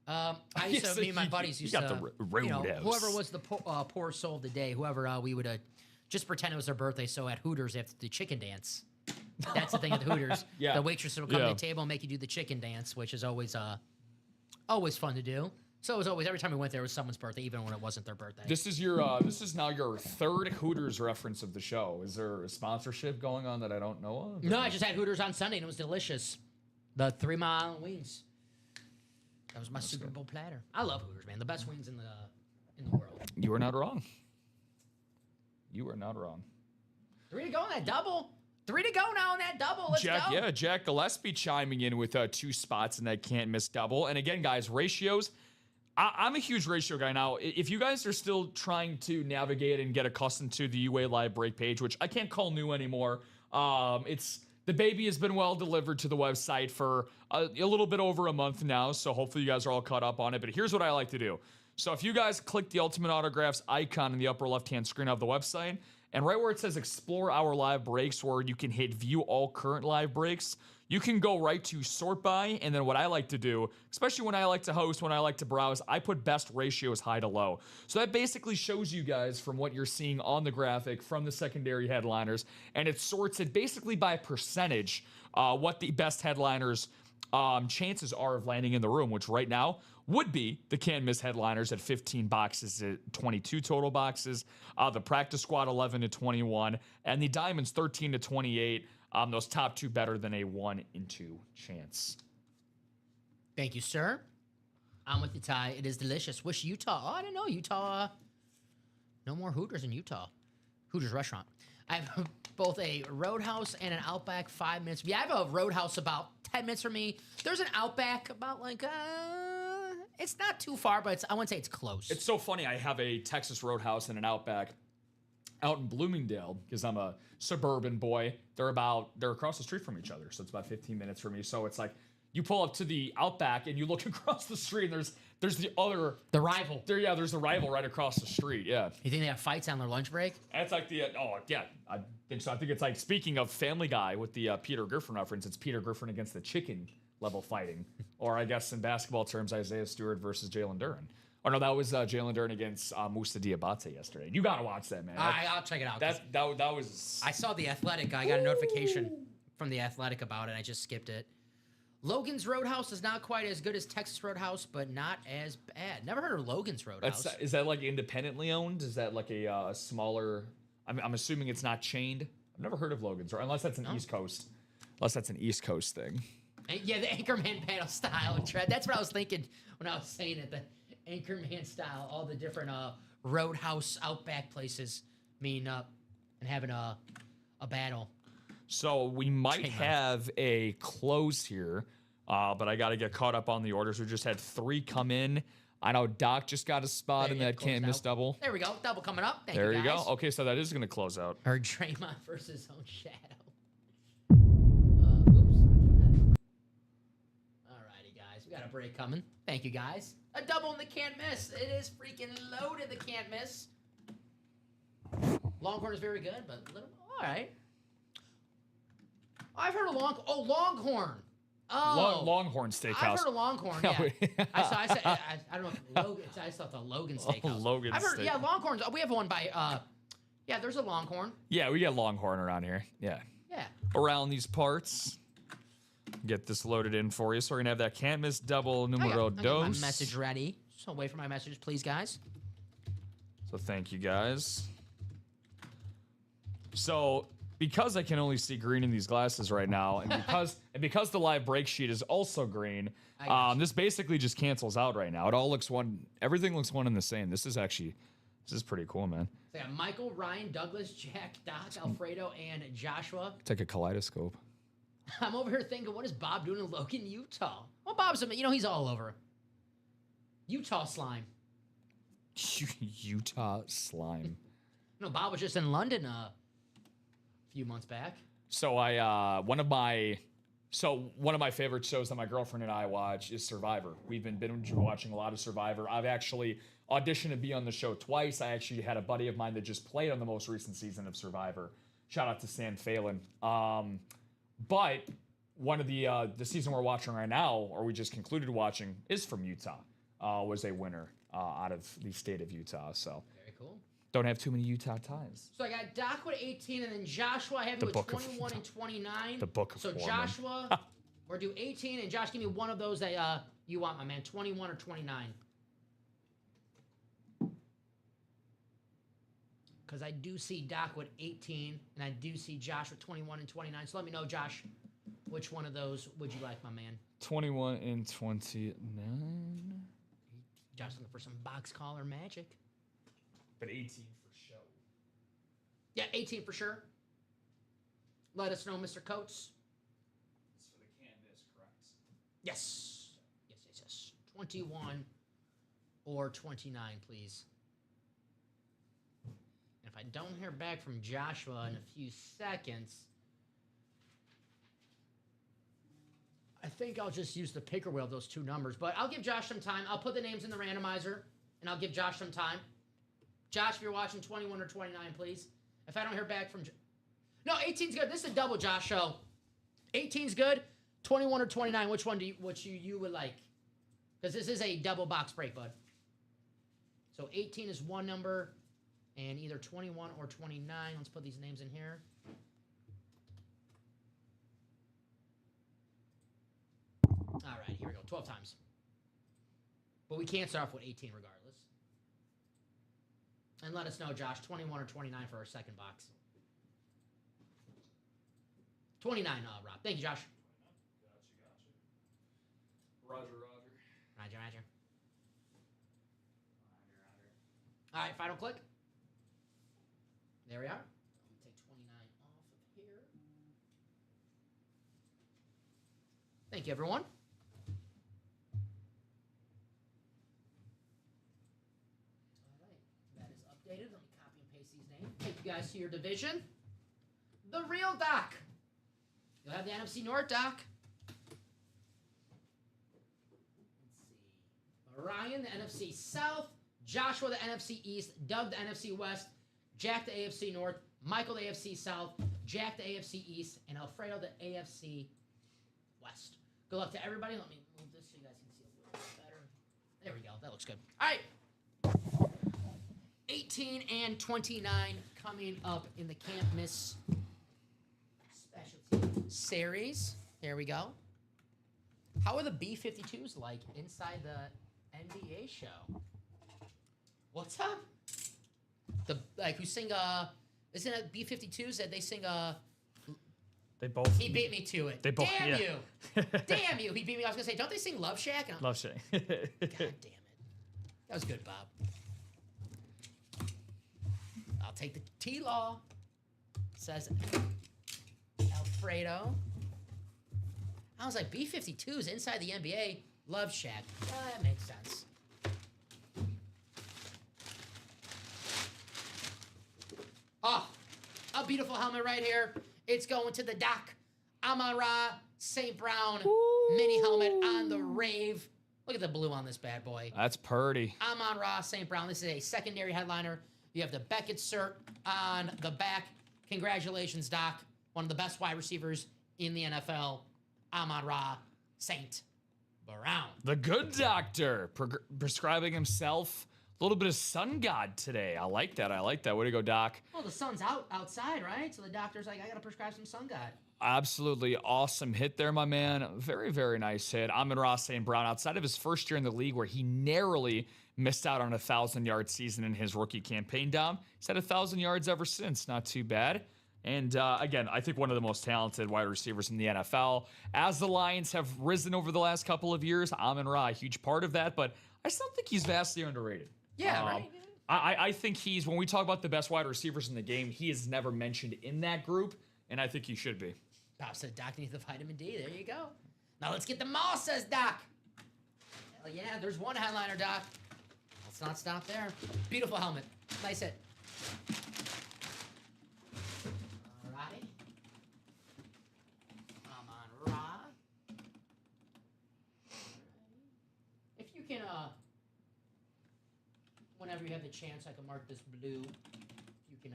S2: I used to, me and my buddies used to, whoever was the poor soul of the day, whoever we would just pretend it was their birthday. So at Hooters, they have to do chicken dance. That's the thing at the Hooters. The waitress will come to the table and make you do the chicken dance, which is always fun to do. So it was always, every time we went there, it was someone's birthday, even when it wasn't their birthday.
S3: This is now your third Hooters reference of the show. Is there a sponsorship going on that I don't know of?
S2: No, I just had Hooters on Sunday, and it was delicious. The 3 Mile wings. That was my Super Bowl platter. I love Hooters, man. The best wings in the world.
S3: You are not wrong. You are not wrong.
S2: 3 to go on that double. 3 to go now on that double. Let's go.
S3: Yeah, Jack Gillespie chiming in with 2 spots in that can't miss double. And again, guys, ratios. I'm a huge ratio guy now. If you guys are still trying to navigate and get accustomed to the UA Live Break page, which I can't call new anymore, the baby has been well delivered to the website for a little bit over a month now, so hopefully you guys are all caught up on it. But here's what I like to do. So if you guys click the Ultimate Autographs icon in the upper left-hand screen of the website, and right where it says Explore Our Live Breaks, where you can hit View All Current Live Breaks, you can go right to Sort By, and then what I like to do, especially when I like to host, when I like to browse, I put best ratios high to low. So that basically shows you guys from what you're seeing on the graphic from the secondary headliners, and it sorts it basically by percentage what the best headliners chances are of landing in the room, which right now would be the can't miss headliners at 15 boxes at 22 total boxes, the practice squad 11 to 21, and the diamonds 13 to 28. Those top 2 better than a 1 in 2 chance.
S2: Thank you, sir. I'm with you, Ty. It is delicious. Wish Utah. Oh, I didn't know Utah. No more Hooters in Utah. Hooters restaurant. I have both a Roadhouse and an Outback 5 minutes. Yeah, I have a Roadhouse about 10 minutes from me. There's an Outback about it's not too far, but I wouldn't say it's close.
S3: It's so funny. I have a Texas Roadhouse and an Outback out in Bloomingdale because I'm a suburban boy. They're across the street from each other, so it's about 15 minutes for me. So it's like you pull up to the Outback and you look across the street, and there's the
S2: rival.
S3: There's the rival right across the street. Yeah.
S2: You think they have fights on their lunch break?
S3: That's like I think so. I think it's like, speaking of Family Guy with the Peter Griffin reference, it's Peter Griffin against the chicken level fighting, or I guess in basketball terms, Isaiah Stewart versus Jalen Duren. Oh no, that was Jalen Duren against Moussa Diabate yesterday. You gotta watch that, man.
S2: I'll check it out.
S3: That was.
S2: I saw The Athletic. I got a notification from The Athletic about it. I just skipped it. Logan's Roadhouse is not quite as good as Texas Roadhouse, but not as bad. Never heard of Logan's Roadhouse.
S3: Is that like independently owned? Is that like a smaller? I'm assuming it's not chained. I've never heard of Logan's, unless that's an East Coast. Unless that's an East Coast thing.
S2: Yeah, the Anchorman panel style. That's what I was thinking when I was saying it. The Anchorman style, all the different Roadhouse Outback places meeting up and having a battle.
S3: So we might have a close here, but I got to get caught up on the orders. We just had 3 come in. I know Doc just got a spot in that can't miss double.
S2: There we go. Double coming up. Thank
S3: there
S2: you, guys.
S3: Go. Okay, so that is going to close out.
S2: Or Draymond versus his own shadow. Alrighty, guys. We got a break coming. Thank you, guys. A double in the can't miss. It is freaking loaded, the can't miss. Longhorn is very good, but all right. I've heard of Longhorn. Oh,
S3: Longhorn Steakhouse.
S2: I've heard of Longhorn. Yeah, I don't know if Logan. I just thought the Logan Steakhouse.
S3: Logan.
S2: I've heard. Yeah, Longhorns. We have one by. Yeah, there's a Longhorn.
S3: Yeah, we get Longhorn around here. Yeah.
S2: Yeah.
S3: Around these parts. Get this loaded in for you. So we're gonna have that can't miss double numero dos.
S2: My message ready. So wait for my message, please, guys.
S3: So thank you, guys. So, because I can only see green in these glasses right now, and because the live break sheet is also green, this basically just cancels out right now. It all looks everything looks one and the same. This is pretty cool, man.
S2: So yeah, Michael, Ryan, Douglas, Jack, Doc, Alfredo, and Joshua.
S3: It's like a kaleidoscope.
S2: I'm over here thinking, what is Bob doing in Logan, Utah? Well, Bob's, he's all over. Utah slime.
S3: Utah slime.
S2: No, Bob was just in London a few months back.
S3: So one of my favorite shows that my girlfriend and I watch is Survivor. We've been watching a lot of Survivor. I've actually auditioned to be on the show twice. I actually had a buddy of mine that just played on the most recent season of Survivor. Shout out to Sam Phelan. But one of the season we're watching right now, or we just concluded watching, is from Utah. Was a winner out of the state of Utah. So
S2: very cool.
S3: Don't have too many Utah ties.
S2: So I got Doc with 18, and then Joshua I have you with 21 and 29.
S3: The book of Mormon.
S2: Joshua, we're do 18, and Josh, give me one of those that you want, my man, 21 or 29. because I do see Doc with 18, and I do see Josh with 21 and 29. So let me know, Josh, which one of those would you like, my man?
S3: 21 and 29.
S2: Josh looking for some box collar magic.
S3: But 18 for show.
S2: Yeah, 18 for sure. Let us know, Mr. Coates.
S3: It's for the canvas, correct?
S2: Yes. Yes. 21 or 29, please. And if I don't hear back from Joshua in a few seconds, I think I'll just use the picker wheel of those two numbers. But I'll give Josh some time. I'll put the names in the randomizer, and I'll give Josh some time. Josh, if you're watching, 21 or 29, please. If I don't hear back from... No, 18's good. This is a double, Josh, so 18's good. 21 or 29, which one you would like? Because this is a double box break, bud. So 18 is one number, and either 21 or 29. Let's put these names in here. All right, here we go. 12 times. But we can't start off with 18 regardless. And let us know, Josh, 21 or 29 for our second box. 29, Rob. Thank you, Josh.
S3: Gotcha.
S2: Roger. All right, final click. There we are. Let me take 29 off of here. Thank you, everyone. All right, that is updated. Let me copy and paste these names. Take you guys to your division. The real Doc. You'll have the NFC North, Doc. Ryan, the NFC South. Joshua, the NFC East. Doug, the NFC West. Jack, the AFC North. Michael, the AFC South. Jack, the AFC East. And Alfredo, the AFC West. Good luck to everybody. Let me move this so you guys can see a little bit better. There we go. That looks good. All right. 18 and 29 coming up in the Can't Miss Specialty Series. There we go. How are the B-52s like inside the NBA show? What's up? Who sing isn't it B-52s that they sing
S3: They both.
S2: He beat me to it.
S3: They both.
S2: Damn
S3: yeah.
S2: you. Damn you. He beat me. I was gonna say, don't they sing Love Shack?
S3: Love Shack.
S2: God damn it. That was good, Bob. I'll take the T-Law. Says Alfredo. I was like, B-52s inside the NBA. Love Shack. That makes sense. Oh, a beautiful helmet right here. It's going to the Doc. Amon-Ra St. Brown mini helmet on the Rave. Look at the blue on this bad boy.
S3: That's purty.
S2: Amon-Ra St. Brown. This is a secondary headliner. You have the Beckett cert on the back. Congratulations, Doc. One of the best wide receivers in the NFL. Amon-Ra St. Brown.
S3: The good doctor prescribing himself a little bit of sun god today. I like that. Way to go, Doc.
S2: Well, the sun's outside, right? So the doctor's like, I got to prescribe some sun god.
S3: Absolutely awesome hit there, my man. Very, very nice hit. Amon-Ra St. Brown, outside of his first year in the league where he narrowly missed out on a 1,000-yard season in his rookie campaign, Dom. He's had 1,000 yards ever since. Not too bad. And again, I think one of the most talented wide receivers in the NFL. As the Lions have risen over the last couple of years, Amon-Ra, a huge part of that, but I still think he's vastly underrated.
S2: Yeah, right?
S3: I think when we talk about the best wide receivers in the game, he is never mentioned in that group, and I think he should be.
S2: Bob said, Doc needs the vitamin D. There you go. Now let's get the mall, says Doc. Hell yeah, there's one headliner, Doc. Let's not stop there. Beautiful helmet. Nice hit. Alrighty. Amon-Ra. If you can, whenever you have the chance, I can mark this blue. If you can,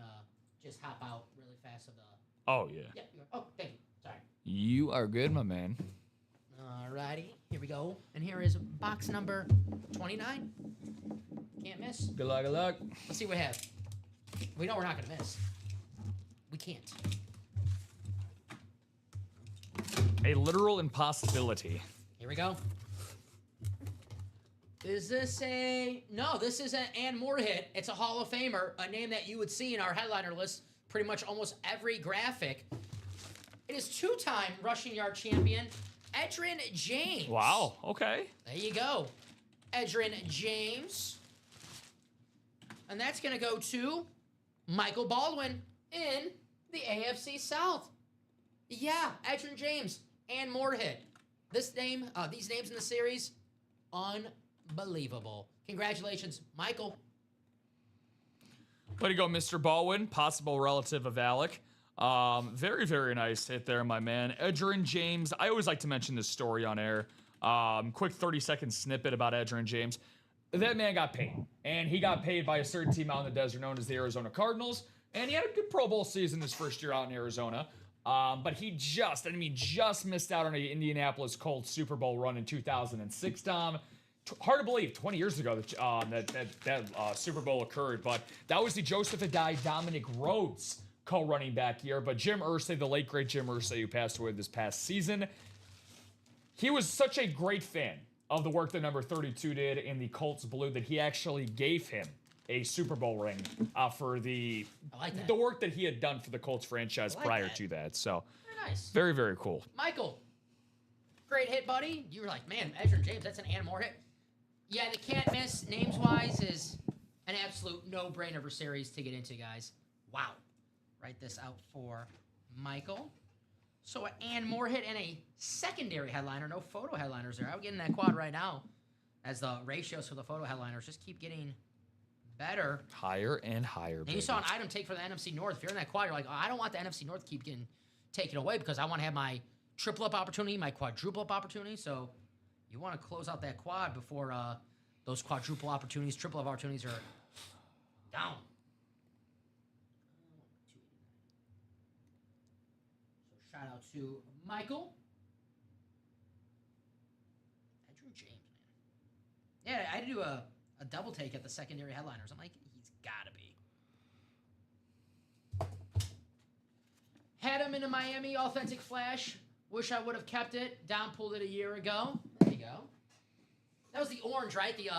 S2: just hop out really fast of the...
S3: Oh, yeah.
S2: Yeah. Oh, thank you. Sorry.
S3: You are good, my man.
S2: Alrighty. Here we go. And here is box number 29. Can't miss.
S3: Good luck, good luck.
S2: Let's see what we have. We know we're not going to miss. We can't.
S3: A literal impossibility.
S2: Here we go. Is this no, this is an Ann Moore hit. It's a Hall of Famer, a name that you would see in our headliner list pretty much almost every graphic. It is two-time rushing yard champion, Edgerrin James.
S3: Wow, okay.
S2: There you go. Edgerrin James. And that's going to go to Michael Baldwin in the AFC South. Yeah, Edgerrin James and Moore hit. These names in the series, unbelievable. Congratulations, Michael.
S3: Way to go, Mr. Baldwin, possible relative of Alec. Very, very nice hit there, my man. Edgerrin James, I always like to mention this story on air. Quick 30-second snippet about Edgerrin James. That man got paid, and he got paid by a certain team out in the desert known as the Arizona Cardinals, and he had a good Pro Bowl season his first year out in Arizona. But he just missed out on an Indianapolis Colts Super Bowl run in 2006, Tom. Hard to believe, 20 years ago that Super Bowl occurred, but that was the Joseph Adai Dominic Rhodes co-running back year. But Jim Irsay, the late great Jim Irsay, who passed away this past season, he was such a great fan of the work that number 32 did in the Colts blue that he actually gave him a Super Bowl ring for the work that he had done for the Colts franchise prior to that. So
S2: very nice.
S3: Very, very cool.
S2: Michael, great hit, buddy. You were like, man, Edgerrin James, that's an Ann Moore hit. Yeah, the can't miss names-wise is an absolute no-brainer for series to get into, guys. Wow. Write this out for Michael. So an Ann Moore hit and a secondary headliner. No photo headliners there. I'm getting that quad right now as the ratios for the photo headliners just keep getting better.
S3: Higher and higher,
S2: And you saw an item take for the NFC North. If you're in that quad, you're like, oh, I don't want the NFC North to keep getting taken away because I want to have my triple-up opportunity, my quadruple-up opportunity. So you want to close out that quad before those quadruple opportunities, triple-up opportunities are down. So shout out to Michael. Edgerrin James, man. Yeah, I had to do a double take at the secondary headliners. I'm like, he's got to be. Had him in a Miami authentic flash. Wish I would have kept it. Don pulled it a year ago. There you go. That was the orange, right? The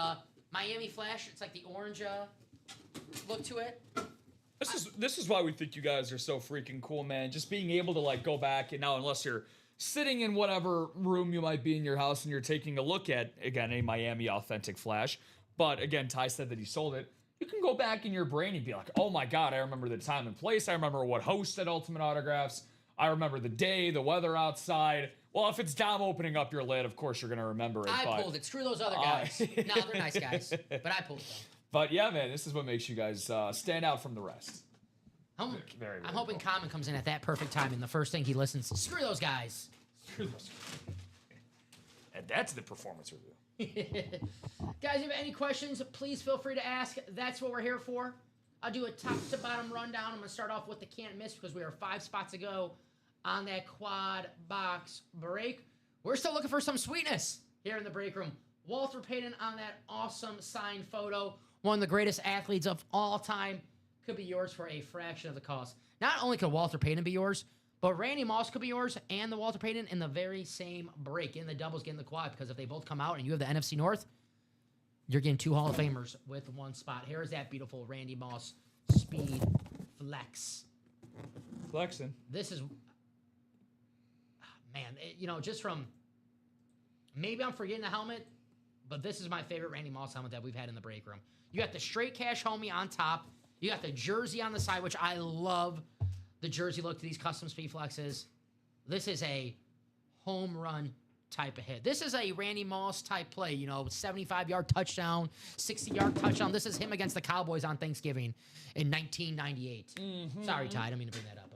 S2: Miami flash. It's like the orange look to it.
S3: This is why we think you guys are so freaking cool, man. Just being able to like go back and now, unless you're sitting in whatever room you might be in your house and you're taking a look at, again, a Miami authentic flash. But again, Ty said that he sold it. You can go back in your brain and be like, oh my God, I remember the time and place. I remember what hosted Ultimate Autographs. I remember the day, the weather outside. Well, if it's Dom opening up your lid, of course you're going to remember it.
S2: I pulled it. Screw those other guys. No, they're nice guys. But I pulled them.
S3: But yeah, man, this is what makes you guys stand out from the rest.
S2: I'm hoping Common comes in at that perfect time, and the first thing he listens, screw those guys.
S3: Screw those guys. And that's the performance review.
S2: Guys, if you have any questions, please feel free to ask. That's what we're here for. I'll do a top to bottom rundown. I'm going to start off with the can't miss because we are 5 spots to go on that quad box break. We're still looking for some sweetness here in the break room. Walter Payton on that awesome signed photo. One of the greatest athletes of all time. Could be yours for a fraction of the cost. Not only could Walter Payton be yours, but Randy Moss could be yours and the Walter Payton in the very same break. In the doubles, get in the quad, because if they both come out and you have the NFC North, you're getting 2 Hall of Famers with 1 spot. Here is that beautiful Randy Moss speed flex.
S3: Flexing.
S2: This is, man, just from, maybe I'm forgetting the helmet, but this is my favorite Randy Moss helmet that we've had in the break room. You got the straight cash homie on top. You got the jersey on the side, which I love the jersey look to these custom speed flexes. This is a home run type of hit. This is a Randy Moss type play, 75-yard touchdown, 60-yard touchdown. This is him against the Cowboys on Thanksgiving in 1998. Mm-hmm. Sorry, Ty, I didn't mean to bring that up,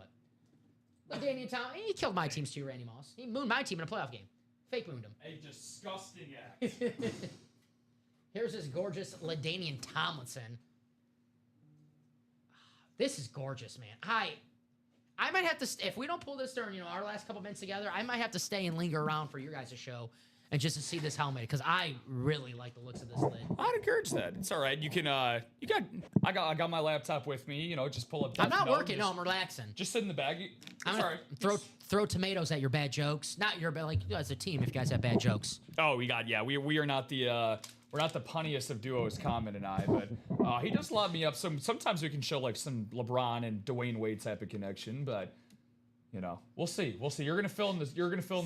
S2: but Daniel Town, he killed my teams too, Randy Moss. He mooned my team in a playoff game. Fake mooned him.
S3: A disgusting act.
S2: Here's this gorgeous LaDainian Tomlinson. This is gorgeous, man. I might have to, if we don't pull this during, our last couple minutes together, I might have to stay and linger around for your guys' show and just to see this helmet, because I really like the looks of this lid.
S3: I'd encourage that. It's all right. You can. I got my laptop with me. You know, just pull up.
S2: I'm not working. No, I'm relaxing.
S3: Just sit in the bag.
S2: I'm
S3: Sorry.
S2: Throw tomatoes at your bad jokes. Not your bad, like as a team. If you guys have bad jokes.
S3: Oh, we are not the. We're not the punniest of duos, Common and I, but he does lob me up. Sometimes we can show like some LeBron and Dwayne Wade type of connection, but you know, we'll see. You're gonna fill in the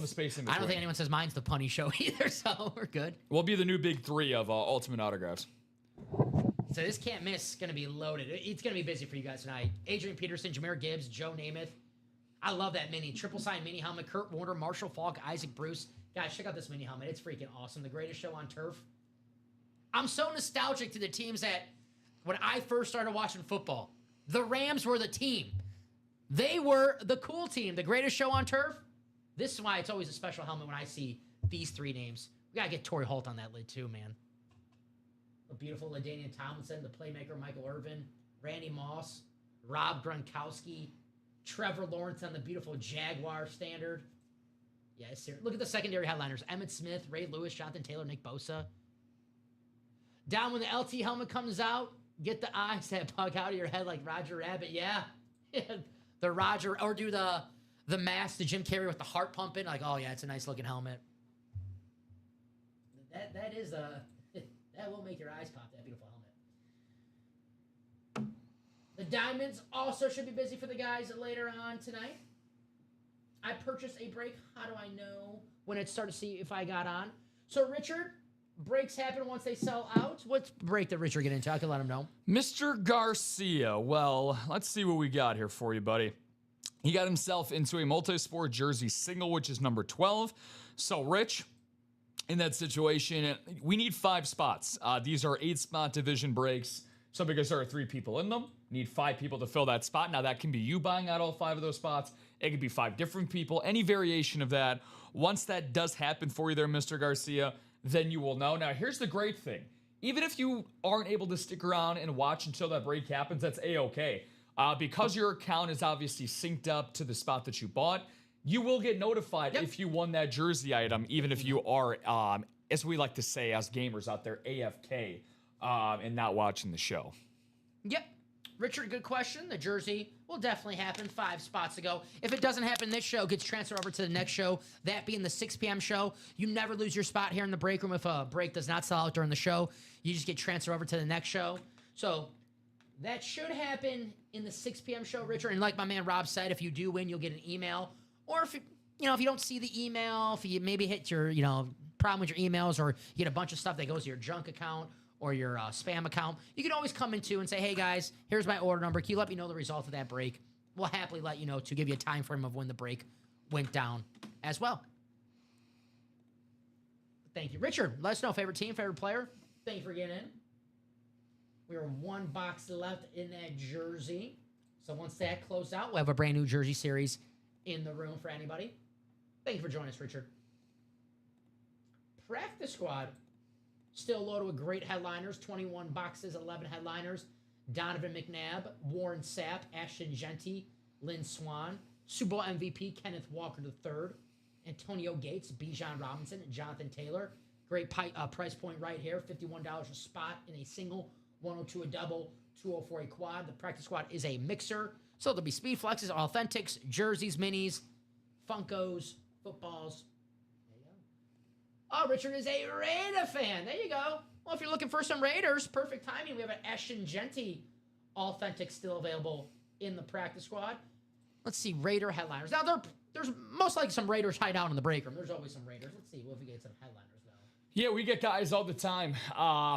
S3: space in between.
S2: I don't think anyone says mine's the punny show either, so we're good.
S3: We'll be the new big three of Ultimate Autographs.
S2: So this can't miss. Gonna be loaded. It's gonna be busy for you guys tonight. Adrian Peterson, Jahmyr Gibbs, Joe Namath. I love that mini triple sign mini helmet. Kurt Warner, Marshall Faulk, Isaac Bruce. Guys, check out this mini helmet. It's freaking awesome. The greatest show on turf. I'm so nostalgic to the teams that when I first started watching football, the Rams were the team. They were the cool team, the greatest show on turf. This is why it's always a special helmet when I see these three names. We got to get Torrey Holt on that lid too, man. A beautiful LaDainian Tomlinson, the playmaker Michael Irvin, Randy Moss, Rob Gronkowski, Trevor Lawrence on the beautiful Jaguar standard. Yeah, it's serious. Look at the secondary headliners. Emmitt Smith, Ray Lewis, Jonathan Taylor, Nick Bosa. Down when the LT helmet comes out, get the eyes that bug out of your head like Roger Rabbit. Yeah. The Roger, or do the mask, the Jim Carrey with the heart pumping. Like, oh yeah, it's a nice looking helmet. That will make your eyes pop, that beautiful helmet. The diamonds also should be busy for the guys later on tonight. I purchased a break. How do I know when it started to see if I got on? So Richard, breaks happen once they sell out. What break did Richard get into? I can let him know.
S3: Mr. Garcia. Well, let's see what we got here for you, buddy. He got himself into a multi-sport jersey single, which is number 12. So, Rich, in that situation, we need 5 spots. These are 8-spot division breaks. So, because there are 3 people in them, need 5 people to fill that spot. Now, that can be you buying out all 5 of those spots. It could be 5 different people. Any variation of that. Once that does happen for you there, Mr. Garcia, then you will know. Now, here's the great thing. Even if you aren't able to stick around and watch until that break happens, that's A-okay. Because your account is obviously synced up to the spot that you bought, you will get notified if you won that jersey item, even if you are, as we like to say as gamers out there, AFK, and not watching the show.
S2: Yep. Richard, good question. The jersey will definitely happen 5 spots ago. If it doesn't happen this show, it gets transferred over to the next show, that being the 6 p.m. show. You never lose your spot here in the break room if a break does not sell out during the show. You just get transferred over to the next show. So that should happen in the 6 p.m. show, Richard. And like my man Rob said, if you do win, you'll get an email. Or if if you don't see the email, if you maybe hit your problem with your emails, or you get a bunch of stuff that goes to your junk account or your spam account, you can always come into and say, hey guys, here's my order number. Can you let me know the result of that break? We'll happily let you know to give you a time frame of when the break went down as well. Thank you. Richard, let us know, favorite team, favorite player. Thank you for getting in. We are 1 box left in that jersey. So once that closed out, we'll have a brand new jersey series in the room for anybody. Thank you for joining us, Richard. Practice squad. Still loaded with great headliners. 21 boxes, 11 headliners. Donovan McNabb, Warren Sapp, Ashton Genty, Lynn Swan, Super Bowl MVP Kenneth Walker III, Antonio Gates, Bijan Robinson, Jonathan Taylor. Great price point right here. $51 a spot in a single, 102 a double, 204 a quad. The practice squad is a mixer. So there'll be speed flexes, authentics, jerseys, minis, Funkos, footballs. Oh, Richard is a Raider fan. There you go. Well, if you're looking for some Raiders, perfect timing. We have an Ashton Genty authentic still available in the practice squad. Let's see, Raider headliners. Now, there's most likely some Raiders hide out in the break room. There's always some Raiders. Let's see if we get some headliners, though.
S3: Yeah, we get guys all the time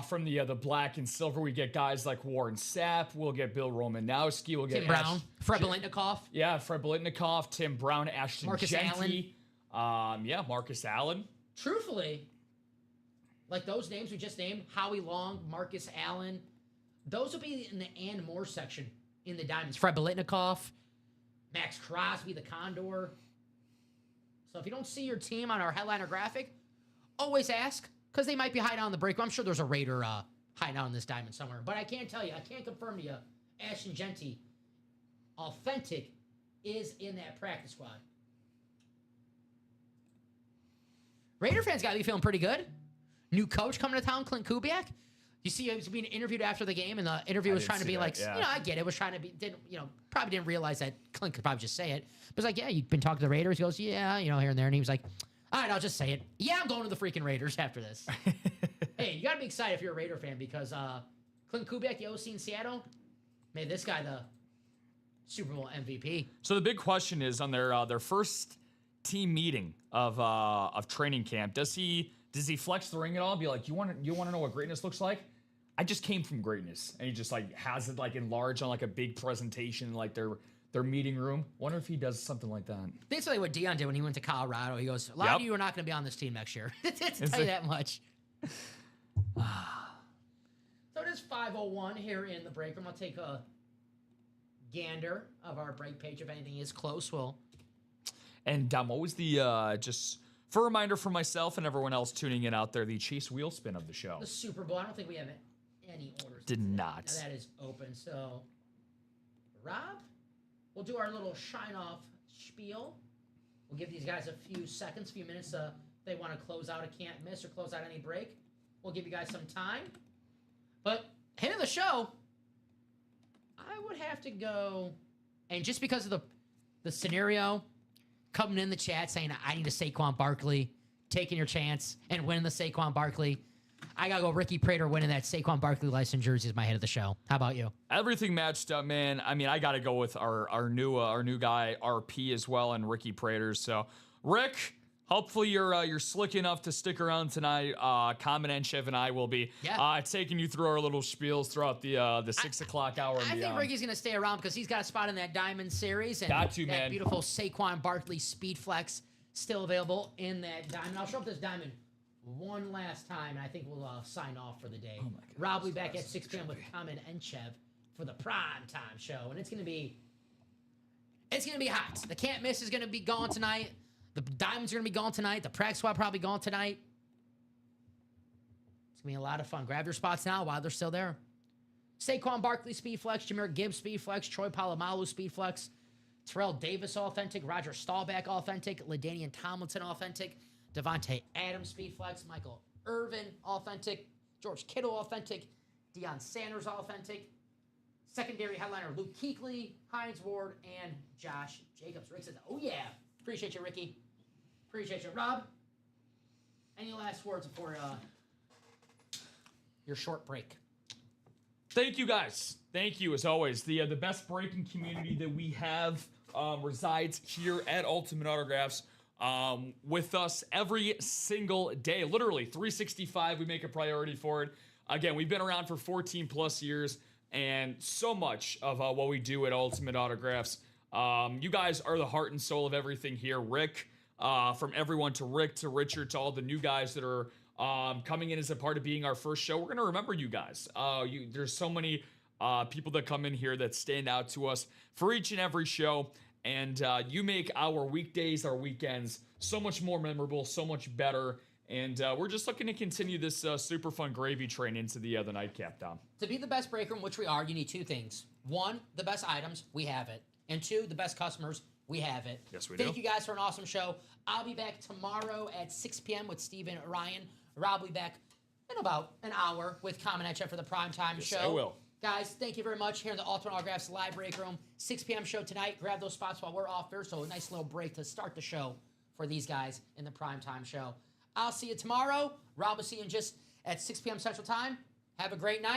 S3: from the black and silver. We get guys like Warren Sapp. We'll get Bill Romanowski. We'll get
S2: Tim Brown. Fred Biletnikoff.
S3: Yeah, Fred Biletnikoff, Tim Brown, Ashton
S2: Marcus
S3: Genty. Allen. Marcus Allen.
S2: Truthfully, like those names we just named, Howie Long, Marcus Allen, those will be in the and more section in the diamonds. Fred Biletnikoff, Max Crosby, the Condor. So if you don't see your team on our headliner graphic, always ask, because they might be hiding out in the break room. I'm sure there's a Raider hiding out in this diamond somewhere. But I can't tell you, I can't confirm to you, Ashton Genty, authentic, is in that practice squad. Raider fans got to be feeling pretty good. New coach coming to town, Clint Kubiak. You see, he was being interviewed after the game, and the interview was trying to be like, I get it. Was trying to be, probably didn't realize that Clint could probably just say it. But it's like, yeah, you've been talking to the Raiders. He goes, yeah, here and there. And he was like, all right, I'll just say it. Yeah, I'm going to the freaking Raiders after this. Hey, you got to be excited if you're a Raider fan because Clint Kubiak, the OC in Seattle, made this guy the Super Bowl MVP.
S3: So the big question is on their first team meeting of training camp, does he flex the ring at all? Be like, you want to know what greatness looks like? I just came from greatness, and he just like has it like enlarged on like a big presentation, like their meeting room. Wonder if he does something like that.
S2: Basically, what Deion did when he went to Colorado, he goes, "A lot of you are not going to be on this team next year." To tell you that much. So it is 5:01 here in the break room. I'll take a gander of our break page. If anything is close,
S3: And what was the just for a reminder for myself and everyone else tuning in out there, the Chase wheel spin of the show.
S2: The Super Bowl. I don't think we have any orders.
S3: Did not.
S2: Now that is open. So, Rob, we'll do our little shine-off spiel. We'll give these guys a few minutes. If they want to close out a can't miss or close out any break. We'll give you guys some time. But hit of the show, I would have to go, and just because of the scenario, coming in the chat saying I need a Saquon Barkley, taking your chance and winning the Saquon Barkley. I gotta go Ricky Prater winning that Saquon Barkley licensed jersey is my head of the show. How about you?
S3: Everything matched up, man. I mean, I gotta go with our new guy RP as well and Ricky Prater. So Rick, hopefully you're slick enough to stick around tonight. Common and Chev and I will be taking you through our little spiels throughout the 6 o'clock hour.
S2: I think Ricky's gonna stay around because he's got a spot in that Diamond Series and
S3: got to,
S2: that
S3: man.
S2: Beautiful Saquon Barkley Speed Flex still available in that Diamond. I'll show up this Diamond one last time, and I think we'll sign off for the day. Oh my God, Rob will be back at 6 p.m. with Common and Chev for the prime time show, and it's gonna be hot. The can't miss is gonna be gone tonight. The Diamonds are going to be gone tonight. The practice squad probably gone tonight. It's going to be a lot of fun. Grab your spots now while they're still there. Saquon Barkley Speed Flex, Jahmyr Gibbs Speed Flex, Troy Polamalu Speed Flex, Terrell Davis Authentic, Roger Staubach Authentic, LaDainian Tomlinson Authentic, Devontae Adams Speed Flex, Michael Irvin Authentic, George Kittle Authentic, Deion Sanders Authentic, secondary headliner Luke Kuechly, Hines Ward, and Josh Jacobs. Rick says, oh yeah. Appreciate you, Ricky. Appreciate you. Rob, any last words before your short break?
S3: Thank you, guys. Thank you, as always. The best breaking community that we have resides here at Ultimate Autographs with us every single day. Literally, 365, we make a priority for it. Again, we've been around for 14 plus years, and so much of what we do at Ultimate Autographs. You guys are the heart and soul of everything here. Rick, from everyone to Rick to Richard to all the new guys that are coming in as a part of being our first show. We're going to remember you guys. There's so many people that come in here that stand out to us for each and every show. And you make our weekdays, our weekends so much more memorable, so much better. And we're just looking to continue this super fun gravy train into the nightcap, Dom.
S2: To be the best break room, which we are, you need two things. One, the best items. We have it. And two, the best customers. We have it.
S3: Yes, we do.
S2: Thank you guys for an awesome show. I'll be back tomorrow at 6 p.m. with Steven Ryan. Rob will be back in about an hour with Common and Chev for the primetime show.
S3: I will.
S2: Guys, thank you very much here in the Ultimate Autographs live break room. 6 p.m. show tonight. Grab those spots while we're off there. So a nice little break to start the show for these guys in the primetime show. I'll see you tomorrow. Rob will see you in just at 6 p.m. Central Time. Have a great night.